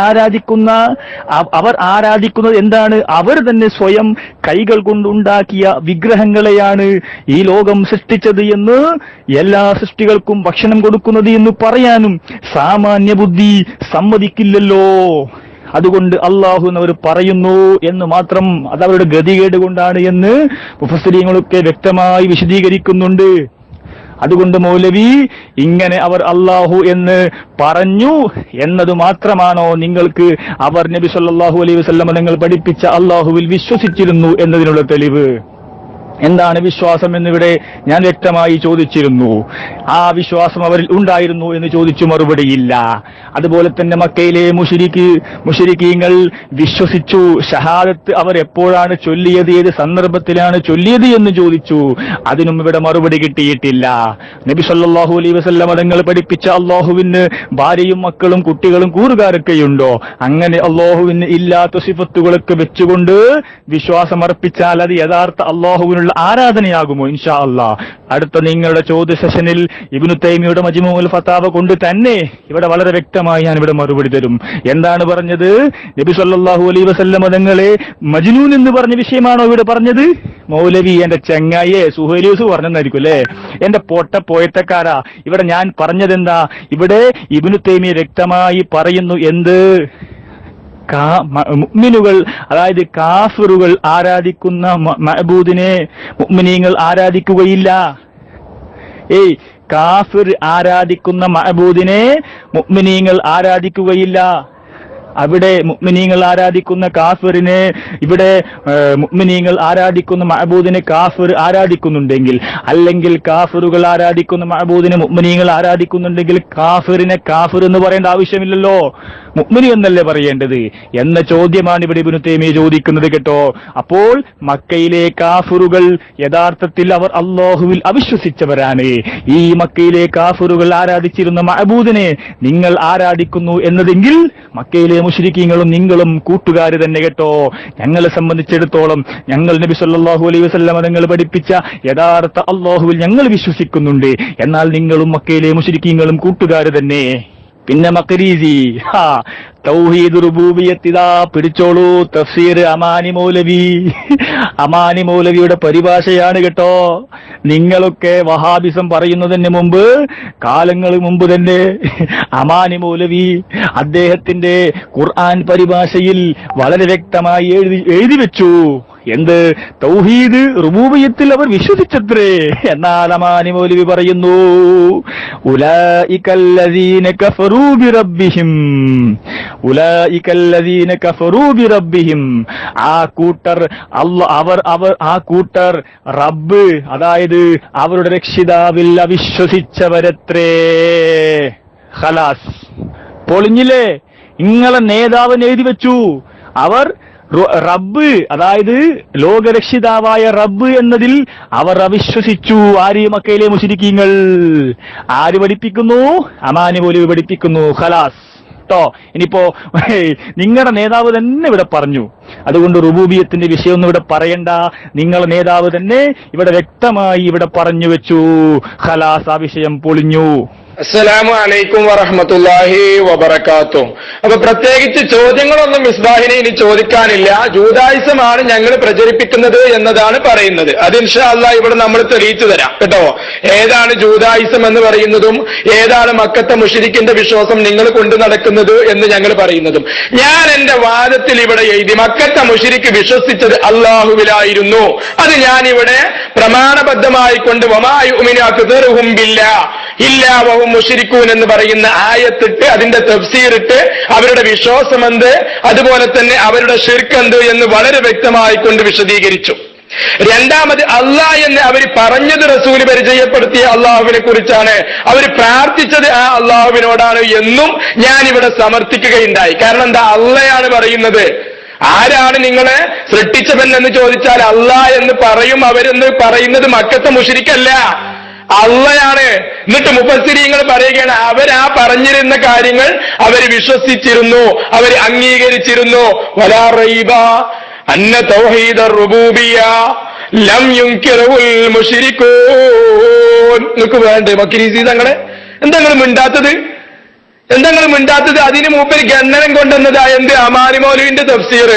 ആരാധിക്കുന്നത് എന്താണ്? അവർ തന്നെ സ്വയം കൈകൾ കൊണ്ടുണ്ടാക്കിയ വിഗ്രഹങ്ങളെയാണ് ഈ ലോകം സൃഷ്ടിച്ചത് എന്ന്, എല്ലാ സൃഷ്ടികൾക്കും ഭക്ഷണം കൊടുക്കുന്നത് എന്ന് പറയാനും സാമാന്യ ബുദ്ധി സമ്മതിക്കില്ലല്ലോ. അതുകൊണ്ട് അള്ളാഹു എന്നവർ പറയുന്നു എന്ന് മാത്രം. അതവരുടെ ഗതികേട് കൊണ്ടാണ് എന്ന് മുഫസ്സിരീങ്ങളൊക്കെ വ്യക്തമായി വിശദീകരിക്കുന്നുണ്ട്. അതുകൊണ്ട് മൗലവി ഇങ്ങനെ അവർ അള്ളാഹു എന്ന് പറഞ്ഞു എന്നത് മാത്രമാണോ നിങ്ങൾക്ക് അവർ നബി സല്ലല്ലാഹു അലൈഹി വസല്ലം തങ്ങൾ പഠിപ്പിച്ച അള്ളാഹുവിൽ വിശ്വസിച്ചിരുന്നു എന്നതിനുള്ള തെളിവ്? എന്താണ് വിശ്വാസം എന്നിവിടെ ഞാൻ വ്യക്തമായി ചോദിച്ചിരുന്നു. ആ വിശ്വാസം അവരിൽ ഉണ്ടായിരുന്നു എന്ന് ചോദിച്ചു, മറുപടിയില്ല. അതുപോലെ തന്നെ മക്കയിലെ മുശ്രിക്കീങ്ങൾ വിശ്വസിച്ചു. ഷഹാദത്ത് അവർ എപ്പോഴാണ് ചൊല്ലിയത്, ഏത് സന്ദർഭത്തിലാണ് ചൊല്ലിയത് എന്ന് ചോദിച്ചു. അതിനും ഇവിടെ മറുപടി കിട്ടിയിട്ടില്ല. നബി സല്ലല്ലാഹു അലൈഹി വസല്ലം തങ്ങൾ പഠിപ്പിച്ച അള്ളാഹുവിന് ഭാര്യയും മക്കളും കുട്ടികളും കൂറുകാരൊക്കെയുണ്ടോ? അങ്ങനെ അള്ളാഹുവിന് ഇല്ലാത്ത സിഫത്തുകളൊക്കെ വെച്ചുകൊണ്ട് വിശ്വാസം അർപ്പിച്ചാൽ അത് യഥാർത്ഥ അള്ളാഹുവിനുള്ള ആരാധനയാകുമോ? ഇൻഷാ അല്ലാഹ് അടുത്ത നിങ്ങളുടെ ചോദ്യ സെഷനിൽ ഇബ്നു തൈമിയുടെ മജ്മൂഉൽ ഫതാവ കൊണ്ട് തന്നെ ഇവിടെ വളരെ വ്യക്തമായി ഞാൻ ഇവിടെ മറുപടി തരും. എന്താണ് പറഞ്ഞത്? നബി സല്ലല്ലാഹു അലൈഹി വസല്ലം തങ്ങളെ മജ്നൂൻ എന്ന് പറഞ്ഞ വിഷയമാണോ ഇവിടെ പറഞ്ഞത്? മൗലവി എന്റെ ചങ്ങായെ സുഹൈലൂസ് പറഞ്ഞെന്നായിരിക്കും അല്ലേ? എന്റെ പോയത്തക്കാരാ, ഇവിടെ ഞാൻ പറഞ്ഞതെന്താ? ഇവിടെ ഇബ്നു തൈമിയ വ്യക്തമായി പറയുന്നു എന്ത്? മുഅ്മിനുകൾ അതായത് കാഫിറുകൾ ആരാധിക്കുന്ന മഅബൂദിനെ മുഅ്മിനീങ്ങൾ ആരാധിക്കുകയില്ല. കാഫിർ ആരാധിക്കുന്ന മഅബൂദിനെ മുഅ്മിനീങ്ങൾ ആരാധിക്കുകയില്ല. അവിടെ മുഅ്മിനീങ്ങൾ ആരാധിക്കുന്ന കാഫിറിനെ, ഇവിടെ മുഅ്മിനീങ്ങൾ ആരാധിക്കുന്ന മഅബൂദിനെ കാഫിർ ആരാധിക്കുന്നുണ്ടെങ്കിൽ, അല്ലെങ്കിൽ കാഫിറുകൾ ആരാധിക്കുന്ന മഅബൂദിനെ മുഅ്മിനീങ്ങൾ ആരാധിക്കുന്നുണ്ടെങ്കിൽ കാഫിറിനെ കാഫിർ എന്ന് പറയേണ്ട ആവശ്യമില്ലല്ലോ. മുഅ്മിനു എന്നല്ലേ പറയേണ്ടത് എന്ന ചോദ്യമാണ് ഇവിടെ ഇബ്നു തൈമിയ്യ ചോദിക്കുന്നത് കേട്ടോ. അപ്പോൾ മക്കയിലെ കാഫിറുകൾ യഥാർത്ഥത്തിൽ അവർ അല്ലാഹുവിൽ അവിശ്വസിച്ചവരാണ്. ഈ മക്കയിലെ കാഫിറുകൾ ആരാധിച്ചിരുന്ന മഅബൂദിനെ നിങ്ങൾ ആരാധിക്കുന്നു എന്നതെങ്കിൽ മക്കയിലെ മുശ്രിക്കീങ്ങളും നിങ്ങളും കൂട്ടുകാര് തന്നെ കേട്ടോ. ഞങ്ങളെ സംബന്ധിച്ചിടത്തോളം ഞങ്ങൾ നബി സല്ലല്ലാഹു അലൈഹി വസല്ലം തങ്ങൾ പഠിപ്പിച്ച യഥാർത്ഥ അല്ലാഹുവിൽ ഞങ്ങൾ വിശ്വസിക്കുന്നുണ്ട്. എന്നാൽ നിങ്ങളും മക്കയിലെ മുശ്രിക്കീങ്ങളും കൂട്ടുകാര് തന്നെ. പിന്നെ മഖരീസി തൗഹീദ് റുബൂബിയ്യത്ത് ഇതാ പിടിച്ചോളൂ. തഫ്സീർ അമാനി മൗലവി, അമാനി മൗലവിയുടെ പരിഭാഷയാണ് കേട്ടോ. നിങ്ങളൊക്കെ വഹാബിസം പറയുന്നതിന് മുമ്പ്, കാലങ്ങൾ മുമ്പ് തന്നെ അമാനി മൗലവി അദ്ദേഹത്തിന്റെ ഖുർആൻ പരിഭാഷയിൽ വളരെ വ്യക്തമായി എഴുതി വെച്ചു. എന്ത്? തൗഹീദ് റുബൂബിയ്യത്തിൽ അവർ വിശ്വസിച്ചത്രേ. എന്നാൽ അമാനി മൗലവി പറയുന്നു, ഉലൈകല്ലദീന കഫറൂ ബിറബ്ബിഹിം, ഉലൈകല്ലദീന കഫറൂ ബിറബ്ബിഹിം, ആ കൂട്ടർ ആ കൂട്ടർ റബ്ബ്, അതായത് അവരുടെ രക്ഷിതാവിൽ അവിശ്വസിച്ചവരത്രേ. ഖലാസ്, പൊളിഞ്ഞില്ലേ? നിങ്ങളെ നേതാവൻ എഴുതി വെച്ചു. അവർ റബ്ബ്, അതായത് ലോകരക്ഷിതാവായ റബ്ബ് എന്നതിൽ അവർ അവിശ്വസിച്ചു. ആര്? മക്കയിലെ മുശ്രിക്കീങ്ങൾ. ആര് പഠിപ്പിക്കുന്നു? അമാനി മൗലവി പഠിപ്പിക്കുന്നു. ഖലാസ് ട്ടോ. ഇനിയിപ്പോ നിങ്ങളുടെ നേതാവ് തന്നെ ഇവിടെ പറഞ്ഞു. അതുകൊണ്ട് റുബൂബിയത്തിന്റെ വിഷയമൊന്നും ഇവിടെ പറയണ്ട. നിങ്ങളുടെ നേതാവ് തന്നെ ഇവിടെ വ്യക്തമായി ഇവിടെ പറഞ്ഞു വെച്ചു. ഖലാസ്, ആ വിഷയം പൊളിഞ്ഞു. അസ്സലാമു അലൈക്കും വറഹ്മത്തുള്ളാഹി വബറകാതുഹു. അപ്പൊ പ്രത്യേകിച്ച് ചോദ്യങ്ങളൊന്നും മിസ്ബാഹിനെ ഇനി ചോദിക്കാനില്ല. ജൂദായിസമാണ് ഞങ്ങൾ പ്രചരിപ്പിക്കുന്നത് എന്നതാണ് പറയുന്നത്. അത് ഇൻഷാ അല്ലാഹ് ഇവിടെ നമ്മൾ തെളിയിച്ചു തരാം കേട്ടോ. ഏതാണ് ജൂദായിസം എന്ന് പറയുന്നതും ഏതാണ് മക്കത്തെ മുശ്രിക്കിന്റെ വിശ്വാസം നിങ്ങൾ കൊണ്ടു നടക്കുന്നത് എന്ന് ഞങ്ങൾ പറയുന്നതും. ഞാൻ എന്റെ വാദത്തിൽ ഇവിടെ എഴുതി, മക്കത്തെ മുശ്രിക്ക് വിശ്വസിച്ചത് അല്ലാഹുവിലായിരുന്നു. അത് ഞാനിവിടെ പ്രമാണബദ്ധമായി കൊണ്ട് വമാ യുഅ്മിനു അക്തറുഹും ബില്ലാഹ് ഇല്ലാ വഹും മുശ്രിക്കൂൻ എന്ന് പറയുന്ന ആയത്തിട്ട് അതിന്റെ തഫ്സീറിട്ട് അവരുടെ വിശ്വാസം എന്ത്, അതുപോലെ തന്നെ അവരുടെ ശിർക്ക് എന്ത് എന്ന് വളരെ വ്യക്തമായി കൊണ്ട് വിശദീകരിച്ചു. രണ്ടാമത് അള്ളാഹ് എന്ന് അവർ പറഞ്ഞത് റസൂല് പരിചയപ്പെടുത്തിയ അള്ളാഹുവിനെ കുറിച്ചാണ്. അവർ പ്രാർത്ഥിച്ചത് ആ അള്ളാഹുവിനോടാണ് എന്നും ഞാൻ ഇവിടെ സമർത്ഥിക്കുകയുണ്ടായി. കാരണം എന്താ? അള്ളയാണ് പറയുന്നത്. ആരാണ് നിങ്ങളെ സൃഷ്ടിച്ചവൻ എന്ന് ചോദിച്ചാൽ അള്ളാഹ് എന്ന് പറയും. അവരെന്ന് പറയുന്നത് മക്കത്തെ മുശ്രിക്കല്ല, അള്ളയാണ്. എന്നിട്ട് മുഫസ്സിരീങ്ങൾ പറയുകയാണ്, അവരാ പറഞ്ഞിരുന്ന കാര്യങ്ങൾ അവർ വിശ്വസിച്ചിരുന്നു, അവർ അംഗീകരിച്ചിരുന്നു. വലാ റൈബ അന്ന തൗഹീദ റുബൂബിയ്യ ലം യുൻകിറുൽ മുശ്രികൂൻ. നിങ്ങൾക്ക് വേണ്ടേ മക്രീസി തങ്ങളെ? എന്താ നിങ്ങൾ മിണ്ടാത്തത്? അതിന് മൂപ്പര് ഗണ്ണനം കൊണ്ടുവന്നതാ എന്ത്? അമാനി മൗലവിന്റെ തഫ്സീർ.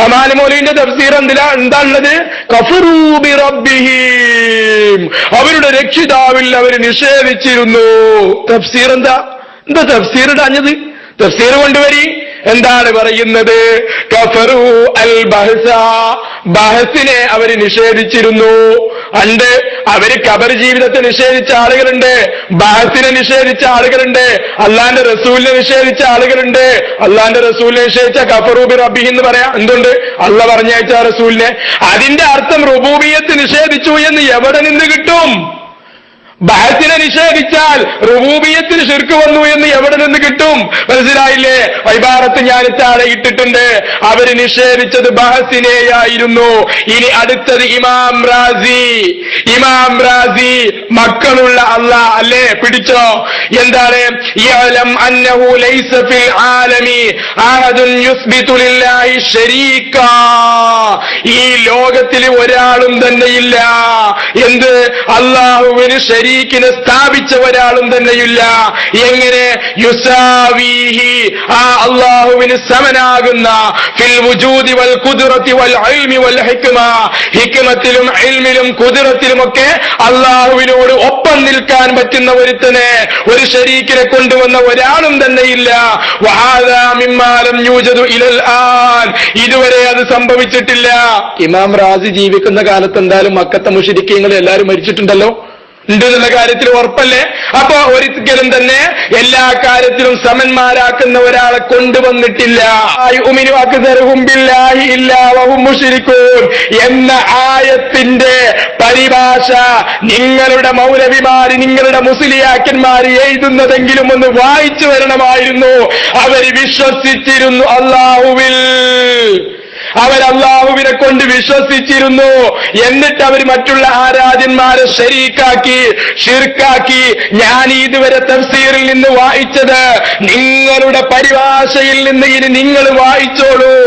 അമാനി മൗലവിന്റെ തഫ്സീർ എന്താ ഉള്ളത്? കഫറൂ ബിറബ്ബിഹിം, അവരുടെ രക്ഷിതാവിൽ അവർ നിഷേധിച്ചിരുന്നു. തഫ്സീർ എന്താ തഫ്സീർ ഇടാഞ്ഞത്? തഫ്സീർ കൊണ്ടുവരി. എന്താണ് പറയുന്നത്? കഫറൂ അൽ ബഹ്സ, ബഹസിനെ അവർ നിഷേധിച്ചിരുന്നു. അണ്ട് അവര് ഖബർ ജീവിതത്തെ നിഷേധിച്ച ആളുകളുണ്ട്, ബഹസിനെ നിഷേധിച്ച ആളുകളുണ്ട്, അള്ളാന്റെ റസൂലിനെ നിഷേധിച്ച ആളുകളുണ്ട്. അള്ളാന്റെ റസൂലിനെ നിഷേധിച്ച കഫറൂ ബി റബ്ബിഹി എന്ന് പറയാം. എന്തുകൊണ്ട്? അള്ള പറഞ്ഞയച്ച റസൂലിനെ. അതിന്റെ അർത്ഥം റുബൂബിയത്ത് നിഷേധിച്ചു എന്ന് എവിടെ നിന്ന് കിട്ടും? ബഹസിനെ നിഷേധിച്ചാൽ റുബൂബിയത്തിന് ശിർക്ക് വന്നു എന്ന് എവിടെ നിന്ന് കിട്ടും? മനസ്സിലായില്ലേ? ഇബാറത്ത് ഞാൻ താഴെ ഇട്ടിട്ടുണ്ട്. അവര് നിഷേധിച്ചത് ബഹസിനെയായിരുന്നു. ഇനി അടുത്തത് ഇമാം റാസി മക്കളുള്ള അല്ലാഹ് അല്ലേ? പിടിച്ചോ. എന്താണ്? യഅലം അന്നഹു ലൈസ ഫിൽ ആലമി അഹദുൻ യുസ്ബിതു ലില്ലാഹി ശരീക, ഈ ലോകത്തിൽ ഒരാളും തന്നെയില്ല എന്ത്? അല്ലാഹുവിന് ശരീക്കിനെ സ്ഥാപിച്ച ഒരാളും തന്നെയില്ല. എങ്ങനെ? യുസാവീഹി, ആ അല്ലാഹുവിന് സമനാകുന്ന ഫിൽ വുജൂദി വൽ ഖുദ്റതി വൽ ഇൽമി വൽ ഹിക്മ, ഹിക്മത്തിലും ഇൽമിലും ഖുദ്റത്തിലുമൊക്കെ അല്ലാഹുവിനോട് ഒപ്പം നിൽക്കാൻ പറ്റുന്ന ഒരുത്തനെ, ഒരു ശരീക്കിനെ കൊണ്ടുവന്ന ഒരാളും തന്നെയില്ല. വഹാദാ മിമ്മാ ലം യൂജദു ഇലൽ ആൻ, ഇതുവരെ അത് സംഭവിച്ചിട്ടില്ല. ഇമാം റാസി ജീവിക്കുന്ന കാലത്ത് എന്തായാലും മക്കത്തെ മുശ്രിക്കീങ്ങൾ എല്ലാവരും മരിച്ചിട്ടുണ്ടല്ലോ. ഉണ്ട് എന്നുള്ള കാര്യത്തിൽ ഉറപ്പല്ലേ? അപ്പോ ഒരിക്കലും തന്നെ എല്ലാ കാര്യത്തിലും സമന്മാരാക്കുന്ന ഒരാളെ കൊണ്ടുവന്നിട്ടില്ല. എന്ന ആയത്തിന്റെ പരിഭാഷ നിങ്ങളുടെ മൗലവിമാര്, നിങ്ങളുടെ മുസ്ലിയാക്കന്മാര് എഴുതുന്നതെങ്കിലും ഒന്ന് വായിച്ചു വരണമായിരുന്നു. അവര് വിശ്വസിച്ചിരുന്നു അല്ലാഹുവിൽ, അവരല്ലാഹുവിനെ കൊണ്ട് വിശ്വസിച്ചിരുന്നു. എന്നിട്ട് അവർ മറ്റുള്ള ആരാധ്യന്മാരെ ശരീക്കാക്കി, ഷിർക്കാക്കി. ഞാൻ ഇതുവരെ തഫ്സീറിൽ നിന്ന് വായിച്ചത് നിങ്ങളുടെ പരിഭാഷയിൽ നിന്ന് ഇനി നിങ്ങൾ വായിച്ചോളൂ.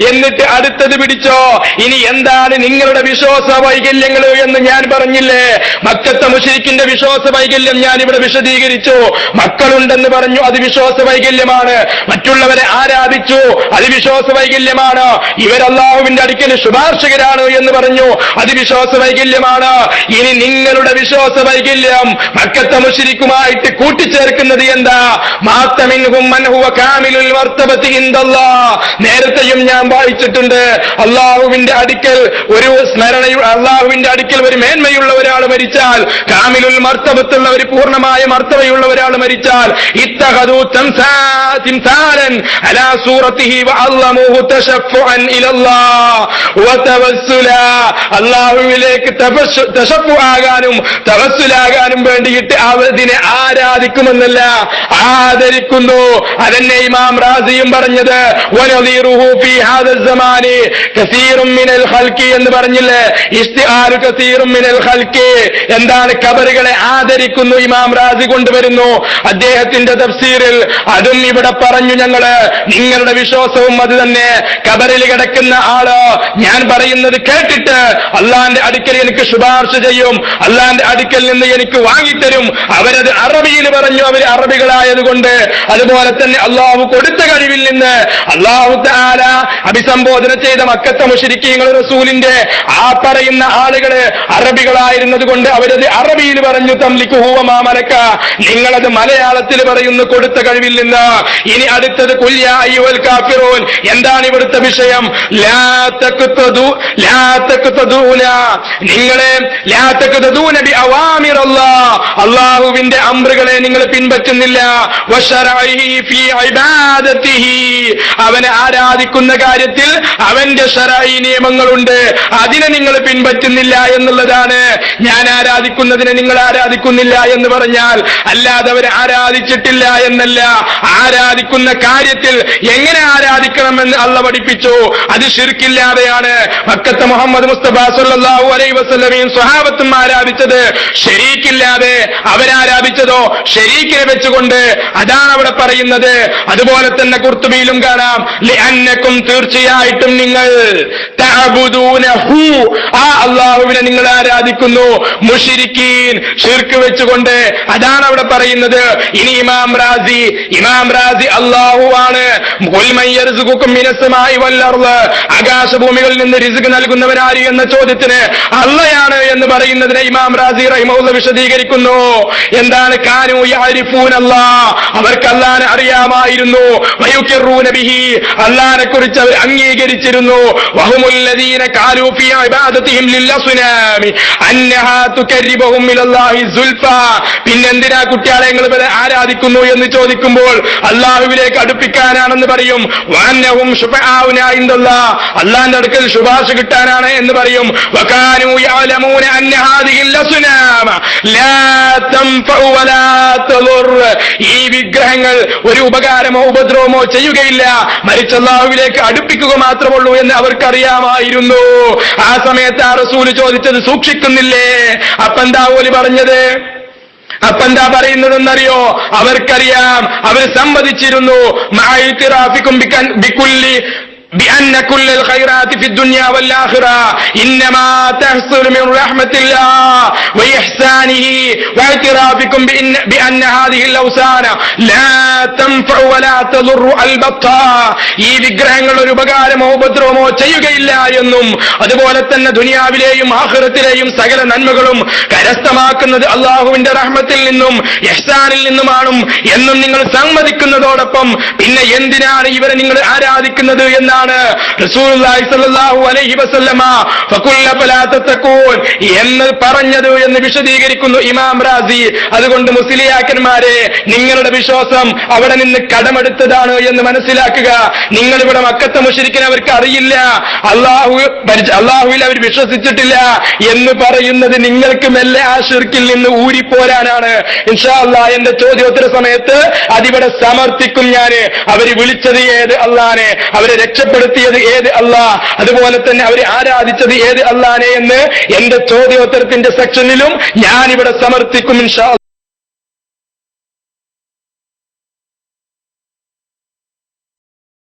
എന്നിട്ട് അടുത്തത് പിടിച്ചോ. ഇനി എന്താണ് നിങ്ങളുടെ വിശ്വാസ വൈകല്യങ്ങൾ എന്ന് ഞാൻ പറഞ്ഞില്ലേ? മക്കത്തെ മുശ്രിക്കിന്റെ വിശ്വാസ വൈകല്യം ഞാൻ ഇവിടെ വിശദീകരിച്ചു. മക്കളുണ്ടെന്ന് പറഞ്ഞു, അത് വിശ്വാസ വൈകല്യമാണ്. മറ്റുള്ളവരെ ആരാധിച്ചു, അത് വിശ്വാസ വൈകല്യമാണ്. അല്ലാഹുവിന്റെ അടുക്കൽ ശുപാർശകരാണ് എന്ന് പറഞ്ഞു, അത് വിശ്വാസ വൈകല്യമാണ്. ഇനി നിങ്ങളുടെ വിശ്വാസ വൈകല്യം മക്കത്തെ മുശ്രിക്കുമായിട്ട് കൂട്ടിച്ചേർക്കുന്നത് എന്താ? മാത്തമിൻഹും മൻ ഹുവ കാമിലുൽ മർത്തബതി ഇൻദല്ലാഹ്. നേരത്തെയും ഞാൻ വായിച്ചിട്ടുണ്ട്. അല്ലാഹുവിന്റെ അടുക്കൽ ഒരു അല്ലാഹുവിന്റെ അടുക്കൽ ഒരു മേന്മയുള്ള ഒരാൾ മരിച്ചാൽ, കാമിലുൽ മർത്തബത്തുള്ള ഒരു പൂർണ്ണമായ മർത്തബയുള്ള ഒരാൾ മരിച്ചാൽ, ഇത്തഖദു തംസാലൻ അലാ സൂറത്തിഹി വഅല്ലമൂഹു തശഫുഅൻ അല്ലാഹുവിലേക്ക് തശഫുആകാനും തവസ്സുലാകാനും വേണ്ടിയിട്ട് അതിനെ ആരാധിക്കുമെന്നല്ല, ആദരിക്കുന്നു. അതന്നെ ഇമാം റാസിയും പറഞ്ഞത്. വനദീറുഹു ഫീ ഹാദൽ സമാനി കസീറുൻ മിനൽ ഖൽഖി എന്ന് പറഞ്ഞില്ലേ? ഇസ്തിആലു കസീറുൻ മിനൽ ഖൽഖി. എന്താണ്? ഖബറുകളെ ആദരിക്കുന്നു. ഇമാം റാസി കൊണ്ടുവരുന്നു അദ്ദേഹത്തിന്റെ തഫ്സീറിൽ. അതും ഇവിടെ പറഞ്ഞു ഞങ്ങള്. നിങ്ങളുടെ വിശ്വാസവും അത് തന്നെ. ഖബറിൽ കിടക്കുന്ന ആള് ഞാൻ പറയുന്നത് കേട്ടിട്ട് അള്ളാന്റെ അടുക്കൽ എനിക്ക് ശുപാർശ ചെയ്യും, അള്ളാന്റെ അടുക്കൽ നിന്ന് എനിക്ക് വാങ്ങിത്തരും. അവരത് അറബിയിൽ പറഞ്ഞു, അവർ അറബികളായതുകൊണ്ട്. അതുപോലെ തന്നെ അള്ളാഹു കൊടുത്ത കഴിവിൽ നിന്ന് അള്ളാഹു തആല അഭിസംബോധന ചെയ്ത മക്കത്തെ മുശ്രിക്കീങ്ങൾ റസൂലിന്റെ ആ പറയുന്ന ആളുകള് അറബികളായിരുന്നത് കൊണ്ട് അവരത് അറബിയിൽ പറഞ്ഞു. തംലികുഹു വമാ മലക. നിങ്ങളത് മലയാളത്തിൽ പറയുന്നു, കൊടുത്ത കഴിവിൽ നിന്ന്. ഇനി അടുത്തത് ഖുൽ യാ അയ്യുഹൽ കാഫിറൂൻ. എന്താണ് ഇവിടുത്തെ വിഷയം? നിങ്ങളെ അള്ളാഹുവിന്റെ അമ്രുകളെ നിങ്ങൾ പിൻപറ്റുന്നില്ല. അവനെ ആരാധിക്കുന്ന കാര്യത്തിൽ അവന്റെ ശറഈ നിയമങ്ങളുണ്ട്, അതിനെ നിങ്ങൾ പിൻപറ്റുന്നില്ല എന്നുള്ളതാണ്. ഞാൻ ആരാധിക്കുന്നതിനെ നിങ്ങൾ ആരാധിക്കുന്നില്ല എന്ന് പറഞ്ഞാൽ അല്ലാതെ അവരെ ആരാധിച്ചിട്ടില്ല എന്നല്ല. ആരാധിക്കുന്ന കാര്യത്തിൽ എങ്ങനെ ആരാധിക്കണമെന്ന് അള്ളാഹു പഠിപ്പിച്ചു. അത് ശിർക്കില്ലാതെയാണ്. മക്കത്തെ മുഹമ്മദ് മുസ്തഫ സല്ലല്ലാഹു അലൈഹി വസല്ലമയും സ്വഹാബത്തും ആരാധിച്ചത് ശരീക്കില്ലാതെ. അവരാരാധിച്ചതോ ശരീക്കിനെ വെച്ചുകൊണ്ട്. അതാണ് അവിടെ പറയുന്നത്. അതുപോലെ തന്നെ ഖുർത്തുബിയിലും കാണാം, ലിഅന്നകും, തീർച്ചയായിട്ടും നിങ്ങൾ തഅബുദൂനഹു, ആ അല്ലാഹുവിനെ നിങ്ങൾ ആരാധിക്കുന്നു, മുശ്രിക്കീൻ, ശിർക്ക് വെച്ചുകൊണ്ട്. അതാണ് അവിടെ പറയുന്നത്. ഇനി ഇമാം റാസി അല്ലാഹുവാണ്. ഖുൽ മൻ യർസുഖുകും മിനസ്സമാഇ വൽ അർള്, ആകാശഭൂമികളിൽ നിന്ന് റിസ്ക് നൽകുന്നവരാര് എന്ന ചോദ്യത്തിന് അള്ളയാണ് എന്ന് പറയുന്നതിനെ ഇമാം റാസി റഹിമഹുല്ലാഹ് വിശദീകരിക്കുന്നു. എന്താണ്? കാനൂ യഅരിഫൂനല്ലാഹ്, അവർക്ക് അല്ലാഹനെ അറിയാമായിരുന്നു. വയുഖിറൂന ബിഹി, അല്ലാഹനെ കുറിച്ച് അവർ അംഗീകരിച്ചിരുന്നു. വഹുമുല്ലദീന ഖാലൂ ഫീ ഇബാദതിഹിം ലില്ലസ്നാമി അന്നഹാ തുഖരിബുഹും ഇലല്ലാഹി സുൽഫാ. പിന്നെന്തിനാ കുട്ടികളെ നിങ്ങൾ ആരാധിക്കുന്നു എന്ന് ചോദിക്കുമ്പോൾ അല്ലാഹുവിലേക്ക് അടുപ്പിക്കാനാണെന്ന് പറയും. വഅന്നഹും ശുഫആഉനാ ഇൻദല്ലാഹ്, അല്ലാഹുവിന്റെ അടുക്കൽ ശുപാർശ കിട്ടാനാണ് എന്ന് പറയും. വകാനൂ യഅലമൂന അന്ന ഹാദിഹിൽ അസ്നാമ ലാ തൻഫഉ വലാ തദുർ, ഈ വിഗ്രഹങ്ങൾ ഒരു ഉപകാരമോ ഉപദ്രവമോ ചെയ്യുകയില്ല, മറിച്ച് അല്ലാഹുവിലേക്ക് അടുപ്പിക്കുക മാത്രമുള്ളൂ എന്ന് അവർക്കറിയാമായിരുന്നു. ആ സമയത്ത് ആ റസൂല് ചോദിച്ചത് സൂക്ഷിക്കുന്നില്ലേ? അപ്പെന്താ ഓല് പറഞ്ഞത്? അപ്പെന്താ പറയുന്നതെന്നറിയോ? അവർക്കറിയാം, അവർ സമ്മതിച്ചിരുന്നു. മഅഇതിറാഫികും ബികുല്ലി بأن كل الخيرات في الدنيا والآخرة إنما تحصل من رحمة الله وإحسانه واعترافكم بأن هذه الأوثان لا تنفع ولا تضر البتة. ഈ വിഗ്രഹങ്ങൾ ഒരു ഉപകാരമോ ഉപദ്രവമോ ചെയ്യുകയില്ല എന്നും അതുപോലെ തന്നെ ദുനിയാവിലെയും ആഖിറത്തിലെയും സകല നന്മകളും കരസ്ഥമാക്കുന്നത് അള്ളാഹുവിന്റെ റഹ്മത്തിൽ നിന്നും ഇഹ്സാനിൽ നിന്നുമാണ് എന്നും നിങ്ങൾ സമ്മതിക്കുന്നതോടൊപ്പം പിന്നെ എന്തിനാണ് ഇവരെ നിങ്ങൾ ആരാധിക്കുന്നത് എന്നാണ് പറയുകയാണ് റസൂലുള്ളാഹി സ്വല്ലല്ലാഹു അലൈഹി വസല്ലമ ഫഖുല്ല ഫലാ തത്തഖൂൻ എന്ന് പറഞ്ഞത് എന്ന് വിശദീകരിക്കുന്നു ഇമാം റാസി. അതുകൊണ്ട് മുസ്ലിയാക്കന്മാരെ, നിങ്ങളുടെ വിശ്വാസം അവിടെ നിന്ന് കടമെടുത്തതാണ് എന്ന് മനസ്സിലാക്കുക. നിങ്ങളിവിടെ മക്കത്തെ മുശ്രിക്കിനെ അവർക്ക് അറിയില്ല, അള്ളാഹുവിൽ അവർ വിശ്വസിച്ചിട്ടില്ല എന്ന് പറയുന്നത് നിങ്ങൾക്ക് മെല്ലെ ആ ശിർക്കിൽ നിന്ന് ഊരിപ്പോരാനാണ്. ഇൻഷാ അല്ലാഹ് എന്റെ ചോദ്യോത്തര സമയത്ത് അതിവിടെ സമർത്ഥിക്കും ഞാൻ. അവര് വിളിച്ചത് ഏത് അള്ളാനെ, അവരെ രക്ഷപ്പെടുത്തിയത് ഏത് അള്ളാഹ്, അതുപോലെ തന്നെ അവരെ ആരാധിച്ചത് ഏത് അള്ളാനെ എന്ന് എന്റെ ചോദ്യോത്തരത്തിന്റെ സെക്ഷനിലും ഞാനിവിടെ സമർത്ഥിക്കും ഇൻഷാ